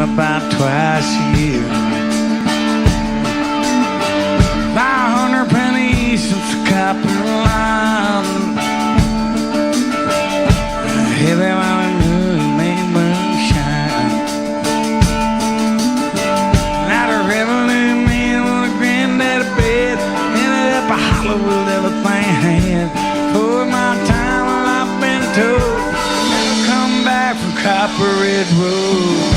about twice a year. 500 pennies since the copper line. Heavy mountain good made moonshine. Not a revenue man with a granddaddy bed. Ended up a Hollywood, everything had. For my time, well, I've been told never come back from Copper Red Road.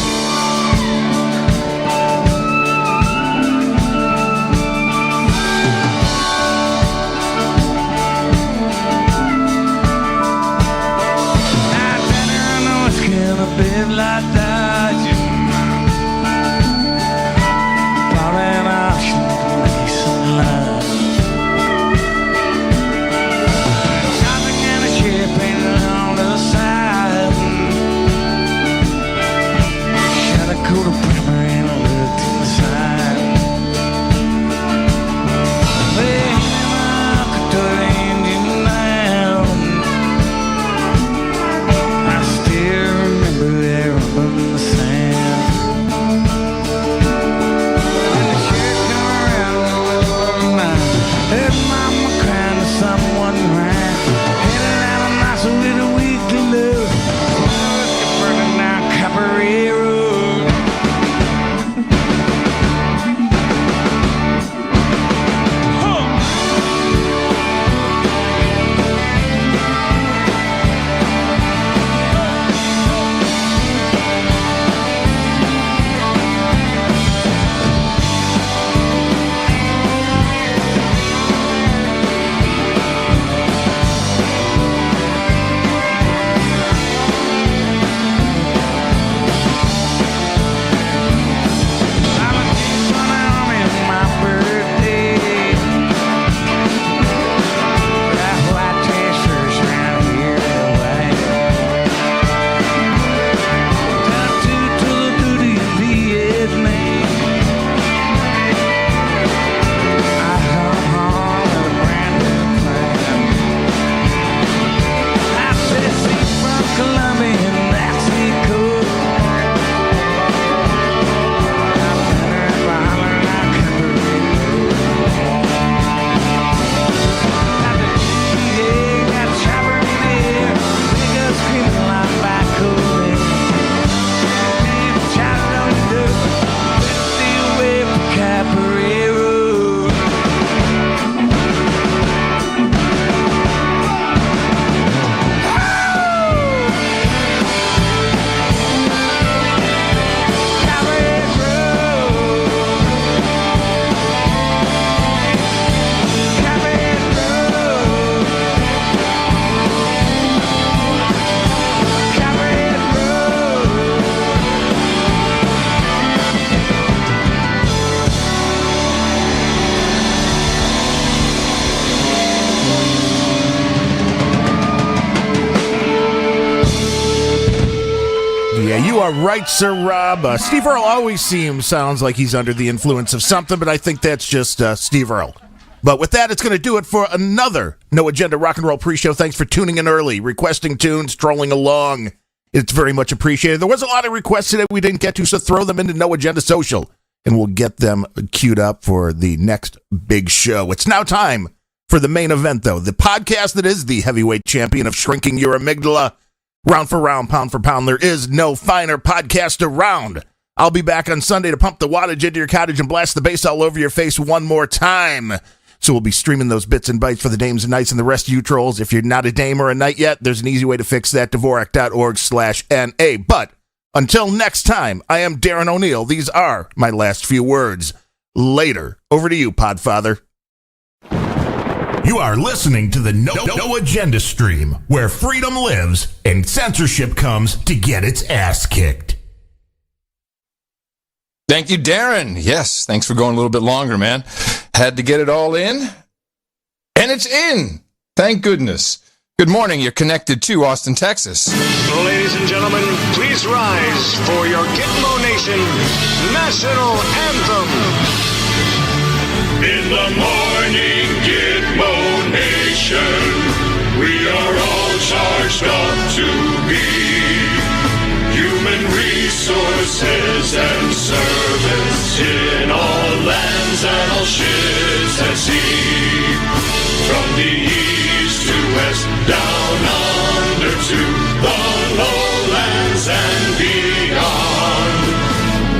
Live like dodging, bought an option to make some love. Shot the kind of shit painted on the side. Shot a coat of primer and I looked inside. They handed my uncle to the engine down. I still remember that rumble in the sand. When the sheriff come around in the middle of the night, heard mama crying to someone right. Headed out of nice with a weekly love. Burning down Copper Red Road. You are right, Sir Rob. Steve Earle always sounds like he's under the influence of something, but I think that's just Steve Earle. But with that, it's going to do it for another No Agenda Rock and Roll pre-show. Thanks for tuning in early, requesting tunes, trolling along. It's very much appreciated. There was a lot of requests today we didn't get to, so throw them into No Agenda Social, and we'll get them queued up for the next big show. It's now time for the main event, though. The podcast that is the heavyweight champion of shrinking your amygdala. Round for round, pound for pound, there is no finer podcast around. I'll be back on Sunday to pump the wattage into your cottage and blast the bass all over your face one more time. So we'll be streaming those bits and bytes for the dames and knights and the rest of you trolls. If you're not a dame or a knight yet, there's an easy way to fix that, Dvorak.org/NA. But until next time, I am Darren O'Neill. These are my last few words. Later. Over to you, Podfather. You are listening to the No Agenda stream, where freedom lives and censorship comes to get its ass kicked. Thank you, Darren. Yes, thanks for going a little bit longer, man. Had to get it all in, and it's in. Thank goodness. Good morning. You're connected to Austin, Texas. Ladies and gentlemen, please rise for your Gitmo Nation National Anthem. In the morning, Gitmo Nation, we are all charged up to be human resource horses and servants in all lands and all ships at sea. From the east to west, down under to the lowlands and beyond.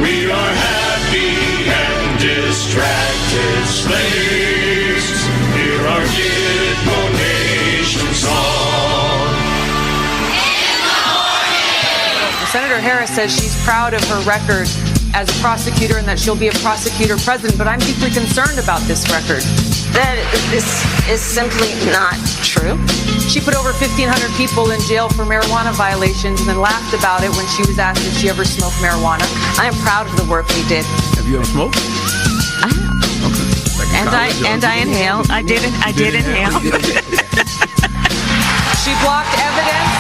We are happy and distracted slaves. Hear our Gitmo Nation song. Senator Harris says she's proud of her record as a prosecutor and that she'll be a prosecutor president, but I'm deeply concerned about this record. That this is simply not true. She put over 1,500 people in jail for marijuana violations and then laughed about it when she was asked if she ever smoked marijuana. I am proud of the work we did. Have you ever smoked? I have. Okay. And I inhale. I did inhale. She blocked evidence.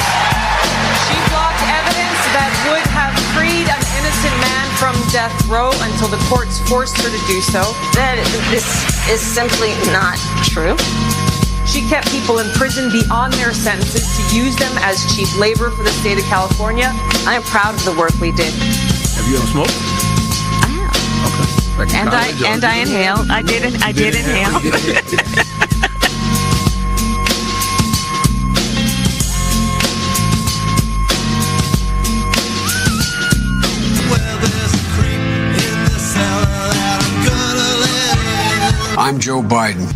She blocked evidence that would have freed an innocent man from death row until the courts forced her to do so. That this is simply not true. She kept people in prison beyond their sentences to use them as cheap labor for the state of California. I am proud of the work we did. Have you ever smoked? I have. Okay. Like And I inhale. I did inhale. I'm Joe Biden.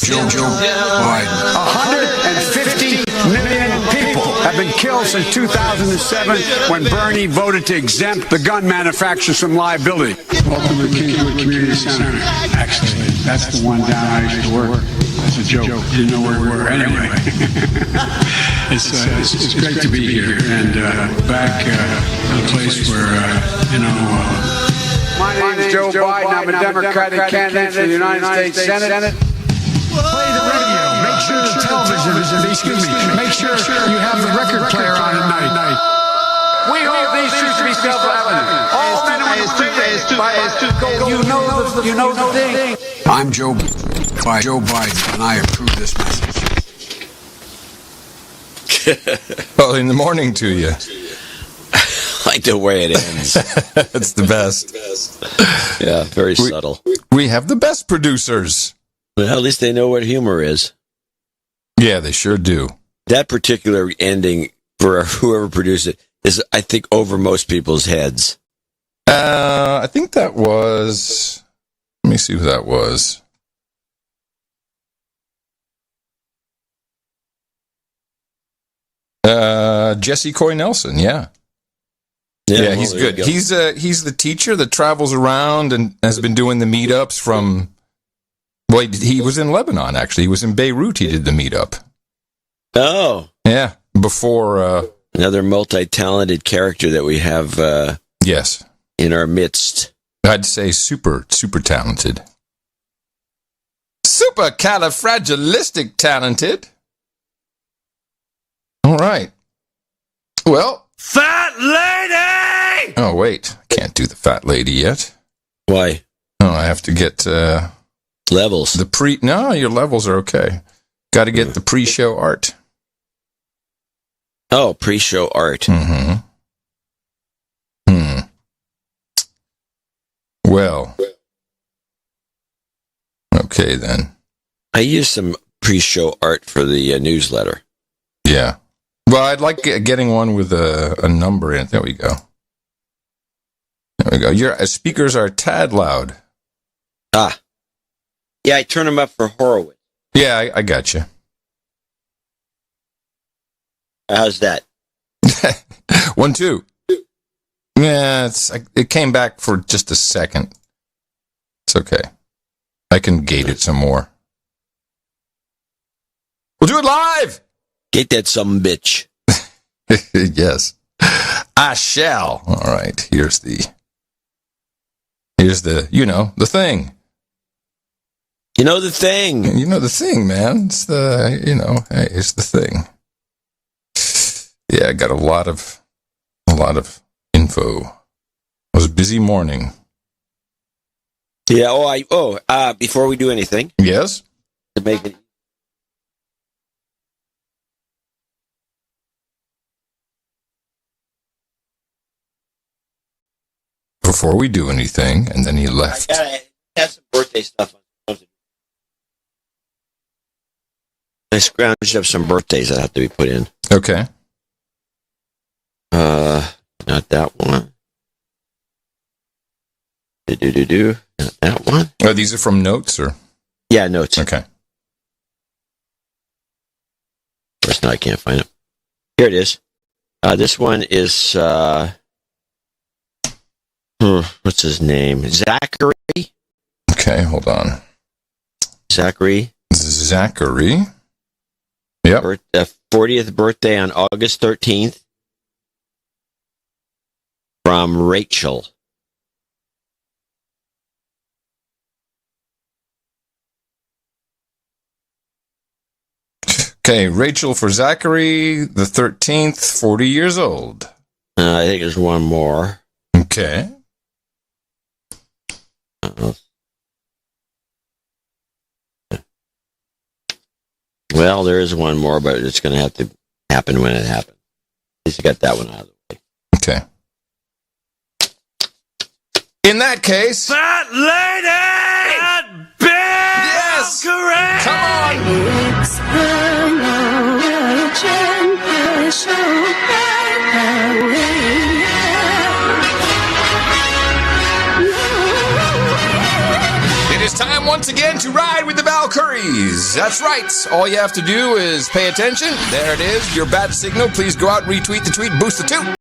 Joe Biden. 150 million people have been killed since 2007 when Bernie voted to exempt the gun manufacturers from liability. Welcome to Kingswood Community Center. Actually, that's the one down I used to work. That's a joke. Didn't know where we were anyway. It's great to be here and back in a place where, My name is Joe Biden. I'm a Democratic candidate for the United States Senate. Play the radio. Make sure the television is, make sure you have the record player on at night. We hold these truths to be self-evident. All men and women you know the thing. I'm Joe Biden, and I approve this message. Well, in the morning to you. Like the way it ends. That's the best. Yeah, very subtle. We have the best producers. Well, at least they know what humor is. Yeah, they sure do. That particular ending for whoever produced it is, I think, over most people's heads. I think that was... Let me see who that was. Jesse Coy Nelson, yeah. Yeah, he's good. He's the teacher that travels around and has been doing the meetups from... Well, he was in Lebanon, actually. He was in Beirut. He did the meetup. Oh. Yeah, before... Another multi-talented character that we have yes, in our midst. I'd say super talented. Supercalifragilistic talented. All right. Well... Fat lady! Oh, wait. I can't do the fat lady yet. Why? Oh, I have to get... levels. No, your levels are okay. Got to get the pre-show art. Oh, pre-show art. Mm-hmm. Well. Okay, then. I used some pre-show art for the newsletter. Yeah. Well, I'd like getting one with a number in it. There we go. There we go. Your speakers are a tad loud. Ah. Yeah, I turn them up for Horowitz. Yeah, I got you. How's that? 1, 2. Yeah, it came back for just a second. It's okay. I can gate it some more. We'll do it live! Get that some bitch. Yes. I shall. All right, here's the, the thing. You know the thing. You know the thing, man. It's hey, it's the thing. Yeah, I got a lot of info. It was a busy morning. Yeah, before we do anything. Yes? To make it before we do anything, and then he left. I gotta have some birthday stuff. I scrounged up some birthdays that have to be put in. Okay. Not that one. Not that one. Oh, these are from notes, or? Yeah, notes. Okay. Of course, now I can't find it. Here it is. This one is, what's his name? Zachary? Okay, hold on. Zachary. Yep. 40th birthday on August 13th. From Rachel. Okay, Rachel for Zachary, the 13th, 40 years old. I think there's one more. Okay. Well, there is one more, but it's going to have to happen when it happens. At least you got that one out of the way. Okay. In that case... That lady! That bitch! Yes! Correct! Come on! It's the Noah Agenda Show, by the way. It is time once again to ride with the Valkyries. That's right. All you have to do is pay attention. There it is. Your bat signal. Please go out, retweet the tweet, boost the toot.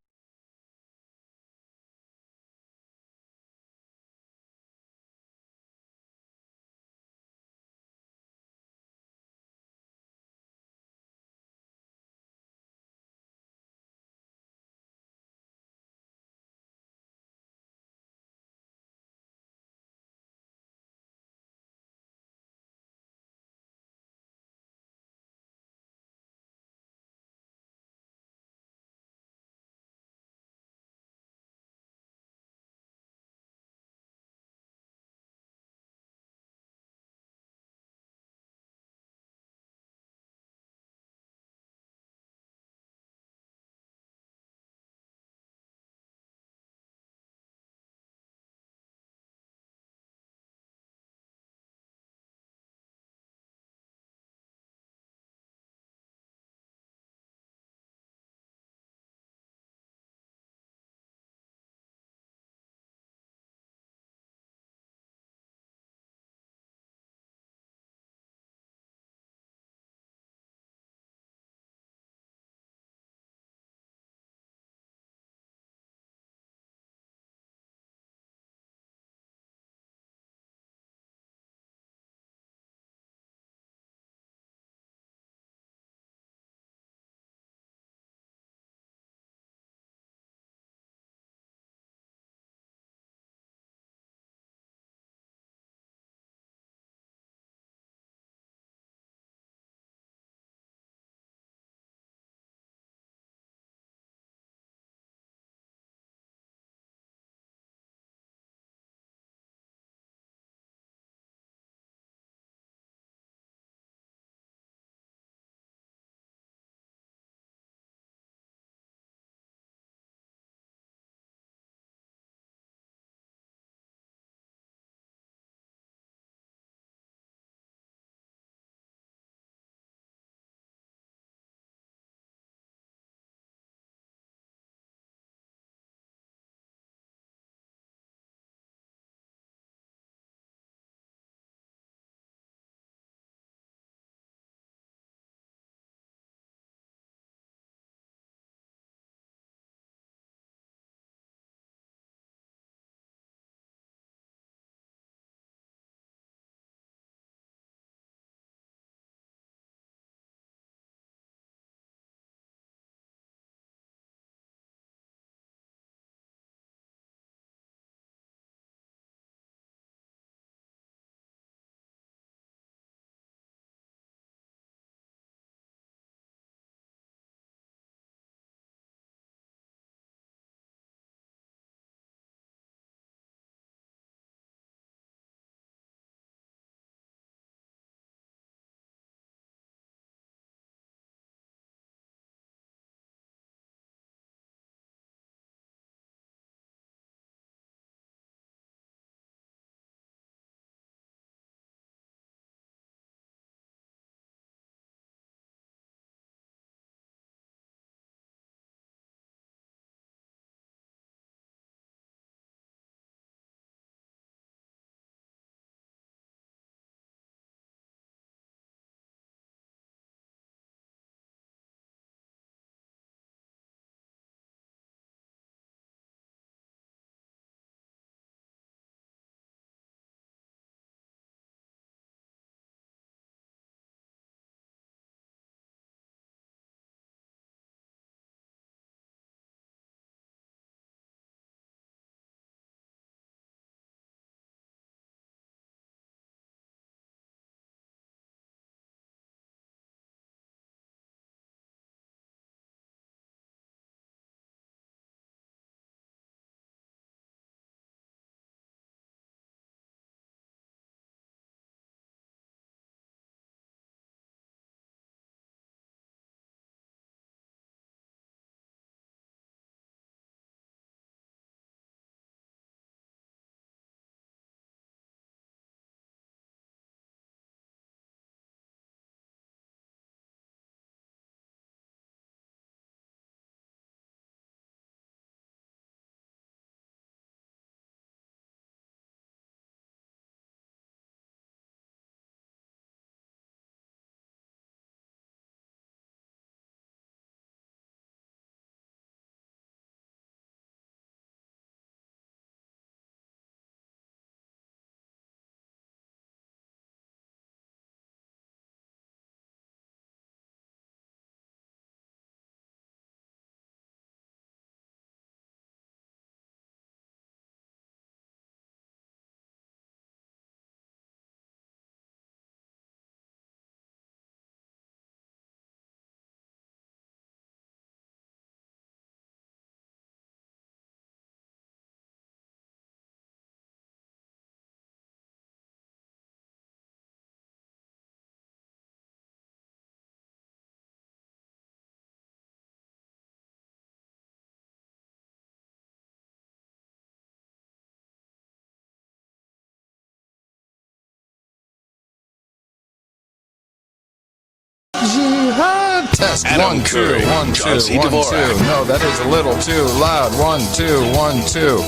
test. Adam 1, 2, Curry, 1, 2, John C. 1, 2. Dvorak. No, that is a little too loud. 1, 2, 1, 2.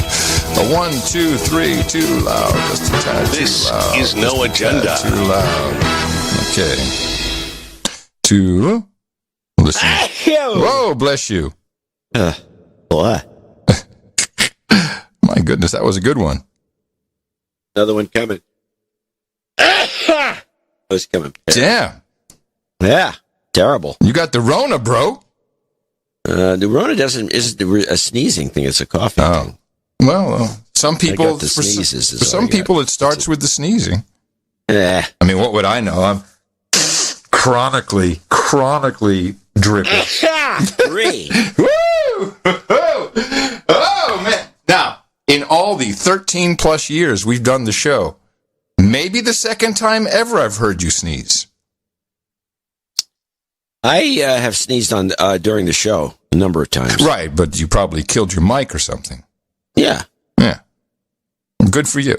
A 1, 2, 3, too loud. Just a tad This too loud. is No Agenda. Too loud. Okay. 2. Listen. Whoa, bless you. What? My goodness, that was a good one. Another one coming. What's coming? Damn. Yeah, terrible. You got the Rona, bro. The Rona isn't a sneezing thing; it's a coughing thing. Well, some people, the sneezes is for all some I got. people, it starts with the sneezing. Yeah. I mean, what would I know? I'm chronically dripping. 3. Woo! Oh, man. Now, in all the 13 plus years we've done the show, maybe the second time ever I've heard you sneeze. I have sneezed on during the show a number of times. Right, but you probably killed your mic or something. Yeah. Yeah. Good for you.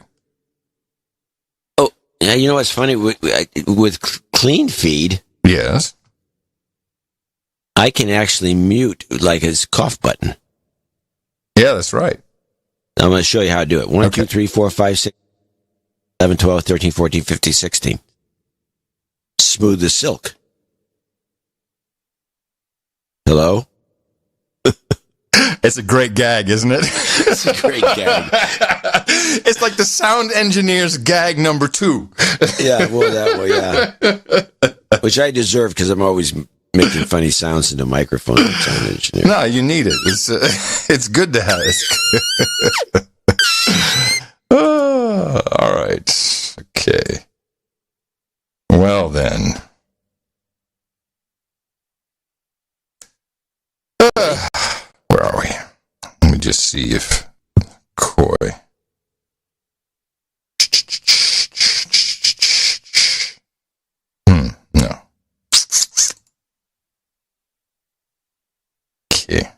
Oh, yeah. You know what's funny with Clean Feed? Yes. I can actually mute like his cough button. Yeah, that's right. I'm going to show you how to do it. 1, 2, 3, 4, 5, 6, 11, 12, 13, 14, 15, 16. Smooth as silk. Hello? It's a great gag, isn't it? It's a great gag. It's like the sound engineer's gag number 2. Yeah, well, that way, yeah. Which I deserve because I'm always making funny sounds into microphone and sound engineer. No, you need it. It's good to have it. All right. Okay. Well, then. Where are we? Let me just see if Coy. No. Okay.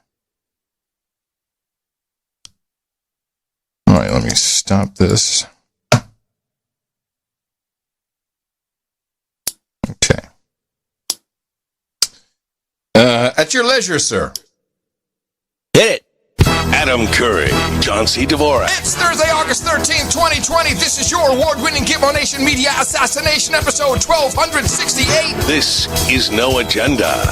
All right, let me stop this. Okay. At your leisure, sir. Hit it. Adam Curry, John C. Dvorak. It's Thursday, August 13th, 2020. This is your award-winning Gibbo Nation Media Assassination episode 1268. This is No Agenda.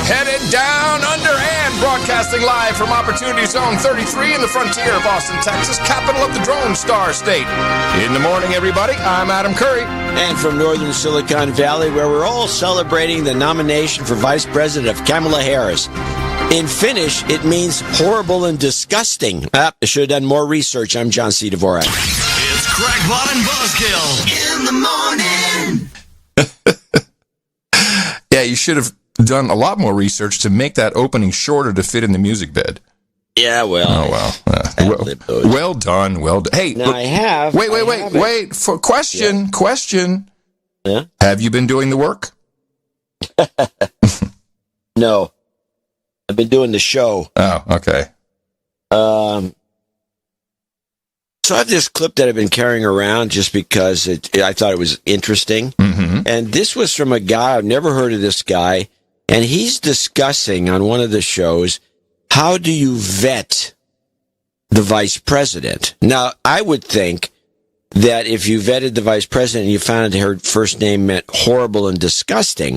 Headed down underhand, broadcasting live from Opportunity Zone 33 in the frontier of Austin, Texas, capital of the Drone Star State. In the morning, everybody, I'm Adam Curry. And from northern Silicon Valley, where we're all celebrating the nomination for Vice President of Kamala Harris. In Finnish, it means horrible and disgusting. I should have done more research. I'm John C. Dvorak. It's Crackpot and Buzzkill in the morning. Yeah, you should have done a lot more research to make that opening shorter to fit in the music bed. Yeah, well. Oh, well. Well done. Well done. Hey, now look, I have. Wait. For question. Yeah? Have you been doing the work? No. I've been doing the show. Oh, okay. So I have this clip that I've been carrying around just because I thought it was interesting. Mm-hmm. And this was from a guy, I've never heard of this guy, and he's discussing on one of the shows, how do you vet the vice president? Now, I would think that if you vetted the vice president and you found her first name meant horrible and disgusting.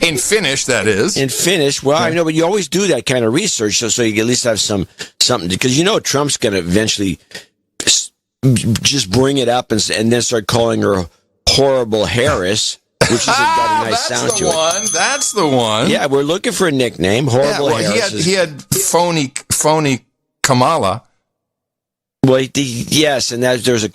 In Finnish, that is. In Finnish, well, I know, but you always do that kind of research so you at least have something, because you know Trump's going to eventually just bring it up and then start calling her horrible Harris, which has got a nice sound to it. That's the one. Yeah, we're looking for a nickname. Horrible Harris. He had phony Kamala. Well, yes, and there's a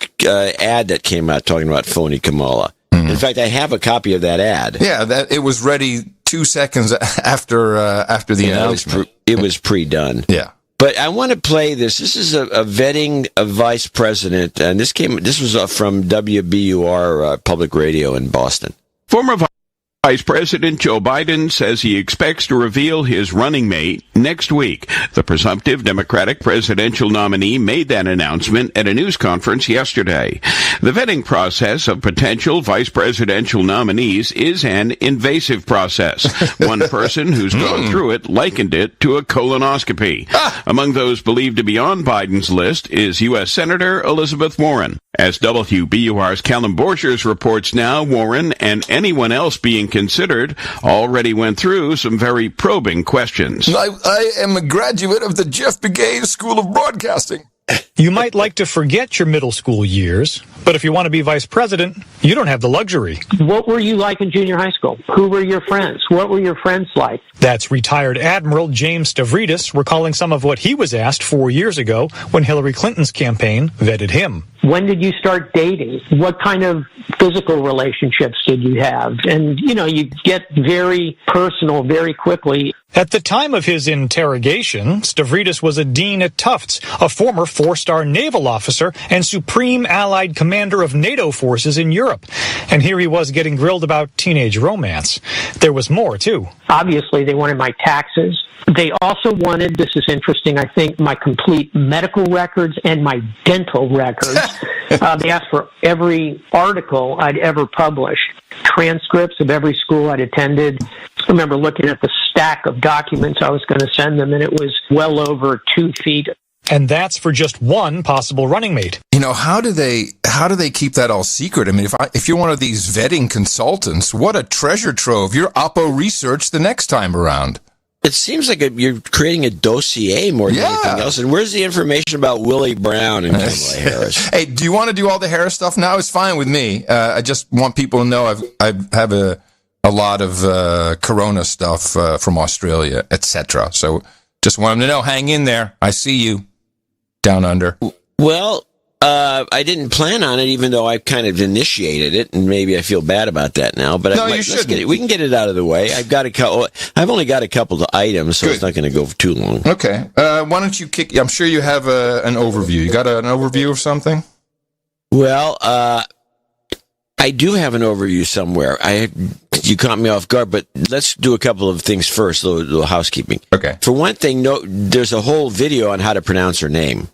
ad that came out talking about phony Kamala. Mm-hmm. In fact, I have a copy of that ad. Yeah, it was ready 2 seconds after the announcement. It was pre-done. Yeah. But I want to play this. This is a vetting of vice president, and this was from WBUR Public Radio in Boston. Former Vice President Joe Biden says he expects to reveal his running mate next week. The presumptive Democratic presidential nominee made that announcement at a news conference yesterday. The vetting process of potential vice presidential nominees is an invasive process. One person who's gone through it likened it to a colonoscopy. Among those believed to be on Biden's list is U.S. Senator Elizabeth Warren. As WBUR's Callum Borchers reports now, Warren and anyone else being considered already went through some very probing questions. I am a graduate of the Jeff Begay School of Broadcasting. You might like to forget your middle school years, but if you want to be vice president, you don't have the luxury. What were you like in junior high school? Who were your friends? What were your friends like? That's retired Admiral James Stavridis recalling some of what he was asked 4 years ago when Hillary Clinton's campaign vetted him. When did you start dating? What kind of physical relationships did you have? And, you get very personal very quickly. At the time of his interrogation, Stavridis was a dean at Tufts, a former four-star naval officer and supreme allied commander of NATO forces in Europe. And here he was getting grilled about teenage romance. There was more, too. Obviously, they wanted my taxes. They also wanted, this is interesting, I think, my complete medical records and my dental records. They asked for every article I'd ever published, transcripts of every school I'd attended. I remember looking at the stack of documents I was going to send them, and it was well over 2 feet. And that's for just one possible running mate. How do they keep that all secret? I mean, if you're one of these vetting consultants, what a treasure trove. You're Oppo research the next time around. It seems like you're creating a dossier more than anything else. And where's the information about Willie Brown and Kamala Harris? Hey, do you want to do all the Harris stuff now? It's fine with me. I just want people to know I have a lot of Corona stuff from Australia, etc. So just want them to know, hang in there. I see you down under. Well, I didn't plan on it, even though I kind of initiated it, and maybe I feel bad about that now. But no, you shouldn't. We can get it out of the way. I've only got a couple of items, so it's not going to go for too long. Okay. Why don't you kick? I'm sure you have an overview. You got an overview of something? Well, I do have an overview somewhere. You caught me off guard, but let's do a couple of things first, a little housekeeping. Okay. For one thing, there's a whole video on how to pronounce her name.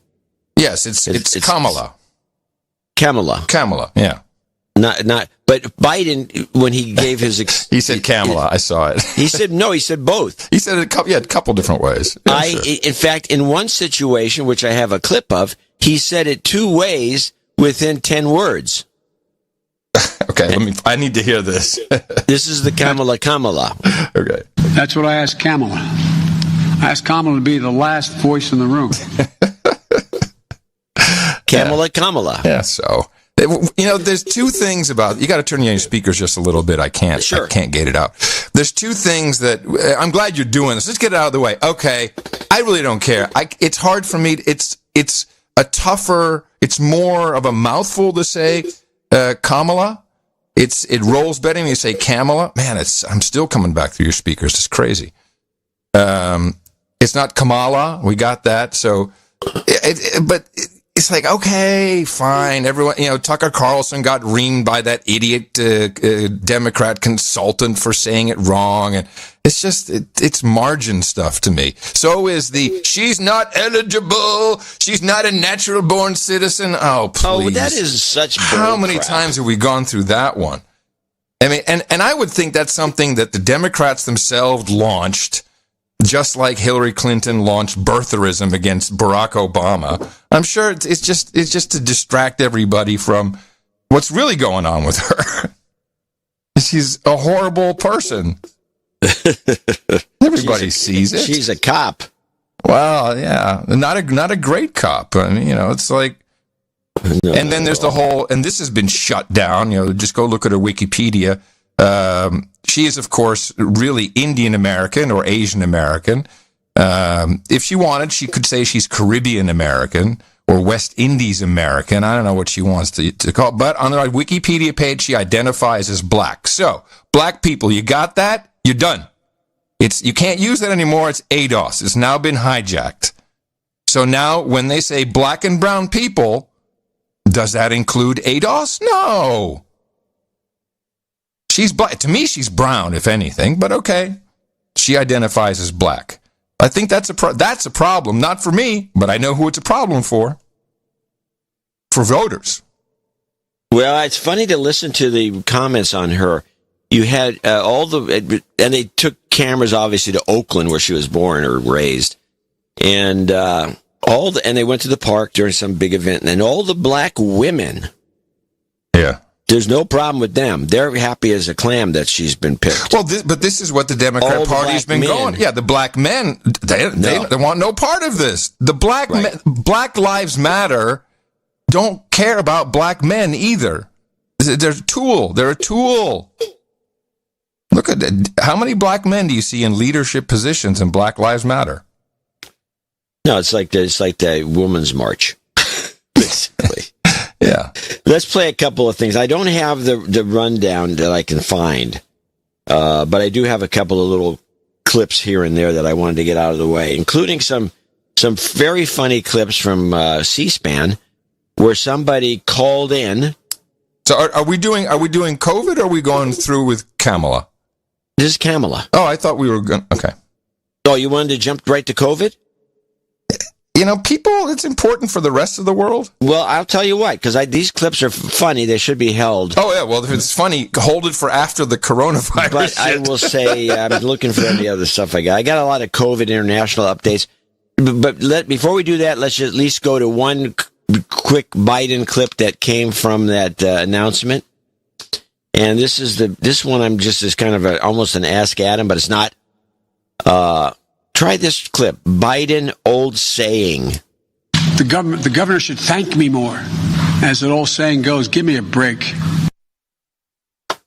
Yes, it's Kamala. Kamala, yeah. Not. But Biden, when he gave his, he said Kamala. I saw it. He said no. He said both. He said a couple different ways. Yeah, In fact, in one situation, which I have a clip of, he said it 2 ways within 10 words. Okay, I need to hear this. This is the Kamala. Okay. That's what I asked Kamala. I asked Kamala to be the last voice in the room. Kamala. Yeah, so there's 2 things about you got to turn your speakers just a little bit. I can't get it out. There's 2 things that I'm glad you're doing this. Let's get it out of the way. Okay, I really don't care. It's hard for me. It's more of a mouthful to say Kamala. It rolls better when you say Kamala. Man, I'm still coming back through your speakers. It's crazy. It's not Kamala. We got that. So, but it's like, okay, fine. Everyone, Tucker Carlson got reamed by that idiot Democrat consultant for saying it wrong. And it's just, it's margin stuff to me. So is she's not eligible. She's not a natural born citizen. Oh, please. Oh, that is such bull How many crap. times have we gone through that one? I mean, and I would think that's something that the Democrats themselves launched, just like Hillary Clinton launched birtherism against Barack Obama. I'm sure it's just to distract everybody from what's really going on with her. She's a horrible person. Everybody sees it. She's a cop. Well, yeah, not a great cop. I mean, it's like. No, and then there's the whole, and this has been shut down. Just go look at her Wikipedia. She is, of course, really Indian American or Asian American. If she wanted, she could say she's Caribbean American or West Indies American. I don't know what she wants to call it. But on the Wikipedia page, she identifies as black. So, black people, you got that? You're done. You can't use that anymore. It's ADOS. It's now been hijacked. So now, when they say black and brown people, does that include ADOS? No. she's black. To me, she's brown, if anything, but okay. She identifies as black. I think that's a problem, not for me, but I know who it's a problem for voters. Well, it's funny to listen to the comments on her. You had and they took cameras obviously to Oakland where she was born or raised, and and they went to the park during some big event, and all the black women. Yeah. There's no problem with them. They're happy as a clam that she's been picked. Well, but this is what the Democrat Party's been going. Yeah, the black men, they want no part of this. The Black Lives Matter don't care about black men either. They're a tool. They're a tool. Look at it. How many black men do you see in leadership positions in Black Lives Matter? No, it's like the Women's March, basically. Yeah. Let's play a couple of things. I don't have the rundown that I can find, but I do have a couple of little clips here and there that I wanted to get out of the way, including some very funny clips from C-SPAN where somebody called in. So are we doing COVID or are we going through with Kamala? This is Kamala. Oh, I thought we were going. Okay. Oh, you wanted to jump right to COVID? You know, people, it's important for the rest of the world. Well, I'll tell you what, because these clips are funny. They should be held. Oh, yeah. Well, if it's funny, hold it for after the coronavirus. But shit. I will say, I'm looking for any other stuff I got. I got a lot of COVID international updates. But before we do that, let's just at least go to one quick Biden clip that came from that announcement. And this one I'm just as kind of almost an Ask Adam, but it's not. Try this clip. Biden old saying. The governor should thank me more. As an old saying goes, give me a break.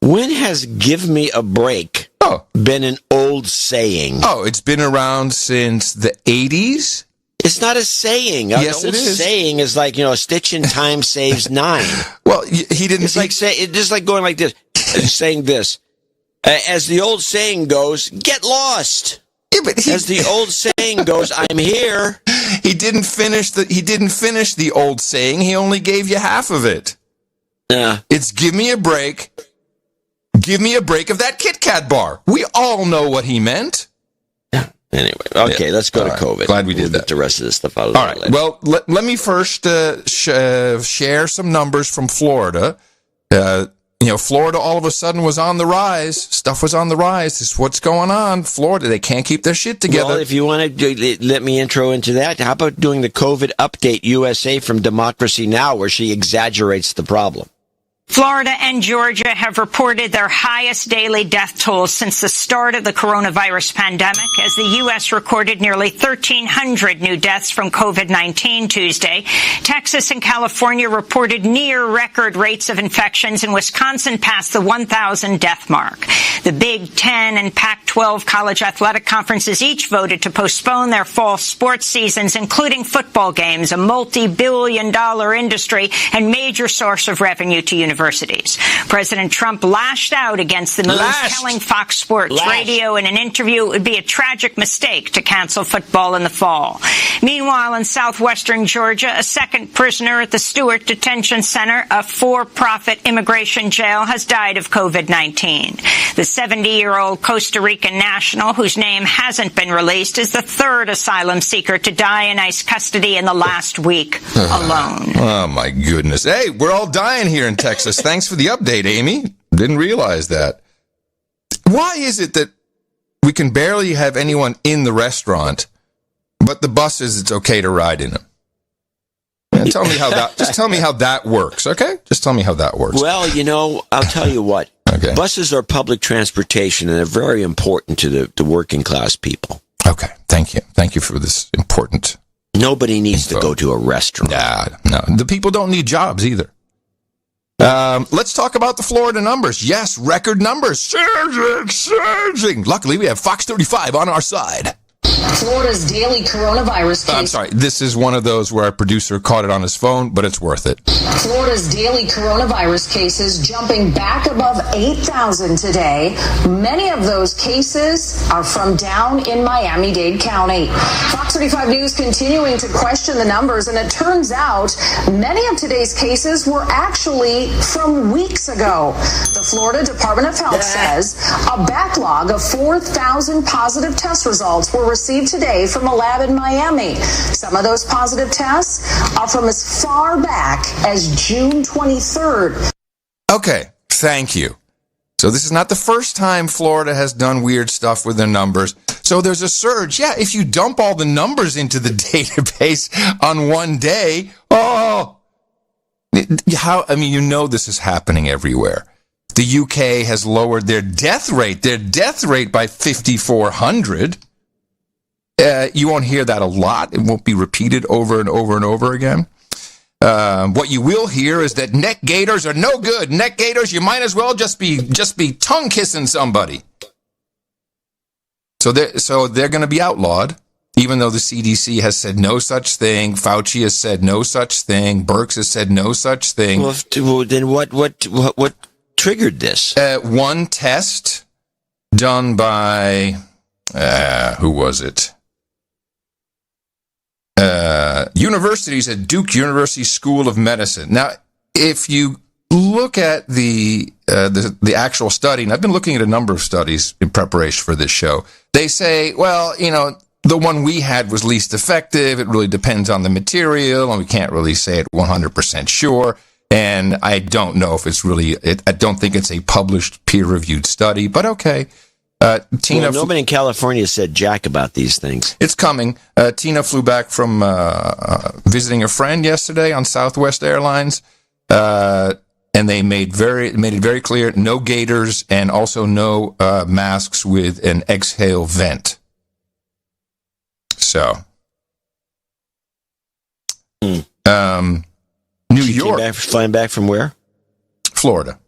When has "give me a break" been an old saying? Oh, it's been around since the 80s. It's not a saying. Yes, an old it is. Saying is like, a stitch in time saves 9. Well, he didn't. It's like it's just like going like this, saying this. As the old saying goes, get lost. Yeah, but as the old saying goes, I'm here. He didn't finish the old saying. He only gave you half of it. It's give me a break. Give me a break of that Kit Kat bar. We all know what he meant. Yeah. Anyway, okay, let's go to COVID. Glad we did that. Get the rest of this stuff out of the way. All right. Well, let me first share some numbers from Florida. Florida all of a sudden was on the rise. Stuff was on the rise. This is what's going on. Florida, they can't keep their shit together. Well, if you want to let me intro into that, how about doing the COVID Update USA from Democracy Now!, where she exaggerates the problem? Florida and Georgia have reported their highest daily death tolls since the start of the coronavirus pandemic, as the U.S. recorded nearly 1,300 new deaths from COVID-19 Tuesday. Texas and California reported near-record rates of infections, and Wisconsin passed the 1,000 death mark. The Big Ten and Pac-12 college athletic conferences each voted to postpone their fall sports seasons, including football games, a multi-billion-dollar industry and major source of revenue to universities. President Trump lashed out against the move, telling Fox Sports Radio in an interview it would be a tragic mistake to cancel football in the fall. Meanwhile, in southwestern Georgia, a second prisoner at the Stewart Detention Center, a for-profit immigration jail, has died of COVID-19. The 70-year-old Costa Rican national, whose name hasn't been released, is the third asylum seeker to die in ICE custody in the last week alone. Oh, my goodness. Hey, we're all dying here in Texas. Thanks for the update, Amy. Didn't realize that. Why is it that we can barely have anyone in the restaurant, but the buses, it's okay to ride in them? Just tell me how that works, okay? Just tell me how that works. Well, I'll tell you what. Okay. Buses are public transportation, and they're very important to the working class people. Okay, thank you. Thank you for this important Nobody needs to go to a restaurant. No. The people don't need jobs either. Let's talk about the Florida numbers. Yes, record numbers. Surging. Luckily, we have Fox 35 on our side. Florida's daily coronavirus case. I'm sorry. This is one of those where our producer caught it on his phone, but it's worth it. Florida's daily coronavirus cases jumping back above 8,000 today. Many of those cases are from down in Miami-Dade County. Fox 35 News continuing to question the numbers, and it turns out many of today's cases were actually from weeks ago. The Florida Department of Health says a backlog of 4,000 positive test results were received today from a lab in Miami. Some of those positive tests are from as far back as June 23rd. Okay, thank you. So this is not the first time Florida has done weird stuff with their numbers. So there's a surge. Yeah, if you dump all the numbers into the database on one day, you know this is happening everywhere. The UK has lowered their death rate by 5,400. You won't hear that a lot. It won't be repeated over and over and over again. What you will hear is that neck gaiters are no good. Neck gaiters, you might as well just be tongue kissing somebody. So they're going to be outlawed, even though the CDC has said no such thing. Fauci has said no such thing. Birx has said no such thing. Well, then what triggered this? One test done by who was it? Universities at Duke University School of Medicine. Now, if you look at the actual study, and I've been looking at a number of studies in preparation for this show, they say, well, the one we had was least effective. It really depends on the material, and we can't really say it 100% sure. And I don't know if it's really, I don't think it's a published peer-reviewed study, but okay. Tina, nobody in California said jack about these things. It's coming. Tina flew back from visiting a friend yesterday on Southwest Airlines, and they made it very clear: no gaiters and also no masks with an exhale vent. So, New York, flying back from where? Florida.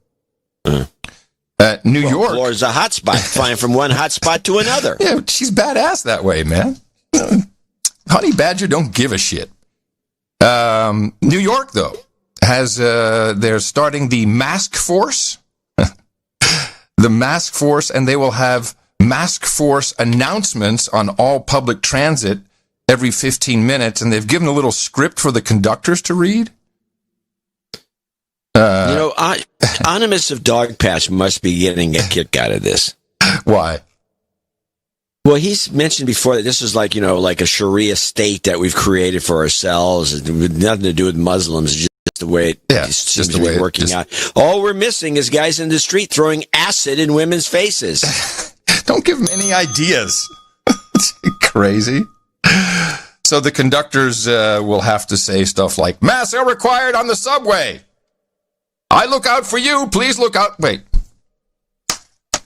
New York. Florida's a hot spot, flying from one hot spot to another. Yeah, she's badass that way, man. Honey Badger don't give a shit. New York, though, has they're starting the mask force. The mask force, and they will have mask force announcements on all public transit every 15 minutes, and they've given a little script for the conductors to read. Anonymous of Dog Patch must be getting a kick out of this. Why? Well, he's mentioned before that this is like a Sharia state that we've created for ourselves. It's nothing to do with Muslims. It's just the way it seems to be working out. All we're missing is guys in the street throwing acid in women's faces. Don't give them any ideas. Crazy. So the conductors will have to say stuff like, masks are required on the subway. I look out for you. Please look out. Wait.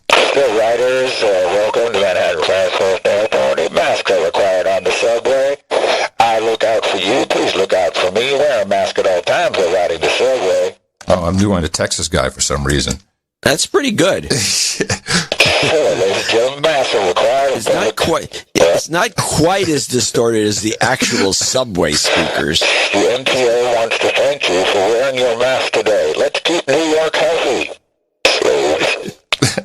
The riders, welcome to Manhattan Transport Authority. Masks are required on the subway. I look out for you. Please look out for me. Wear a mask at all times while riding the subway. Oh, I'm doing a Texas guy for some reason. That's pretty good. Ladies and gentlemen, masks are required. It's not quite as distorted as the actual subway speakers. The MTA wants to thank you for wearing your mask today. Let's keep New York healthy.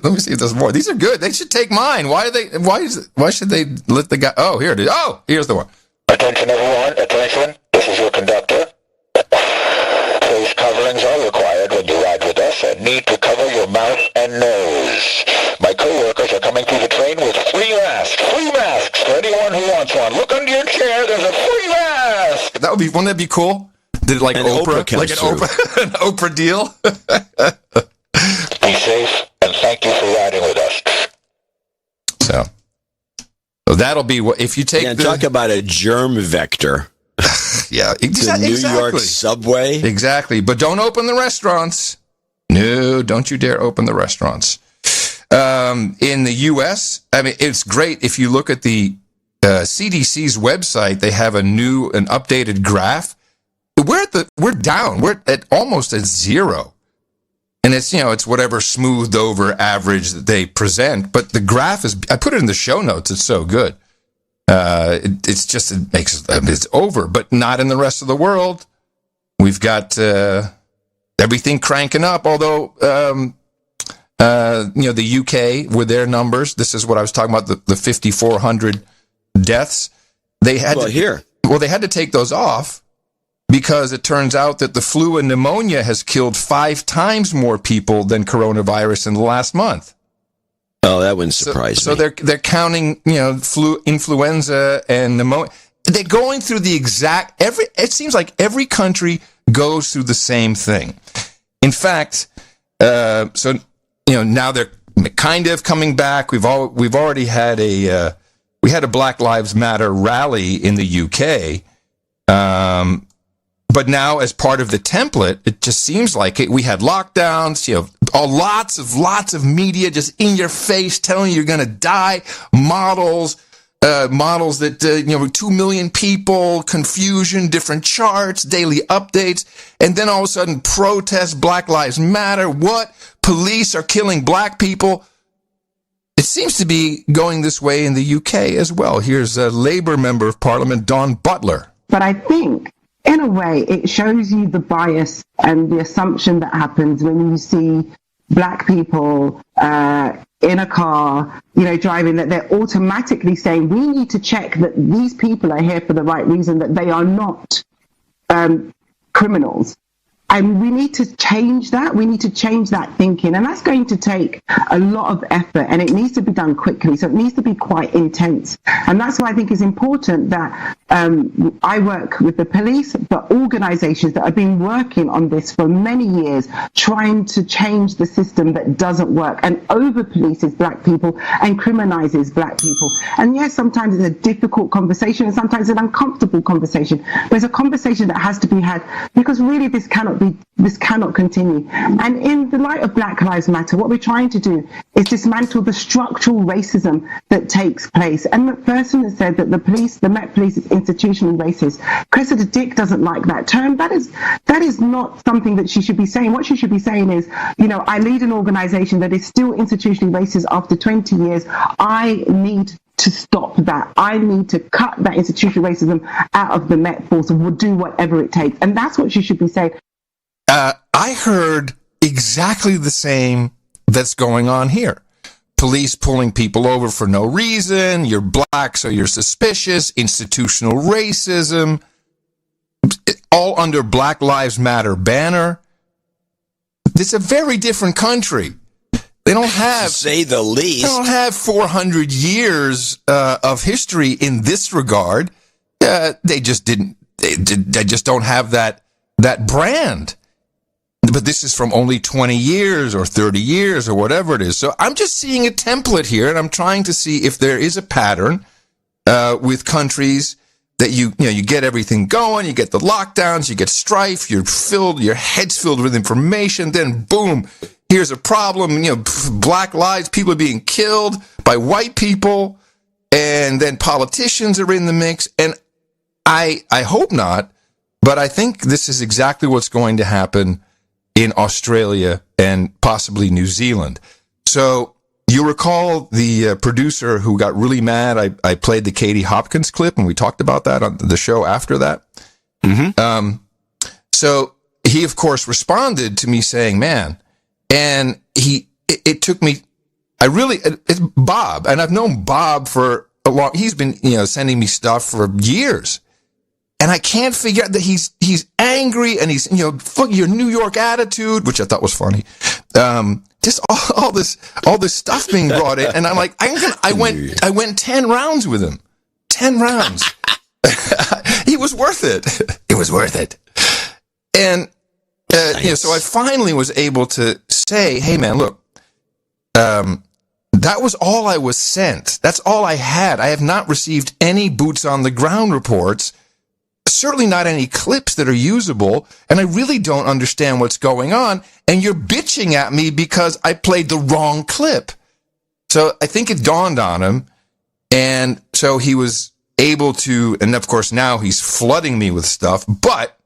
Let me see if there's more. These are good. They should take mine. Why should they let the guy? Oh, here it is. Oh, here's the one. Attention, everyone. Attention. This is your conductor. Face coverings are required when you ride with us and need to cover your mouth and nose. My co-workers are coming through the train with free masks. Free masks for anyone who wants one. Look under your chair. There's a free mask. Wouldn't that be cool? Did it like Oprah an Oprah deal? Be safe, and thank you for riding with us. So that'll be what if you take. Talk about a germ vector. Yeah, exactly. The New York subway. Exactly, but don't open the restaurants. No, don't you dare open the restaurants. In the U.S., I mean, it's great if you look at the CDC's website. They have an updated graph. We're down. We're at almost at zero. And it's whatever smoothed over average that they present. But the graph I put it in the show notes. It's so good. It's over, but not in the rest of the world. We've got everything cranking up, although, the UK with their numbers, this is what I was talking about, the 5,400 deaths. They had they had to take those off because it turns out that the flu and pneumonia has killed 5 times more people than coronavirus in the last month. Oh, that wouldn't surprise me. So they're counting, influenza and pneumonia. They're going through the exact it seems like every country goes through the same thing. In fact, now they're kind of coming back. We've already had a Black Lives Matter rally in the UK. But now, as part of the template, it just seems like we had lockdowns, lots of media just in your face telling you you're going to die, models that, 2 million people, confusion, different charts, daily updates, and then all of a sudden protests, Black Lives Matter, what? Police are killing black people. It seems to be going this way in the UK as well. Here's a Labour Member of Parliament, Dawn Butler. But I think, in a way, it shows you the bias and the assumption that happens when you see black people in a car, driving, that they're automatically saying, we need to check that these people are here for the right reason, that they are not criminals. And we need to change that. We need to change that thinking. And that's going to take a lot of effort, and it needs to be done quickly. So it needs to be quite intense. And that's why I think it's important that I work with the police, but organizations that have been working on this for many years, trying to change the system that doesn't work and over-polices black people and criminalizes black people. And yes, sometimes it's a difficult conversation, and sometimes it's an uncomfortable conversation. But it's a conversation that has to be had, because really this cannot continue. And in the light of Black Lives Matter, what we're trying to do is dismantle the structural racism that takes place. And McPherson has said that the Met Police is institutionally racist. Cressida Dick doesn't like that term. That is not something that she should be saying. What she should be saying is, I lead an organization that is still institutionally racist after 20 years. I need to stop that. I need to cut that institutional racism out of the Met Force, and will do whatever it takes. And that's what she should be saying. I heard exactly the same that's going on here. Police pulling people over for no reason. You're black, so you're suspicious. Institutional racism. All under Black Lives Matter banner. It's a very different country. They don't have, to say the least, they don't have 400 years of history in this regard. They just didn't. They just don't have that brand. But this is from only 20 years or 30 years or whatever it is. So I'm just seeing a template here, and I'm trying to see if there is a pattern with countries that you get everything going, you get the lockdowns, you get strife, your head's filled with information, then boom, here's a problem, black lives, people are being killed by white people, and then politicians are in the mix, and I hope not, but I think this is exactly what's going to happen in Australia and possibly New Zealand. So you recall the producer who got really mad. I played the Katie Hopkins clip, and we talked about that on the show after that. Mm-hmm. So he, of course, responded to me saying, man, and it took me, it's Bob, and I've known Bob for a long, he's been, sending me stuff for years. And I can't figure out that he's angry, and he's, fuck your New York attitude, which I thought was funny. Just all this stuff being brought in. And I'm like, I went 10 rounds with him. 10 rounds. He was worth it. It was worth it. And, nice. So I finally was able to say, hey man, look, that was all I was sent. That's all I had. I have not received any boots on the ground reports. Certainly not any clips that are usable, and I really don't understand what's going on, and you're bitching at me because I played the wrong clip. So I think it dawned on him, and so he was able to, and of course now he's flooding me with stuff, but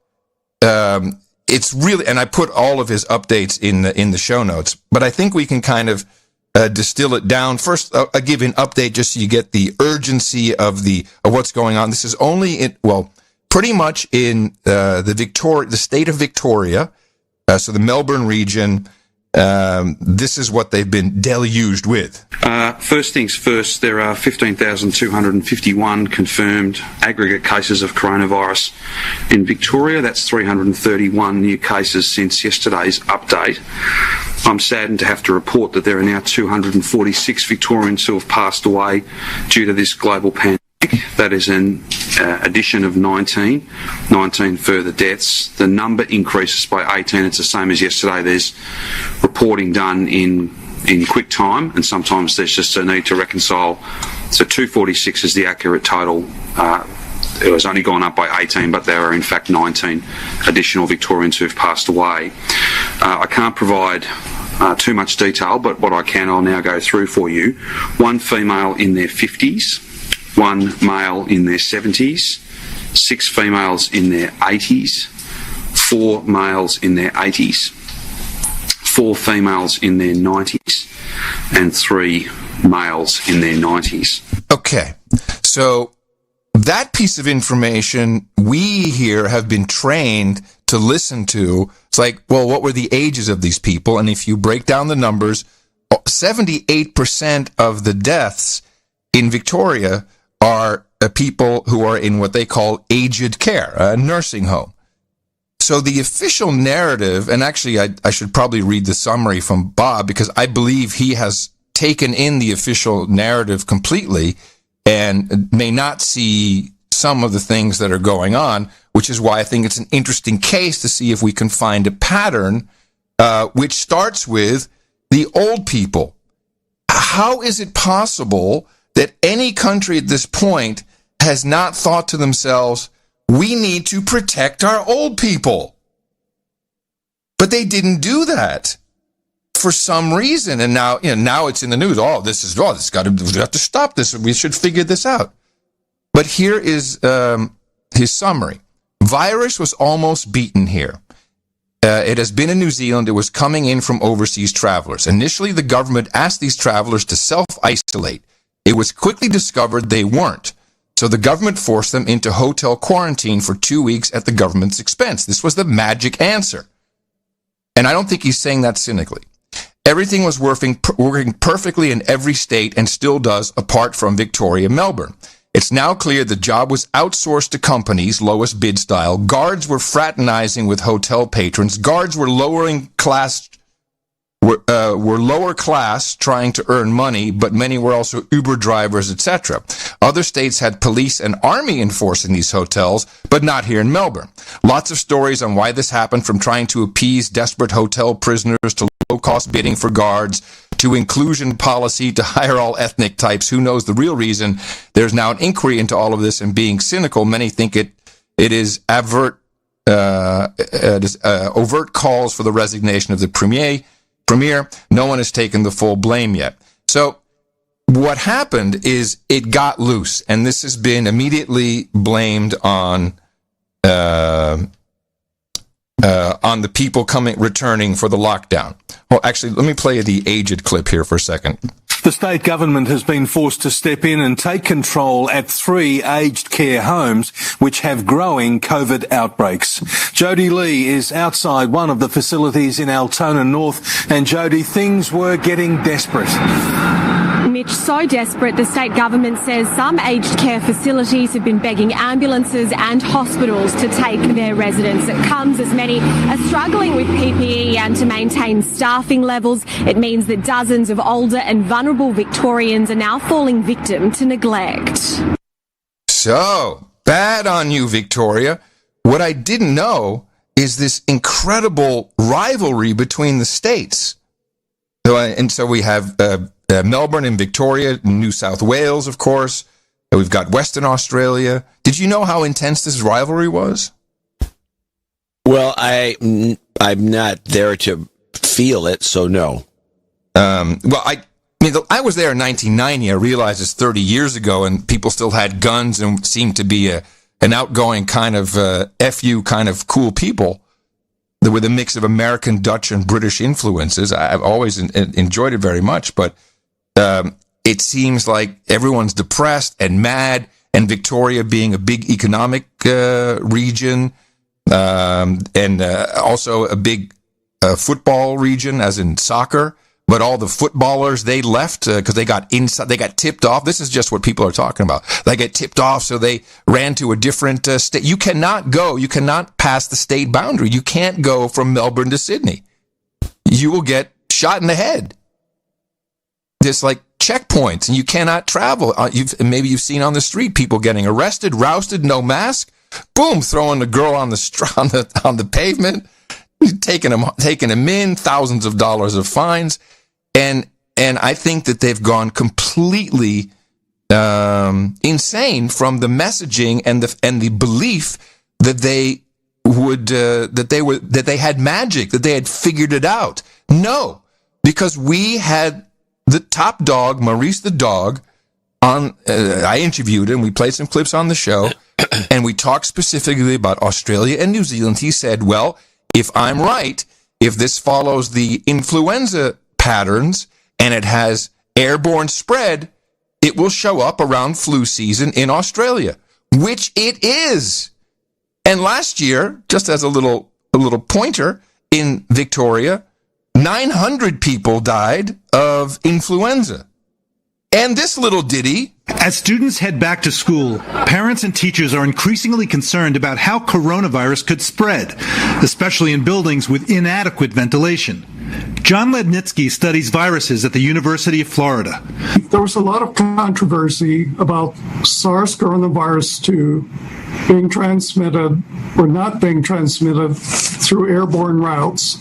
it's really, and I put all of his updates in the show notes, but I think we can kind of distill it down. First, I'll give you an update just so you get the urgency of what's going on. This is only pretty much in the state of Victoria, so the Melbourne region. This is what they've been deluged with. First things first, there are 15,251 confirmed aggregate cases of coronavirus in Victoria. That's 331 new cases since yesterday's update. I'm saddened to have to report that there are now 246 Victorians who have passed away due to this global pandemic. That is an addition of 19 further deaths. The number increases by 18. It's the same as yesterday. There's reporting done in quick time, and sometimes there's just a need to reconcile. So 246 is the accurate total. It was only gone up by 18, but there are in fact 19 additional Victorians who've passed away. I can't provide too much detail, but what I can, I'll now go through for you. One female in their 50s, one male in their 70s, 6 females in their 80s, 4 males in their 80s, 4 females in their 90s, and 3 males in their 90s. Okay, so that piece of information we here have been trained to listen to. It's like, well, what were the ages of these people? And if you break down the numbers, 78% of the deaths in Victoria are people who are in what they call aged care, a nursing home. So the official narrative, and actually I should probably read the summary from Bob, because I believe he has taken in the official narrative completely and may not see some of the things that are going on, which is why I think it's an interesting case to see if we can find a pattern, which starts with the old people. How is it possible that any country at this point has not thought to themselves, we need to protect our old people? But they didn't do that for some reason. And now, now it's in the news. We have to stop this. We should figure this out. But here is his summary. Virus was almost beaten here. It has been in New Zealand. It was coming in from overseas travelers. Initially, the government asked these travelers to self-isolate. It was quickly discovered they weren't. So the government forced them into hotel quarantine for 2 weeks at the government's expense. This was the magic answer. And I don't think he's saying that cynically. Everything was working perfectly in every state and still does, apart from Victoria, Melbourne. It's now clear the job was outsourced to companies, lowest bid style. Guards were fraternizing with hotel patrons. Guards were lower class, trying to earn money, but many were also Uber drivers, etc. Other states had police and army enforcing these hotels, but not here in Melbourne. Lots of stories on why this happened, from trying to appease desperate hotel prisoners to low-cost bidding for guards, to inclusion policy, to hire all ethnic types. Who knows the real reason? There's now an inquiry into all of this, and being cynical, many think it is overt calls for the resignation of the premier. No one has taken the full blame yet. So what happened is it got loose, and this has been immediately blamed on the people returning for the lockdown. Well, actually, let me play the aged clip here for a second. The state government has been forced to step in and take control at 3 aged care homes which have growing COVID outbreaks. Jody Lee is outside one of the facilities in Altona North, and Jody, things were getting desperate. Mitch, so desperate, the state government says some aged care facilities have been begging ambulances and hospitals to take their residents. It comes as many are struggling with PPE and to maintain staffing levels. It means that dozens of older and vulnerable Victorians are now falling victim to neglect. So, bad on you, Victoria. What I didn't know is this incredible rivalry between the states. So we have Melbourne and Victoria, New South Wales, of course. We've got Western Australia. Did you know how intense this rivalry was? Well, I'm not there to feel it, so no. I was there in 1990. I realized it's 30 years ago, and people still had guns and seemed to be an outgoing kind of FU kind of cool people. with a mix of American, Dutch, and British influences. I've always enjoyed it very much, but it seems like everyone's depressed and mad, and Victoria being a big economic region, and also a big football region, as in soccer. But all the footballers, they left because they got tipped off. This is just what people are talking about. They get tipped off, so they ran to a different state. You cannot pass the state boundary. You can't go from Melbourne to Sydney. You will get shot in the head. There's like checkpoints, and you cannot travel. Maybe you've seen on the street people getting arrested, rousted, no mask, boom, throwing the girl on the pavement, taking them in, thousands of dollars of fines. And I think that they've gone completely insane from the messaging and the belief that they had magic, that they had figured it out. No, because we had the top dog, Maurice the dog, on. I interviewed him. We played some clips on the show, and we talked specifically about Australia and New Zealand. He said, "Well, if I'm right, if this follows the influenza patterns and it has airborne spread, it will show up around flu season in Australia," which it is. And last year, just as a little pointer, in Victoria, 900 people died of influenza. And this little ditty. As students head back to school, parents and teachers are increasingly concerned about how coronavirus could spread, especially in buildings with inadequate ventilation. John Lednitsky studies viruses at the University of Florida. There was a lot of controversy about SARS coronavirus 2 being transmitted or not being transmitted through airborne routes.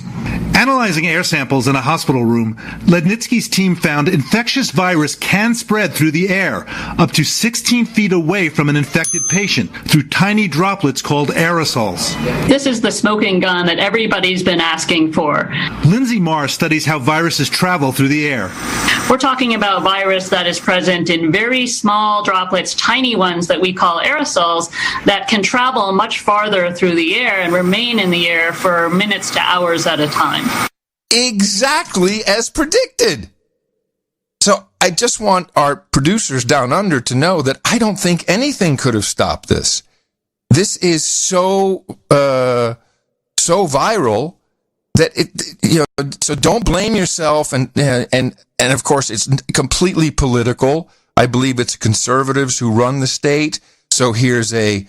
Analyzing air samples in a hospital room, Lednitsky's team found infectious virus can spread through the air up to 16 feet away from an infected patient through tiny droplets called aerosols. This is the smoking gun that everybody's been asking for. Lindsay Marr studies how viruses travel through the air. We're talking about virus that is present in very small droplets, tiny ones that we call aerosols, that can travel much farther through the air and remain in the air for minutes to hours at a time. Exactly as predicted. So I just want our producers down under to know that I don't think anything could have stopped this. This is so viral that so don't blame yourself, and of course it's completely political. I believe it's conservatives who run the state. So here's a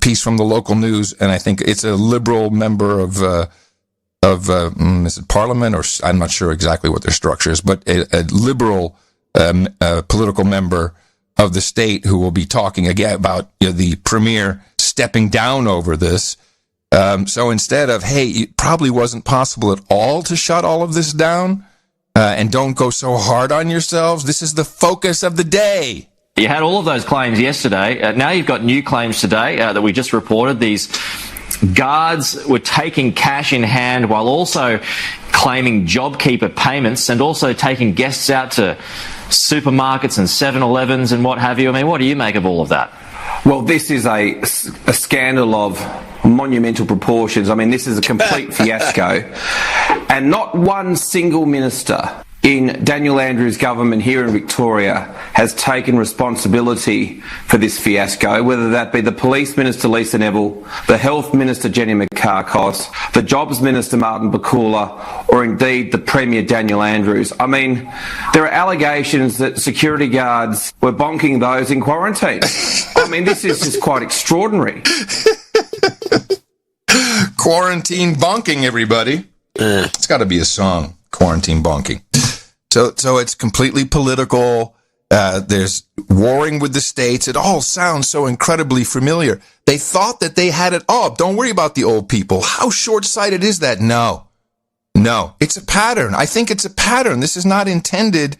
piece from the local news, and I think it's a liberal member of is it Parliament, or I'm not sure exactly what their structure is, but a liberal political member of the state who will be talking again about the premier stepping down over this. So instead of, hey, it probably wasn't possible at all to shut all of this down, and don't go so hard on yourselves, this is the focus of the day. You had all of those claims yesterday. Now you've got new claims today that we just reported. These guards were taking cash in hand while also claiming JobKeeper payments and also taking guests out to supermarkets and 7-Elevens and what have you. I mean, what do you make of all of that? Well, this is a scandal of monumental proportions. I mean, this is a complete fiasco. And not one single minister in Daniel Andrews' government here in Victoria has taken responsibility for this fiasco, whether that be the Police Minister Lisa Neville, the Health Minister Jenny McCarkos, the Jobs Minister Martin Bakula, or indeed the Premier Daniel Andrews. I mean, there are allegations that security guards were bonking those in quarantine. I mean, this is just quite extraordinary. Quarantine bonking, everybody. It's got to be a song, quarantine bonking. So it's completely political. There's warring with the states. It all sounds so incredibly familiar. They thought that they had it all. Don't worry about the old people. How short-sighted is that? No. It's a pattern. I think it's a pattern. This is not intended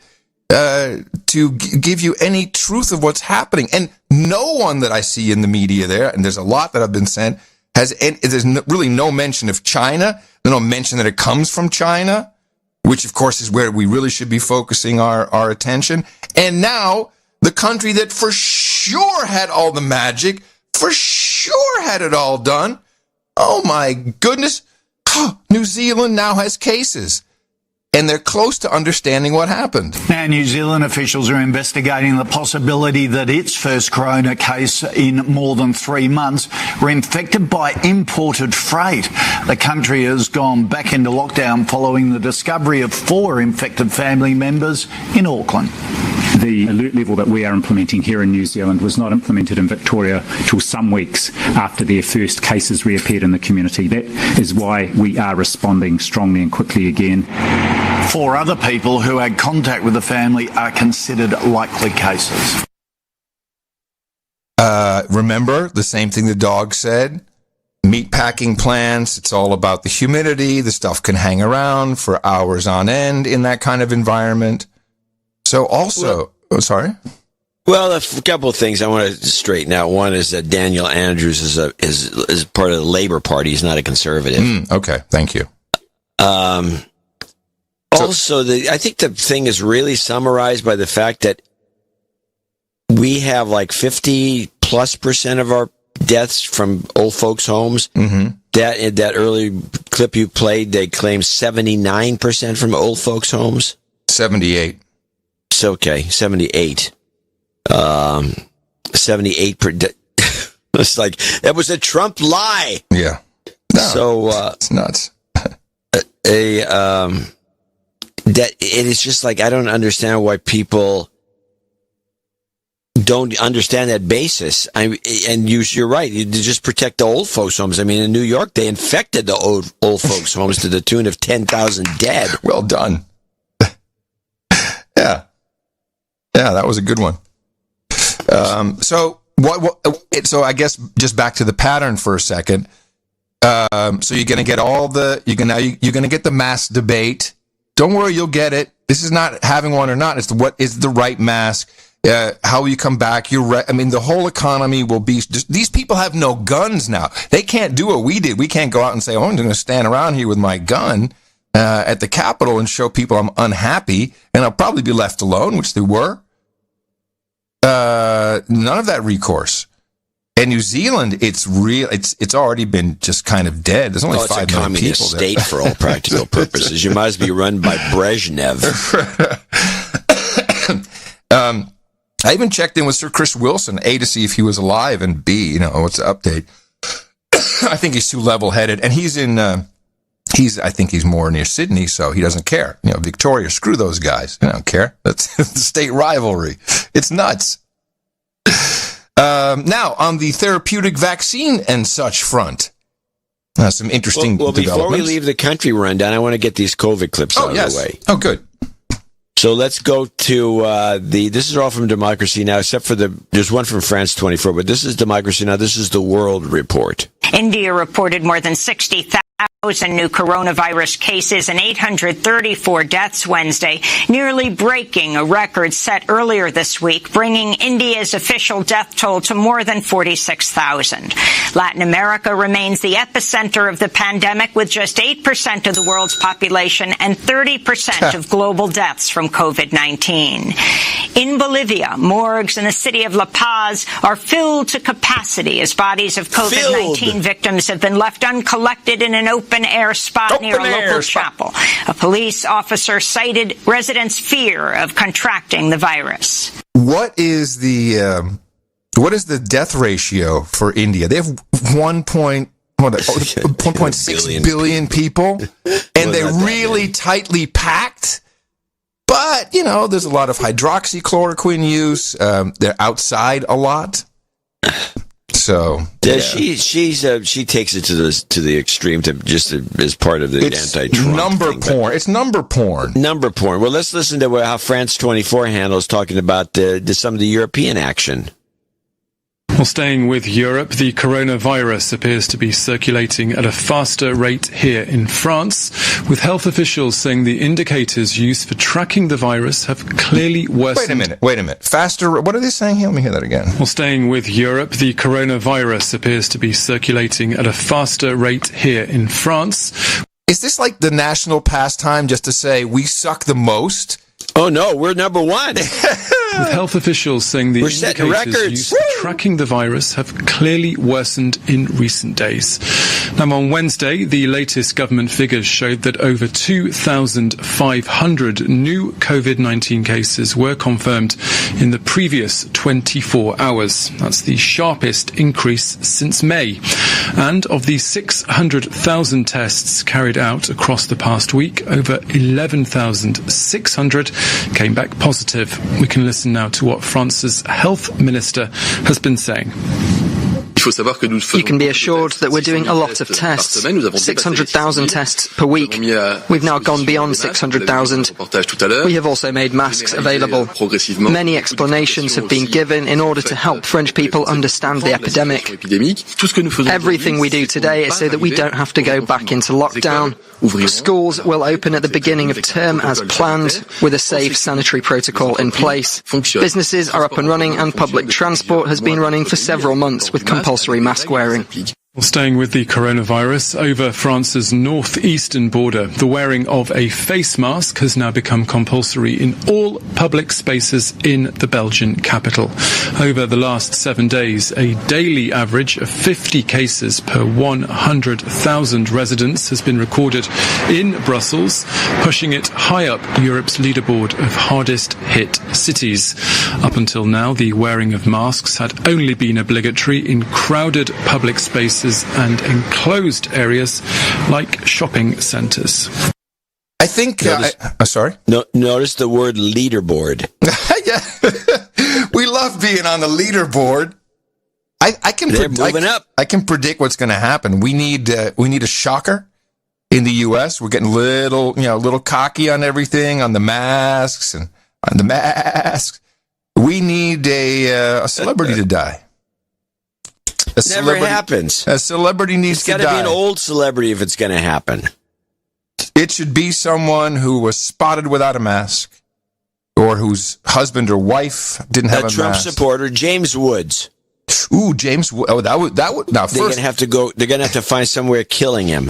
to give you any truth of what's happening. And no one that I see in the media there, and there's a lot that have been sent, there's really no mention of China. There's no mention that it comes from China, which, of course, is where we really should be focusing our attention. And now, the country that for sure had all the magic, for sure had it all done, Oh, my goodness. New Zealand now has cases. And they're close to understanding what happened. Now, New Zealand officials are investigating the possibility that its first corona case in more than 3 months were infected by imported freight. The country has gone back into lockdown following the discovery of 4 infected family members in Auckland. The alert level that we are implementing here in New Zealand was not implemented in Victoria till some weeks after their first cases reappeared in the community. That is why we are responding strongly and quickly again. 4 other people who had contact with the family are considered likely cases. Remember the same thing the dog said? Meat packing plants, it's all about the humidity. The stuff can hang around for hours on end in that kind of environment. So also, sorry? Well, a couple of things I want to straighten out. One is that Daniel Andrews is part of the Labour Party. He's not a conservative. Okay, thank you. Also, I think the thing is really summarized by the fact that we have like 50+% of our deaths from old folks' homes. Mm-hmm. That early clip you played, they claimed 79% from old folks' homes. 78. So, okay, 78. 78 it's like, that was a Trump lie. Yeah. No, so, it's nuts. That it is just like, I don't understand why people don't understand that basis. You're right. You just protect the old folks' homes. I mean, in New York, they infected the old folks' homes to the tune of 10,000 dead. Well done. Yeah, that was a good one. So I guess just back to the pattern for a second. So you're going to get you're going to get the mask debate. Don't worry, you'll get it. This is not having one or not. It's what is the right mask. How will you come back? I mean, the whole economy will be. These people have no guns now. They can't do what we did. We can't go out and say, "Oh, I'm going to stand around here with my gun at the Capitol and show people I'm unhappy," and I'll probably be left alone, which they were. None of that recourse. In New Zealand, it's already been just kind of dead. There's only 5 million people there. It's a communist state for all practical purposes. You might as well be run by Brezhnev. I even checked in with Sir Chris Wilson, A, to see if he was alive, and B, what's the update. I think he's too level-headed, and I think he's more near Sydney, so he doesn't care. Victoria, screw those guys. I don't care. That's the state rivalry. It's nuts. Now, on the therapeutic vaccine and such front, some interesting developments. Before we leave the country rundown, I want to get these COVID clips out of the way. Oh, good. So let's go to this is all from Democracy Now!, except for there's one from France 24, but this is Democracy Now!. This is the World Report. India reported more than 60,000 new coronavirus cases and 834 deaths Wednesday, nearly breaking a record set earlier this week, bringing India's official death toll to more than 46,000. Latin America remains the epicenter of the pandemic, with just 8% of the world's population and 30% of global deaths from COVID-19. In Bolivia, morgues in the city of La Paz are filled to capacity as bodies of COVID-19 victims have been left uncollected in an open-air spot near a local chapel. A police officer cited residents' fear of contracting the virus. What is the death ratio for India? They have 1.6 billion people, and they're really tightly packed. But, there's a lot of hydroxychloroquine use. They're outside a lot. So she takes it to the extreme as part of the anti-Trump number thing, porn. It's number porn. Number porn. Well, let's listen to how France 24 handles talking about some of the European action. Well, staying with Europe, the coronavirus appears to be circulating at a faster rate here in France, with health officials saying the indicators used for tracking the virus have clearly worsened. Wait a minute. Faster? What are they saying here? Let me hear that again. Well, staying with Europe, the coronavirus appears to be circulating at a faster rate here in France. Is this like the national pastime just to say we suck the most? Oh, no, we're number one. with health officials saying the indicators used for tracking the virus have clearly worsened in recent days. Now, on Wednesday, the latest government figures showed that over 2,500 new COVID-19 cases were confirmed in the previous 24 hours. That's the sharpest increase since May. And of the 600,000 tests carried out across the past week, over 11,600 came back positive. We can listen now to what France's health minister has been saying. You can be assured that we're doing a lot of tests, 600,000 tests per week. We've now gone beyond 600,000. We have also made masks available. Many explanations have been given in order to help French people understand the epidemic. Everything we do today is so that we don't have to go back into lockdown. Schools will open at the beginning of term as planned, with a safe sanitary protocol in place. Businesses are up and running, and public transport has been running for several months with compulsory mask wearing. Well, staying with the coronavirus, over France's northeastern border, the wearing of a face mask has now become compulsory in all public spaces in the Belgian capital. Over the last 7 days, a daily average of 50 cases per 100,000 residents has been recorded in Brussels, pushing it high up Europe's leaderboard of hardest hit cities. Up until now, the wearing of masks had only been obligatory in crowded public spaces and enclosed areas like shopping centres. I think... sorry? Notice the word leaderboard. Yeah. We love being on the leaderboard. I can predict what's going to happen. We need a shocker in the U.S. We're getting a little cocky on everything, on the masks and on the masks. We need a celebrity to die. Never happens. A celebrity needs to die. It's got to be an old celebrity if it's going to happen. It should be someone who was spotted without a mask, or whose husband or wife didn't have a Trump mask. Supporter, James Woods. Ooh, James Woods. Oh, that would. Now, they're going to have to go. They're going to have to find somewhere killing him.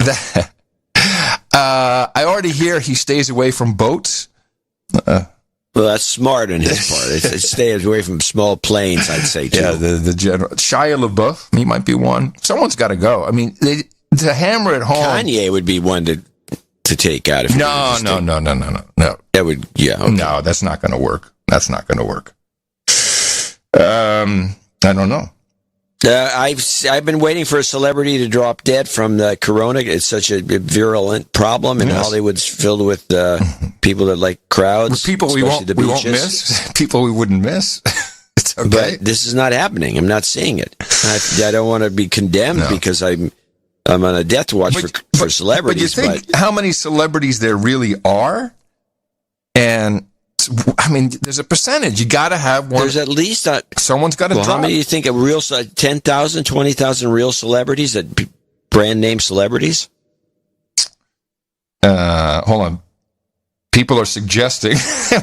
I already hear he stays away from boats. Well, that's smart on his part. It stays away from small planes, I'd say, too. Yeah, the general. Shia LaBeouf, he might be one. Someone's got to go. I mean, to hammer it home. Kanye would be one to take out. If No. That would, yeah. Okay. No, that's not going to work. That's not going to work. I don't know. I've been waiting for a celebrity to drop dead from the corona. It's such a virulent problem, and Hollywood's filled with people that like crowds. People we won't miss. People we wouldn't miss. It's okay. But this is not happening. I'm not seeing it. I don't want to be condemned because I'm on a death watch for celebrities. But you think how many celebrities there really are? And I mean, there's a percentage. You got to have one. There's at least someone's got to drop. How many do you think of real 10,000, 20,000 real celebrities, that brand name celebrities? Hold on. People are suggesting.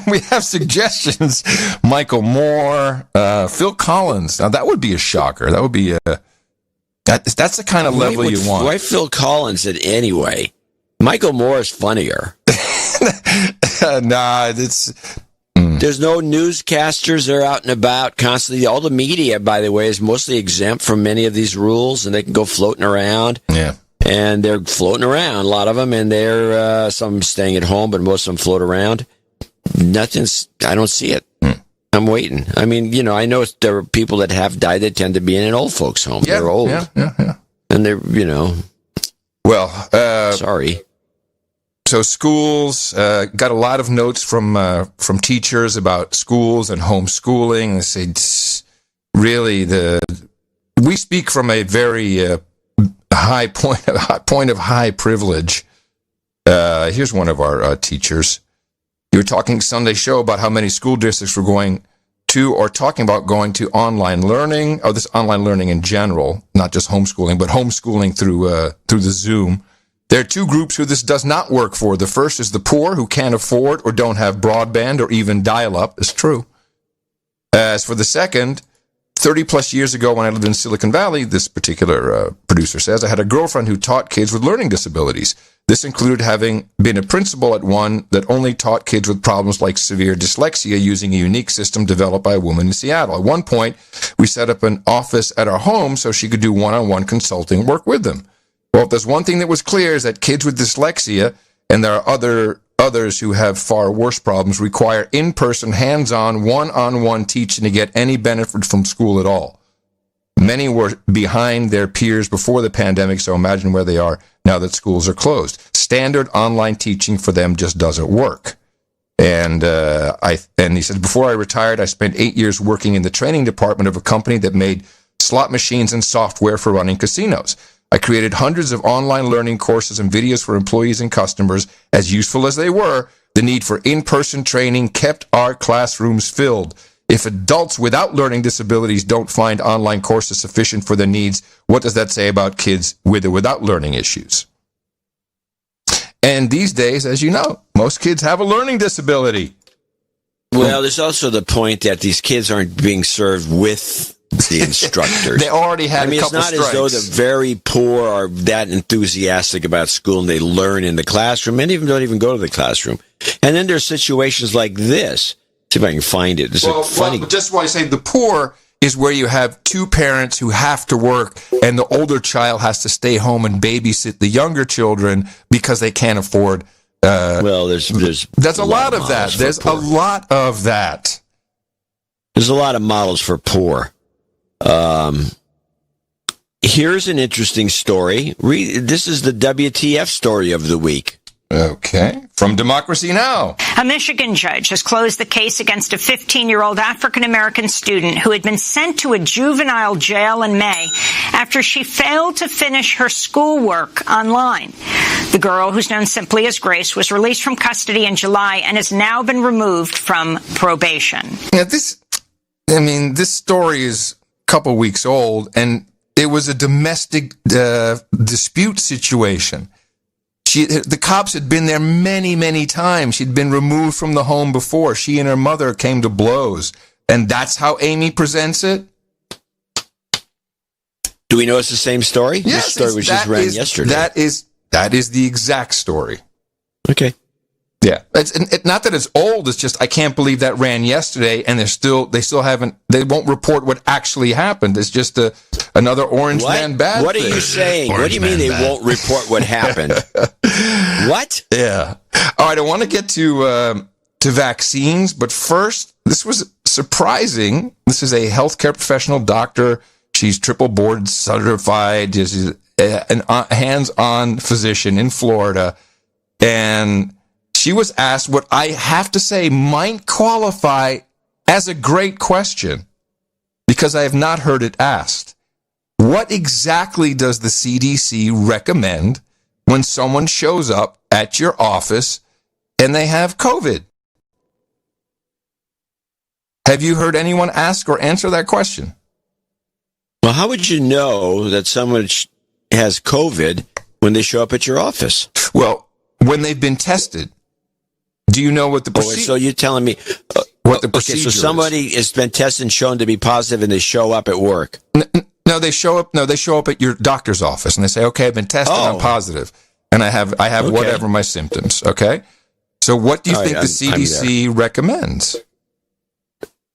We have suggestions. Michael Moore, Phil Collins. Now that would be a shocker. That would be that's the kind of level you want. Why Phil Collins anyway? Michael Moore is funnier. Nah, There's no newscasters. They're out and about constantly. All the media, by the way, is mostly exempt from many of these rules, and they can go floating around. Yeah. And they're floating around, a lot of them, and they're some staying at home, but most of them float around. I don't see it. I'm waiting. I mean, I know there are people that have died that tend to be in an old folks' home. Yeah, they're old. Yeah. And they're, Well, sorry. So schools got a lot of notes from teachers about schools and homeschooling. They say, really, we speak from a very high point of high privilege. Here's one of our teachers. You were talking Sunday show about how many school districts were going to or talking about going to online learning. Oh, this online learning in general, not just homeschooling, but homeschooling through the Zoom. There are two groups who this does not work for. The first is the poor who can't afford or don't have broadband or even dial-up. It's true. As for the second, 30 plus years ago when I lived in Silicon Valley, this particular producer says, I had a girlfriend who taught kids with learning disabilities. This included having been a principal at one that only taught kids with problems like severe dyslexia using a unique system developed by a woman in Seattle. At one point, we set up an office at our home so she could do one-on-one consulting work with them. Well, if there's one thing that was clear is that kids with dyslexia, and there are others who have far worse problems, require in-person, hands-on, one-on-one teaching to get any benefit from school at all. Many were behind their peers before the pandemic, so imagine where they are now that schools are closed. Standard online teaching for them just doesn't work. And he said, before I retired, I spent 8 years working in the training department of a company that made slot machines and software for running casinos. I created hundreds of online learning courses and videos for employees and customers. As useful as they were, the need for in-person training kept our classrooms filled. If adults without learning disabilities don't find online courses sufficient for their needs, what does that say about kids with or without learning issues? And these days, as you know, most kids have a learning disability. Well, there's also the point that these kids aren't being served with the instructors. They already had a couple strikes. It's not as though the very poor are that enthusiastic about school and they learn in the classroom. Many of them don't even go to the classroom. And then there's situations like this. See if I can find it. Well, just why I say the poor is where you have two parents who have to work and the older child has to stay home and babysit the younger children because they can't afford. There's a lot of that. There's a lot of that. There's a lot of models for poor. Here's an interesting story. This is the WTF story of the week. Okay. From Democracy Now! A Michigan judge has closed the case against a 15-year-old African-American student who had been sent to a juvenile jail in May after she failed to finish her schoolwork online. The girl, who's known simply as Grace, was released from custody in July and has now been removed from probation. Yeah, this story is a couple weeks old, and it was a domestic dispute situation. The cops had been there many, many times. She'd been removed from the home before. She and her mother came to blows. And that's how Amy presents it? Do we know it's the same story? Yes. This story was just ran yesterday. That is the exact story. Okay. Yeah. It's not that it's old, it's just I can't believe that ran yesterday and they won't report what actually happened. It's just another Orange Man bad What thing. are you saying? What do you mean they won't report what happened? What? Yeah. All right, I want to get to vaccines, but first, this was surprising. This is a healthcare professional doctor. She's triple board certified. She's a hands-on physician in Florida, and she was asked what I have to say might qualify as a great question because I have not heard it asked. What exactly does the CDC recommend when someone shows up at your office and they have COVID? Have you heard anyone ask or answer that question? Well, how would you know that someone has COVID when they show up at your office? Well, when they've been tested. Do you know what the procedure? So you're telling me what the procedure so somebody has been tested and shown to be positive, and they show up at work. No, they show up at your doctor's office, and they say, "Okay, I've been tested. I'm positive, and I have whatever my symptoms." Okay, so what do you think the CDC recommends?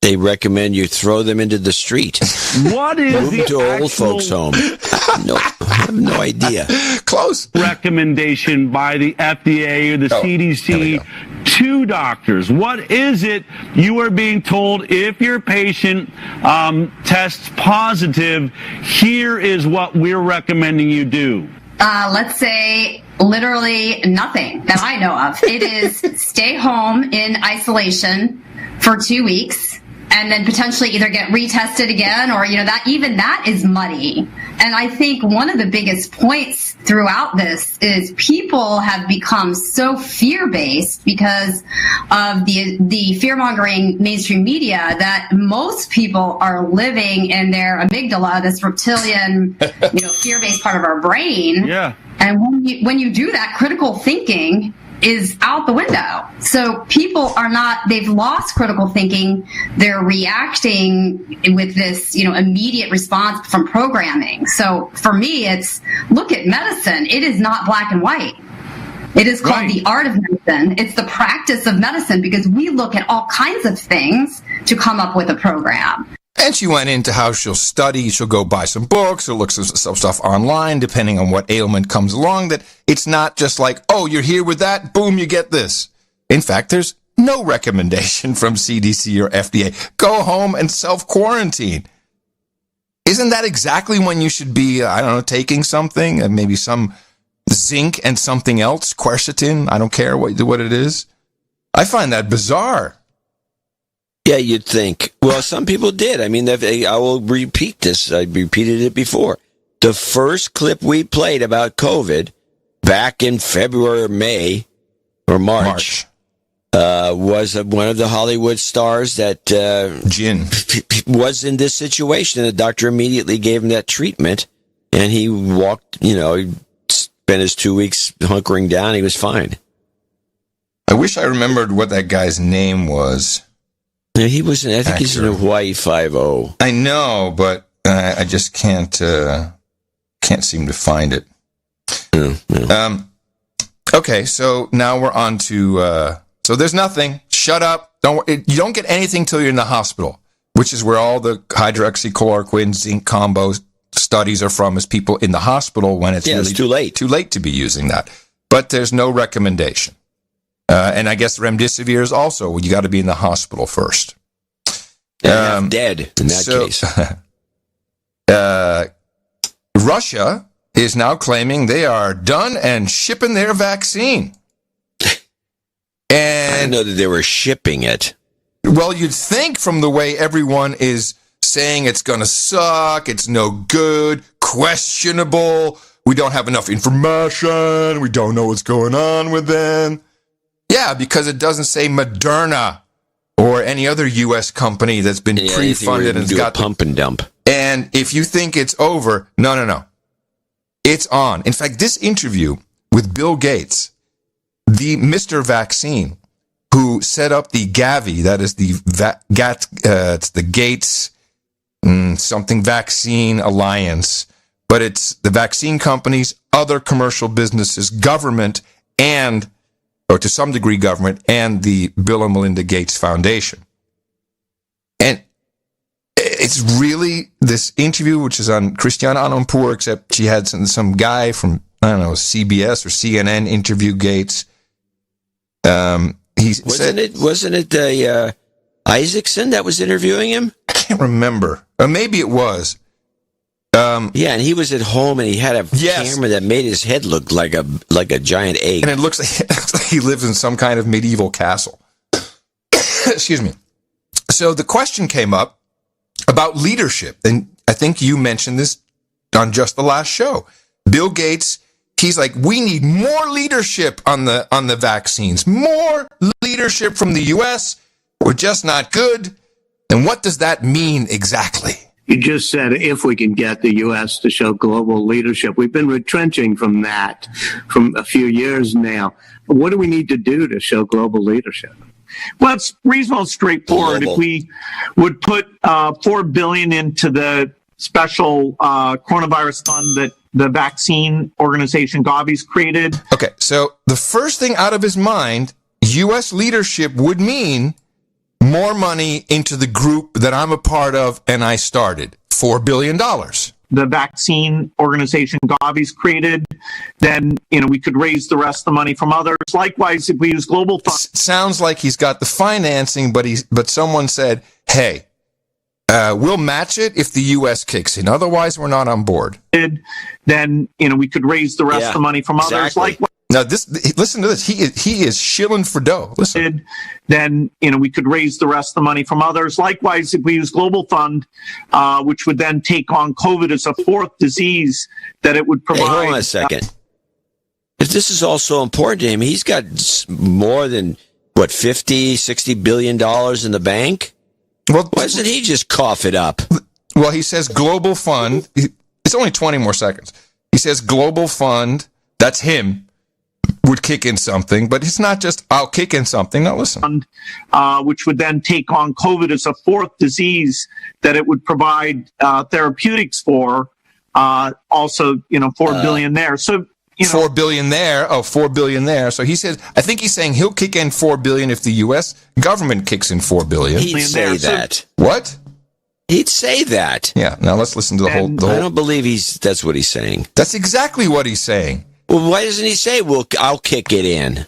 They recommend you throw them into the street. What is Move them to old folks' home? I have no idea. Close. Recommendation by the FDA or the CDC to doctors. What is it you are being told if your patient tests positive? Here is what we're recommending you do. Let's say literally nothing that I know of. It is stay home in isolation for 2 weeks. And then potentially either get retested again or, that is muddy. And I think one of the biggest points throughout this is people have become so fear-based because of the fear-mongering mainstream media that most people are living in their amygdala, this reptilian, fear-based part of our brain. Yeah. And when you do that, critical thinking is out the window. So people they've lost critical thinking. They're reacting with this, immediate response from programming. So for me, it's look at medicine. It is not black and white. It is called the art of medicine. It's the practice of medicine because we look at all kinds of things to come up with a program. And she went into how she'll study, she'll go buy some books or look some stuff online, depending on what ailment comes along, that it's not just like, oh, you're here with that, boom, you get this. In fact, there's no recommendation from CDC or FDA. Go home and self-quarantine. Isn't that exactly when you should be, I don't know, taking something, maybe some zinc and something else, quercetin, I don't care what it is? I find that bizarre. Yeah, you'd think. Well, some people did. I mean, I will repeat this. I repeated it before. The first clip we played about COVID back in February or May or March. Was one of the Hollywood stars that was in this situation. The doctor immediately gave him that treatment, and he walked, he spent his 2 weeks hunkering down. He was fine. I wish I remembered what that guy's name was. Yeah, he was. I think he's in Hawaii 5-0. I know, but I just can't seem to find it. No. Okay, so now we're on to. So there's nothing. Shut up. You don't get anything till you're in the hospital, which is where all the hydroxychloroquine zinc combo studies are from, is people in the hospital when it's it's too late. Too late to be using that. But there's no recommendation. And I guess remdesivir is also, you got to be in the hospital first. Dead in that case. Russia is now claiming they are done and shipping their vaccine. And I didn't know that they were shipping it. Well, you'd think from the way everyone is saying it's going to suck, it's no good, questionable, we don't have enough information, we don't know what's going on with them. Yeah, because it doesn't say Moderna or any other U.S. company that's been pre-funded and got pump and dump. And if you think it's over, no. It's on. In fact, this interview with Bill Gates, the Mr. Vaccine, who set up the Gavi, that is it's the Gates something vaccine alliance, but it's the vaccine companies, other commercial businesses, government, or to some degree government, and the Bill and Melinda Gates Foundation. And it's really this interview, which is on Christiane Amanpour, except she had some guy from, I don't know, CBS or CNN interview Gates. Wasn't it Isaacson that was interviewing him? I can't remember. Or maybe it was. And he was at home, and he had a camera that made his head look like a giant egg. And it looks like he lives in some kind of medieval castle. Excuse me. So the question came up about leadership, and I think you mentioned this on just the last show. Bill Gates, he's like, we need more leadership on the vaccines, more leadership from the U.S. We're just not good. And what does that mean exactly? You just said if we can get the U.S. to show global leadership. We've been retrenching from that from a few years now. What do we need to do to show global leadership? Well, it's reasonably straightforward. If we would put $4 billion into the special coronavirus fund that the vaccine organization Gavi's created. Okay, so the first thing out of his mind, U.S. leadership would mean more money into the group that I'm a part of and I started. $4 billion. The vaccine organization Gavi's created, then we could raise the rest of the money from others. Likewise, if we use global funds. Sounds like he's got the financing, but someone said, hey, we'll match it if the U.S. kicks in. Otherwise, we're not on board. Then we could raise the rest of the money from others. Likewise. Now, listen to this. He is shilling for dough. Listen. Then we could raise the rest of the money from others. Likewise, if we use Global Fund, which would then take on COVID as a fourth disease, that it would provide. Hey, hold on a second. If this is all so important to him, he's got more than $50-60 billion in the bank. Well, why doesn't he just cough it up? Well, he says Global Fund. It's only 20 more seconds. He says Global Fund. That's him. Would kick in something, but it's not just, I'll kick in something. Now listen. Which would then take on COVID as a fourth disease that it would provide therapeutics for. Also, $4 billion there. So $4 billion there. Oh, $4 billion there. So he says, I think he's saying he'll kick in $4 billion if the U.S. government kicks in $4 billion. He'd say that. What? He'd say that. Yeah. Now let's listen to the whole. I don't believe that's what he's saying. That's exactly what he's saying. Well, why doesn't he say, "Well, I'll kick it in"?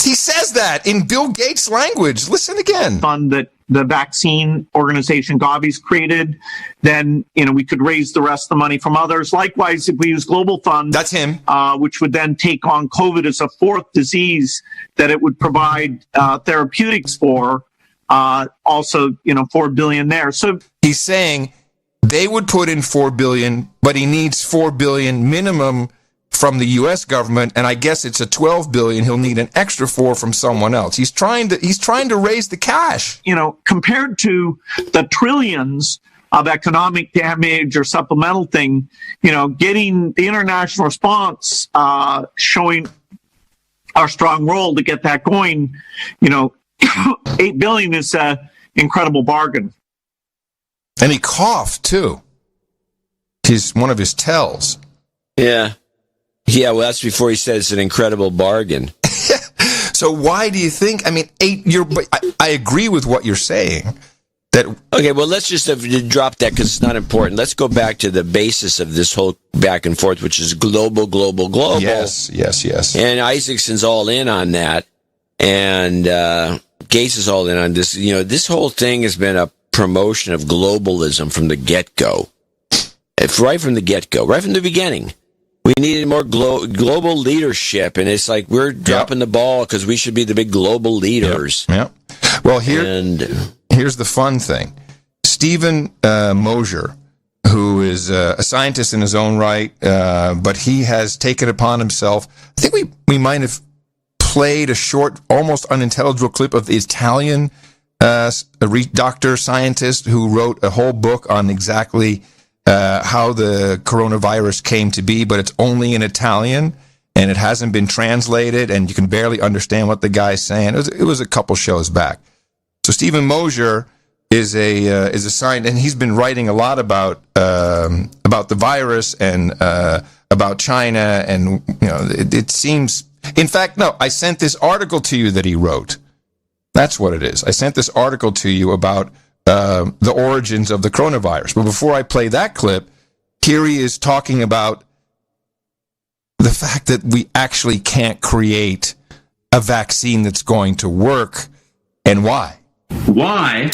He says that in Bill Gates' language. Listen again. Fund that the vaccine organization Gavi's created, then we could raise the rest of the money from others. Likewise, if we use Global Fund, that's him, which would then take on COVID as a fourth disease that it would provide therapeutics for. Also, $4 billion there. So he's saying they would put in $4 billion, but he needs $4 billion minimum from the U.S. government, and I guess it's a $12 billion. He'll need an extra $4 billion from someone else. He's trying to raise the cash. Compared to the trillions of economic damage or supplemental thing, getting the international response, showing our strong role to get that going, $8 billion is an incredible bargain. And he coughed too. One of his tells. Yeah. Yeah, well, that's before he said it's an incredible bargain. So why do you think? I mean, I agree with what you're saying. Okay, well, let's just drop that because it's not important. Let's go back to the basis of this whole back and forth, which is global. Yes. And Isaacson's all in on that, and Gates is all in on this. This whole thing has been a promotion of globalism from the get-go. Right from the get-go, right from the beginning. We needed more global leadership, and it's like we're dropping the ball because we should be the big global leaders. Yeah. Well, here's the fun thing. Stephen Mosier, who is a scientist in his own right, but he has taken upon himself. I think we might have played a short, almost unintelligible clip of the Italian doctor scientist who wrote a whole book on exactly how the coronavirus came to be, but it's only in Italian, and it hasn't been translated, and you can barely understand what the guy's saying. It was a couple shows back. So Stephen Mosier is a scientist, and he's been writing a lot about the virus and about China, and it seems. In fact, no, I sent this article to you that he wrote. That's what it is. I sent this article to you about the origins of the coronavirus. But before I play that clip, here he is talking about the fact that we actually can't create a vaccine that's going to work, and why. Why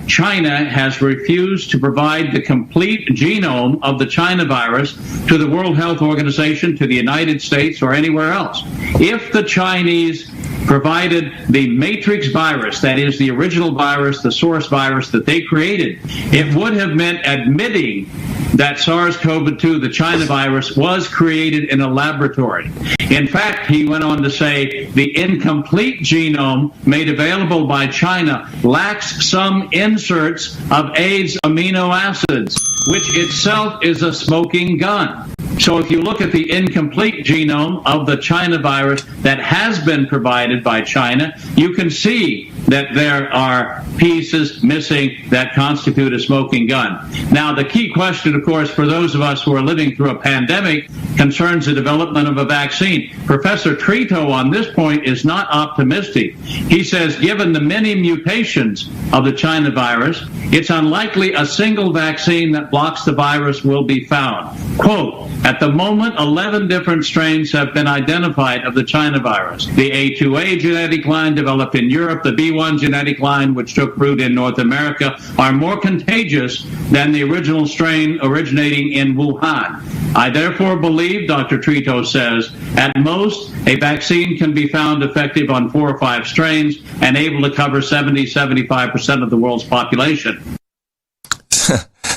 China has refused to provide the complete genome of the China virus to the World Health Organization, to the United States, or anywhere else. If the Chinese provided the matrix virus, that is the original virus, the source virus that they created, it would have meant admitting that SARS-CoV-2, the China virus, was created in a laboratory. In fact, he went on to say the incomplete genome made available by China lacks some inserts of AIDS amino acids, which itself is a smoking gun. So if you look at the incomplete genome of the China virus that has been provided by China, you can see that there are pieces missing that constitute a smoking gun. Now, the key question, of course, for those of us who are living through a pandemic concerns the development of a vaccine. Professor Trito on this point is not optimistic. He says, given the many mutations of the China virus, it's unlikely a single vaccine that blocks the virus will be found. Quote, at the moment, 11 different strains have been identified of the China virus. The A2A genetic line developed in Europe, the B1 genetic line, which took root in North America, are more contagious than the original strain originating in Wuhan. I therefore believe, Dr. Trito says, at most, a vaccine can be found effective on 4 or 5 strains and able to cover 75% of the world's population.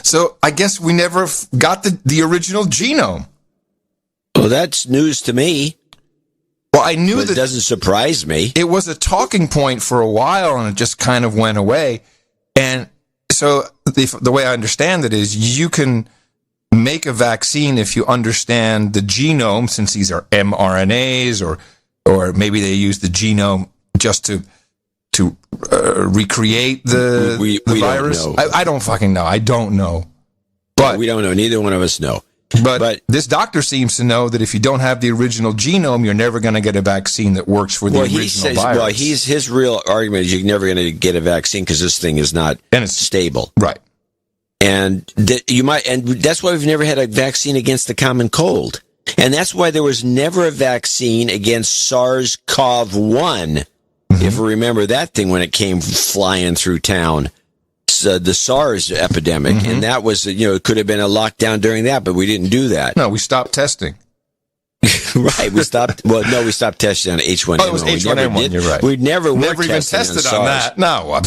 So I guess we never got the original genome. Well, that's news to me. Well, I knew that. It doesn't surprise me. It was a talking point for a while, and it just kind of went away. And so the way I understand it is you can make a vaccine if you understand the genome, since these are mRNAs, or maybe they use the genome just to recreate the virus. Don't know. I don't fucking know. I don't know. But we don't know. Neither one of us know. But this doctor seems to know that if you don't have the original genome, you're never going to get a vaccine that works for the original virus. Well, his real argument is you're never going to get a vaccine because this thing is not stable. Right. And that's why we've never had a vaccine against the common cold. And that's why there was never a vaccine against SARS-CoV-1. If you remember that thing when it came flying through town. The SARS epidemic, and that was, it could have been a lockdown during that, but we didn't do that. No, we stopped testing. Right, we stopped testing on H1N1. Oh, it was H1N1, you're right. We never even tested on that. No, why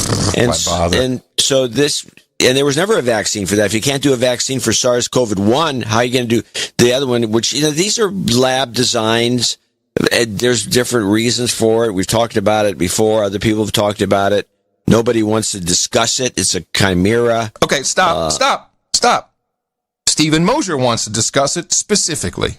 bother? And so there was never a vaccine for that. If you can't do a vaccine for SARS-CoV-1, how are you going to do the other one, which, these are lab designs. There's different reasons for it. We've talked about it before. Other people have talked about it. Nobody wants to discuss it. It's a chimera. Okay, stop. Stephen Mosier wants to discuss it specifically.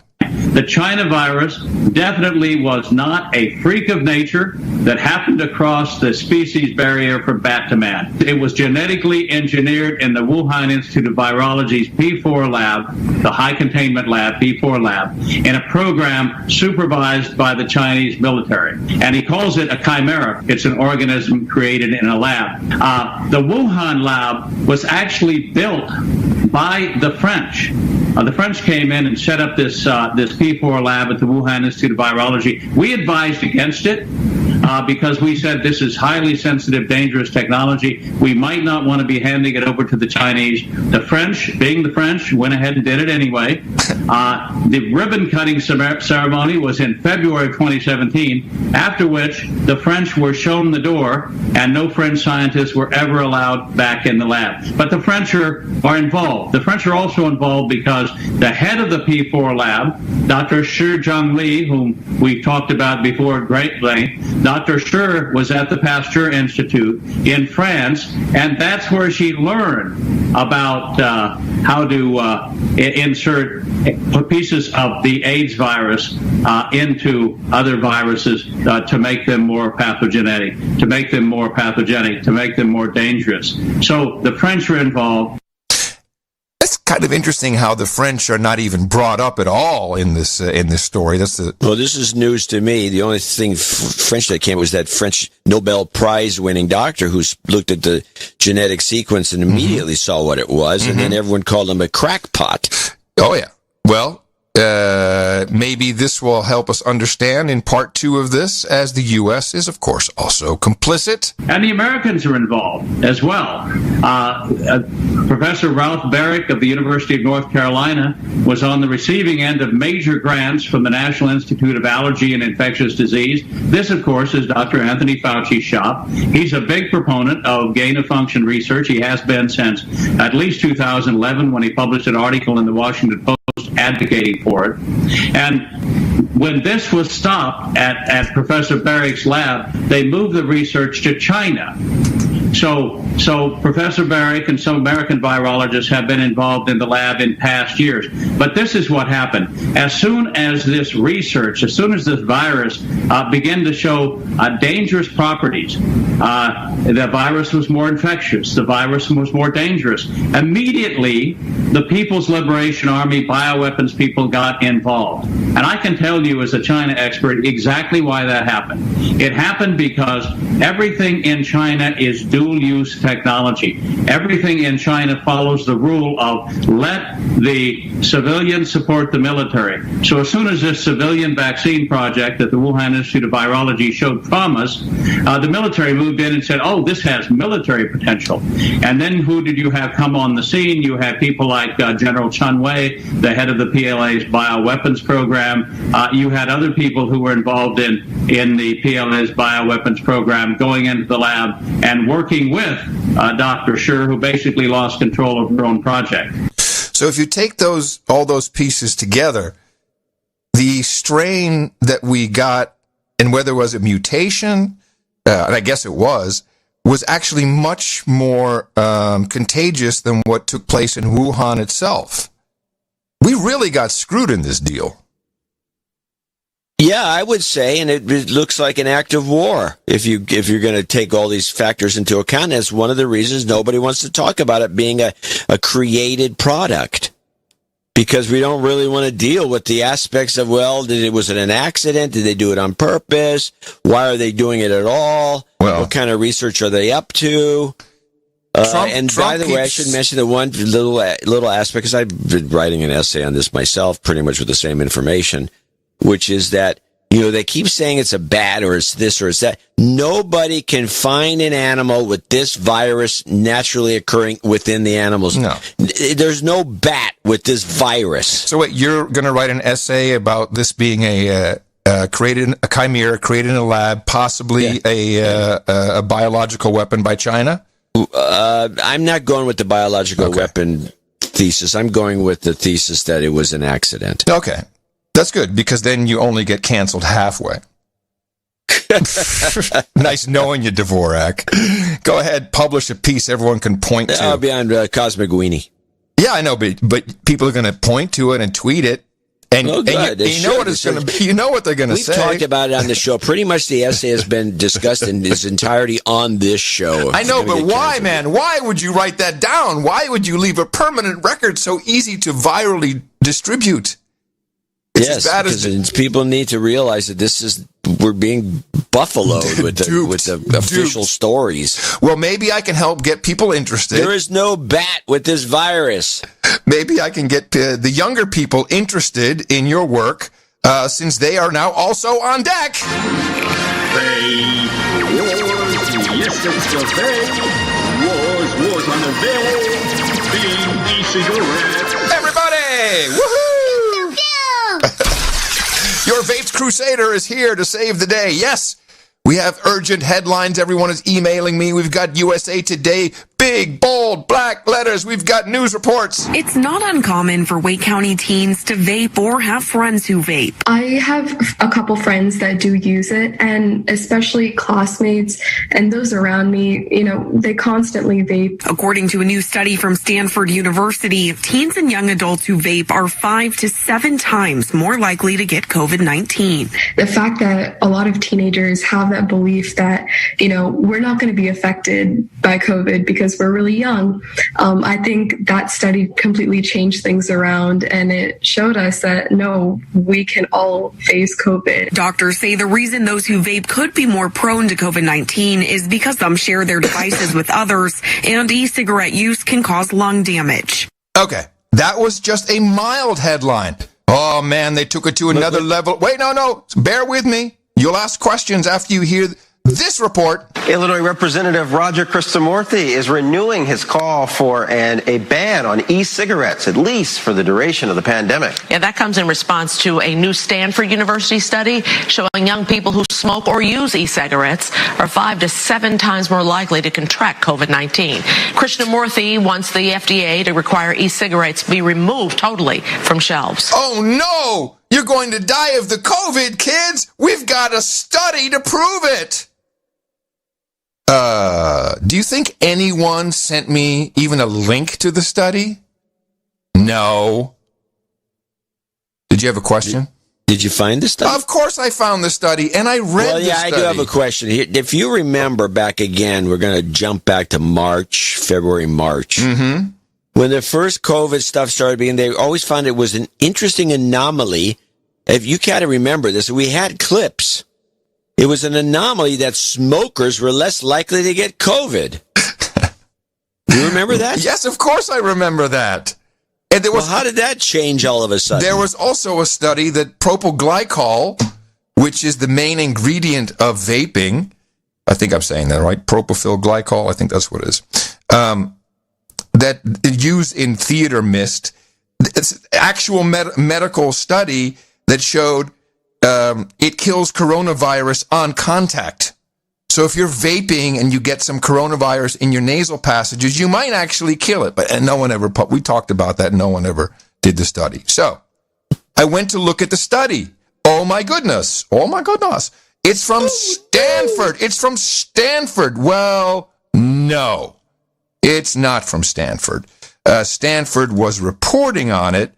The China virus definitely was not a freak of nature that happened to cross the species barrier from bat to man. It was genetically engineered in the Wuhan Institute of Virology's P4 lab, the high containment lab, P4 lab, in a program supervised by the Chinese military. And he calls it a chimera. It's an organism created in a lab. The Wuhan lab was actually built by the French. The French came in and set up this P4 lab at the Wuhan Institute of Virology. We advised against it because we said this is highly sensitive, dangerous technology. We might not want to be handing it over to the Chinese. The French, being the French, went ahead and did it anyway. The ribbon-cutting ceremony was in February of 2017, after which the French were shown the door, and no French scientists were ever allowed back in the lab. But the French are involved. The French are also involved because the head of the P4 lab, Dr. Shi Zhongli, whom we've talked about before at great length, Dr. Shi was at the Pasteur Institute in France, and that's where she learned about how to insert pieces of the AIDS virus into other viruses to make them more pathogenic, to make them more dangerous. So the French are involved. That's kind of interesting how the French are not even brought up at all in this story. Well, this is news to me. The only thing French that came was that French Nobel Prize winning doctor who looked at the genetic sequence and immediately saw what it was, and then everyone called him a crackpot. Oh yeah. Well, maybe this will help us understand in part 2 of this, as the U.S. is, of course, also complicit. And the Americans are involved as well. Professor Ralph Barrick of the University of North Carolina was on the receiving end of major grants from the National Institute of Allergy and Infectious Disease. This, of course, is Dr. Anthony Fauci's shop. He's a big proponent of gain-of-function research. He has been since at least 2011 when he published an article in the Washington Post advocating for it. And when this was stopped at Professor Barrick's lab, they moved the research to China. So Professor Barrick and some American virologists have been involved in the lab in past years. But this is what happened. As soon as this virus began to show dangerous properties, the virus was more infectious. The virus was more dangerous. Immediately, the People's Liberation Army bioweapons people got involved. And I can tell you as a China expert exactly why that happened. It happened because everything in China is dual-use technology. Everything in China follows the rule of let the civilians support the military. So as soon as this civilian vaccine project at the Wuhan Institute of Virology showed promise, the military moved in and said, oh, this has military potential. And then who did you have come on the scene? You had people like General Chun Wei, the head of the PLA's bioweapons program. You had other people who were involved in the PLA's bioweapons program going into the lab and working with Dr. Shi, who basically lost control of her own project. So if you take all those pieces together, the strain that we got, and whether it was a mutation, and I guess it was actually much more contagious than what took place in Wuhan itself. We really got screwed in this deal. Yeah, I would say, and it looks like an act of war if you're going to take all these factors into account. That's one of the reasons nobody wants to talk about it being a created product. Because we don't really want to deal with the aspects of, was it an accident? Did they do it on purpose? Why are they doing it at all? Well, what kind of research are they up to? Trump by the way, I should mention the one little aspect, because I've been writing an essay on this myself, pretty much with the same information, which is that, they keep saying it's a bat or it's this or it's that. Nobody can find an animal with this virus naturally occurring within the animals. No. There's no bat with this virus. So wait, you're going to write an essay about this being a chimera created in a lab, possibly a biological weapon by China? I'm not going with the biological weapon thesis. I'm going with the thesis that it was an accident. Okay. That's good, because then you only get canceled halfway. Nice knowing you, Dvorak. Go ahead, publish a piece everyone can point to. I'll be on Cosmic Weenie. Yeah, I know, but people are going to point to it and tweet it. And, you know what it's going to be. You know what they're going to say. We've talked about it on the show. Pretty much the essay has been discussed in its entirety on this show. I know, but why, man? Why would you write that down? Why would you leave a permanent record so easy to virally distribute? Yes, because people need to realize that we're being buffaloed with the official stories. Well, maybe I can help get people interested. There is no bat with this virus. Maybe I can get the younger people interested in your work, since they are now also on deck. Wars on the bay. E-cigarette. Everybody! Woohoo! Your Vaped Crusader is here to save the day. Yes, we have urgent headlines. Everyone is emailing me. We've got USA Today, big, bold, black letters. We've got news reports. It's not uncommon for Wake County teens to vape or have friends who vape. I have a couple friends that do use it, and especially classmates and those around me, they constantly vape. According to a new study from Stanford University, teens and young adults who vape are 5 to 7 times more likely to get COVID-19. The fact that a lot of teenagers have that belief that, we're not going to be affected by COVID because we're really young. I think that study completely changed things around, and it showed us that, no, we can all face COVID. Doctors say the reason those who vape could be more prone to COVID-19 is because some share their devices with others, and e-cigarette use can cause lung damage. Okay, that was just a mild headline. Oh, man, they took it to another level. Wait, no, bear with me. You'll ask questions after you hear this report. Illinois Representative Roger Krishnamurthy is renewing his call for a ban on e-cigarettes, at least for the duration of the pandemic. Yeah, that comes in response to a new Stanford University study showing young people who smoke or use e-cigarettes are 5 to 7 times more likely to contract COVID-19. Krishnamurthy wants the FDA to require e-cigarettes be removed totally from shelves. Oh, no! You're going to die of the COVID, kids! We've got a study to prove it! Do you think anyone sent me even a link to the study? No. Did you have a question? Did you find the study? Of course I found the study, and I read the study. I do have a question here. If you remember back again, we're going to jump back to February, March. Mm-hmm. When the first COVID stuff started being, they always found it was an interesting anomaly. If you kind of remember this, we had clips. It was an anomaly that smokers were less likely to get COVID. You remember that? Yes, of course I remember that. And how did that change all of a sudden? There was also a study that propyl glycol, which is the main ingredient of vaping, I think I'm saying that right, propyl glycol, I think that's what it is, that used in theater mist. It's an actual medical study that showed it kills coronavirus on contact. So if you're vaping and you get some coronavirus in your nasal passages, you might actually kill it. But no one ever, we talked about that, no one ever did the study. So I went to look at the study. Oh my goodness. It's from Stanford. It's from Stanford. Well, no, it's not from Stanford. Stanford was reporting on it.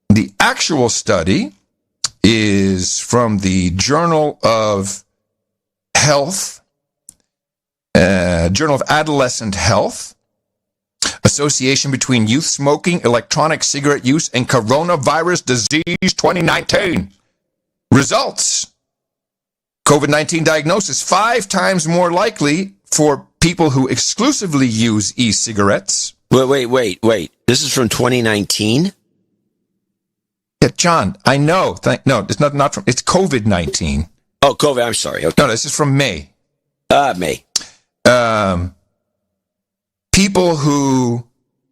The actual study is from the Journal of Health, Journal of Adolescent Health. Association between youth smoking, electronic cigarette use, and coronavirus disease 2019. Results. COVID-19 diagnosis 5 times more likely for people who exclusively use e-cigarettes. Wait. This is from 2019? Yeah, John, I know. No, it's not from, it's COVID-19. Oh, COVID, I'm sorry. Okay. No, this is from May. May. People who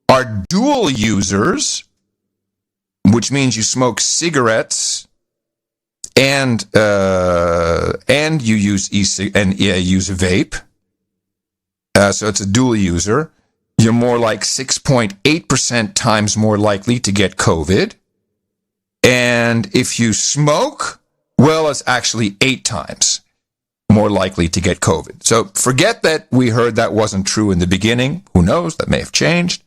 are dual users, which means you smoke cigarettes and you use use a vape. So it's a dual user. You're more like 6.8% times more likely to get COVID. And if you smoke, well, it's actually 8 times more likely to get COVID. So forget that we heard that wasn't true in the beginning. Who knows? That may have changed.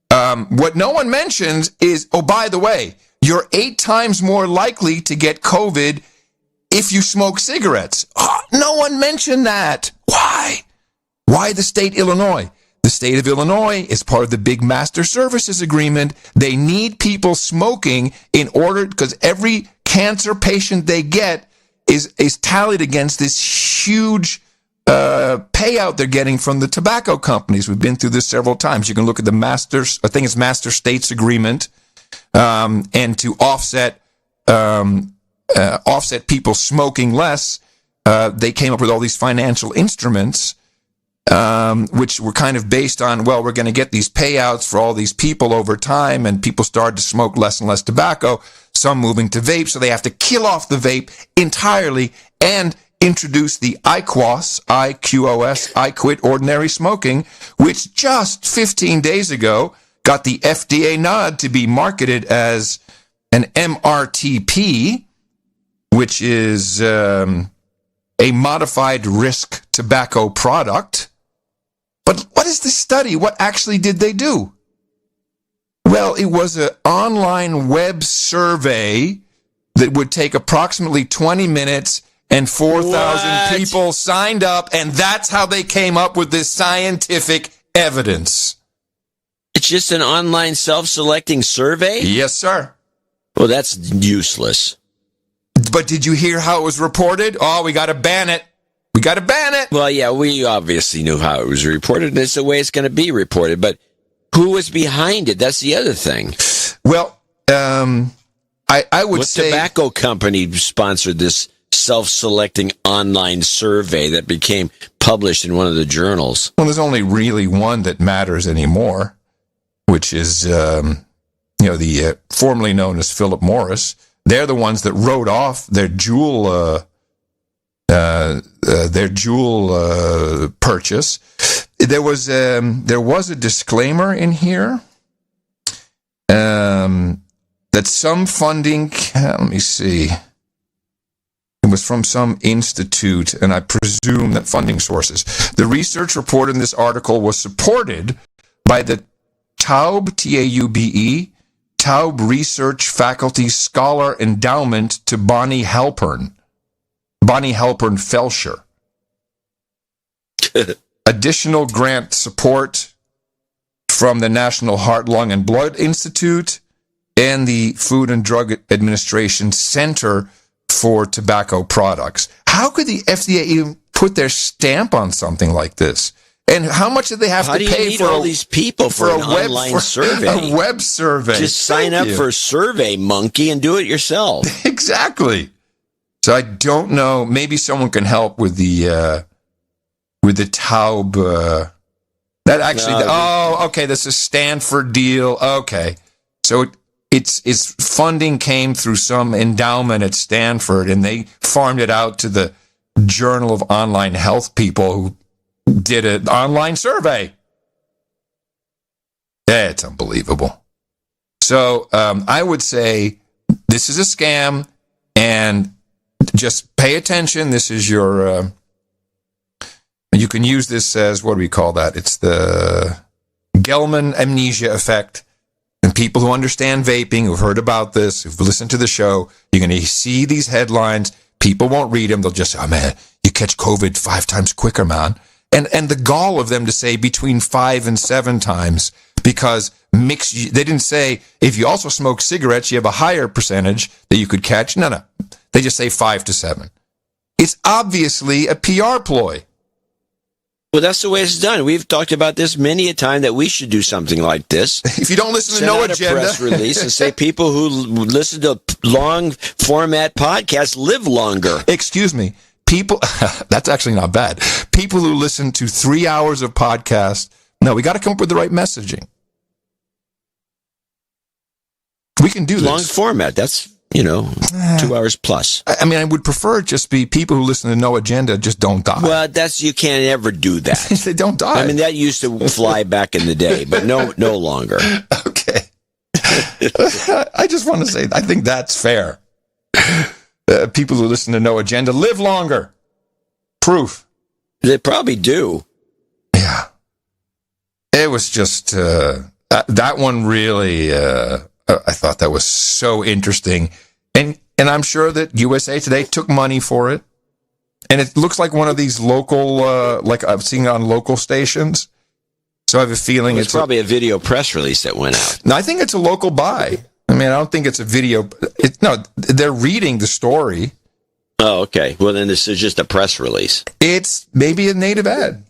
What no one mentions is, oh, by the way, you're 8 times more likely to get COVID if you smoke cigarettes. Oh, no one mentioned that. Why? Why the state Illinois? The state of Illinois is part of the big master services agreement. They need people smoking in order, because every cancer patient they get is tallied against this huge payout they're getting from the tobacco companies. We've been through this several times. You can look at the master states agreement, and to offset people smoking less, they came up with all these financial instruments, which were kind of based on, well, we're going to get these payouts for all these people over time, and people started to smoke less and less tobacco, some moving to vape, so they have to kill off the vape entirely and introduce the IQOS, I quit ordinary smoking, which just 15 days ago got the FDA nod to be marketed as an MRTP, which is a modified risk tobacco product. But what is this study? What actually did they do? Well, it was an online web survey that would take approximately 20 minutes, and 4,000 people signed up, and that's how they came up with this scientific evidence. It's just an online self-selecting survey? Yes, sir. Well, that's useless. But did you hear how it was reported? Oh, we got to ban it. We got to ban it. Well, yeah, we obviously knew how it was reported, and it's the way it's going to be reported. But who was behind it? That's the other thing. Well, I would say... What tobacco company sponsored this self-selecting online survey that became published in one of the journals? Well, there's only really one that matters anymore, which is, the formerly known as Philip Morris. They're the ones that wrote off their Juul purchase. There was a disclaimer in here that some funding. Let me see. It was from some institute, and I presume that funding sources. The research reported in this article was supported by the Taube, T-A-U-B-E, Taube Research Faculty Scholar Endowment to Bonnie Halpern Felsher. Additional grant support from the National Heart, Lung, and Blood Institute and the Food and Drug Administration Center for Tobacco Products. How could the FDA even put their stamp on something like this? And how much did they have to pay for all these people for an online survey? A web survey. Just sign up for Survey Monkey and do it yourself. Exactly. So I don't know. Maybe someone can help with the Taube. That actually. Okay. This is a Stanford deal. Okay. So its funding came through some endowment at Stanford, and they farmed it out to the Journal of Online Health people who did an online survey. Yeah, it's unbelievable. So I would say this is a scam, and just pay attention. This is your... you can use this as, what do we call that? It's the Gelman amnesia effect. And people who understand vaping, who've heard about this, who've listened to the show, you're going to see these headlines. People won't read them. They'll just say, oh, man, you catch COVID 5 times quicker, man. And the gall of them to say between 5 and 7 times because they didn't say if you also smoke cigarettes, you have a higher percentage that you could catch. No. They just say 5 to 7. It's obviously a PR ploy. Well, that's the way it's done. We've talked about this many a time that we should do something like this. If you don't listen to No Agenda, a press release and say people who listen to long format podcasts live longer. Excuse me. People, that's actually not bad. People who listen to 3 hours of podcasts, no, we got to come up with the right messaging. We can do this. Long format, that's, 2 hours plus. I mean, I would prefer it just be people who listen to No Agenda just don't die. Well, you can't ever do that. They don't die. I mean, that used to fly back in the day, but no longer. Okay. I just want to say, I think that's fair. People who listen to No Agenda live longer. Proof. They probably do. Yeah. It was just, that one really, I thought that was so interesting. And I'm sure that USA Today took money for it. And it looks like one of these local, like I've seen on local stations. So I have a feeling it's probably a video press release that went out. No, I think it's a local buy. I mean, I don't think it's a video. No, they're reading the story. Oh, okay. Well, then this is just a press release. It's maybe a native ad.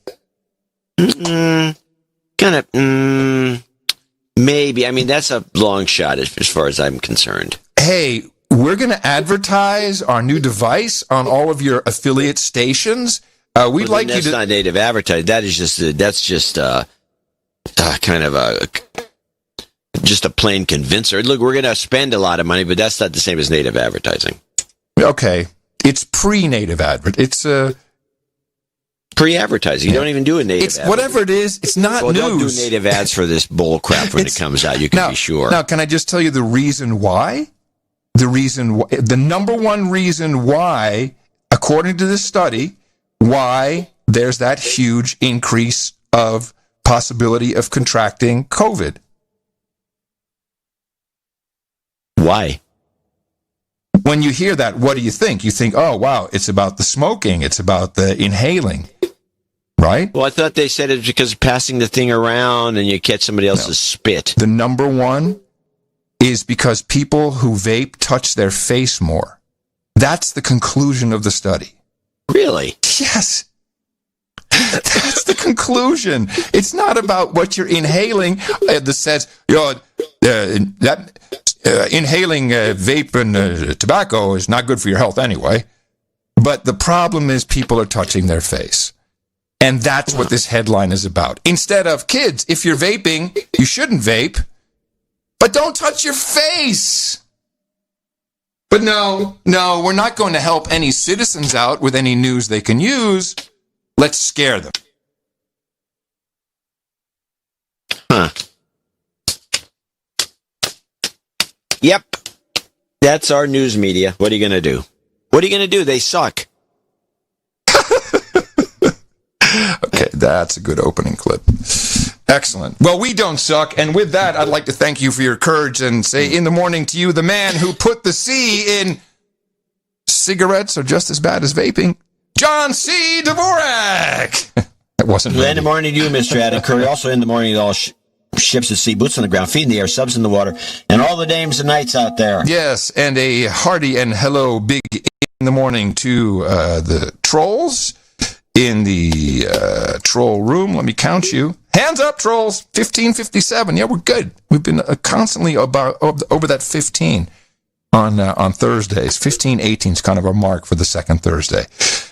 Maybe. I mean, that's a long shot as far as I'm concerned. Hey, we're going to advertise our new device on all of your affiliate stations. We'd like you to. That's not native advertising. That is just kind of just a plain convincer. Look, we're going to spend a lot of money, but that's not the same as native advertising. Okay. It's pre-native advert. It's pre-advertising. You don't even do a native ad. Whatever it is, it's not news. Don't do native ads for this bull crap when it comes out. You can be sure. Now, can I just tell you the reason why? The number one reason why, according to this study, why there's that huge increase of possibility of contracting COVID. Why? When you hear that, what do you think? You think, oh, wow, it's about the smoking. It's about the inhaling, right? Well, I thought they said it's because of passing the thing around and you catch somebody else's spit. The number one is because people who vape touch their face more. That's the conclusion of the study. Really? Yes. That's the conclusion. It's not about what you're inhaling that says, inhaling vape and tobacco is not good for your health anyway. But the problem is people are touching their face. And that's what this headline is about. Instead of, kids, if you're vaping, you shouldn't vape, but don't touch your face. But no, we're not going to help any citizens out with any news they can use. Let's scare them. Huh. Yep. That's our news media. What are you going to do? What are you going to do? They suck. Okay, that's a good opening clip. Excellent. Well, we don't suck. And with that, I'd like to thank you for your courage and say in the morning to you, the man who put the C in cigarettes are just as bad as vaping, John C. Dvorak. That wasn't well, in the morning to you, Mr. Adam Curry. Also in the morning to all ships at sea, boots on the ground, feet in the air, subs in the water, and all the dames and knights out there. Yes, and a hearty and hello big in the morning to the trolls in the troll room. Let me count you. Hands up, trolls. 1557. Yeah, we're good. We've been constantly about over that 15 on Thursdays. 1518 is kind of our mark for the second Thursday.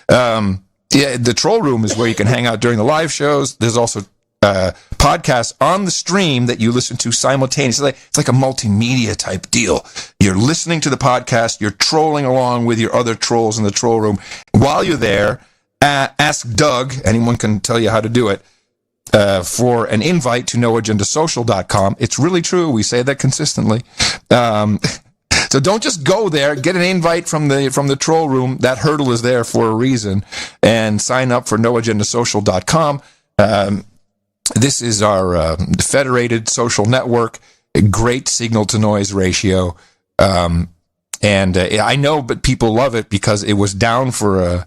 Yeah, the troll room is where you can hang out during the live shows. There's also podcasts on the stream that you listen to simultaneously. It's like a multimedia type deal. You're listening to the podcast. You're trolling along with your other trolls in the troll room. While you're there, ask Doug. Anyone can tell you how to do it. For an invite to noagendasocial.com. It's really true. We say that consistently. So don't just go there. Get an invite from the troll room. That hurdle is there for a reason. And sign up for noagendasocial.com. This is our federated social network. A great signal-to-noise ratio. And I know, but people love it because it was down for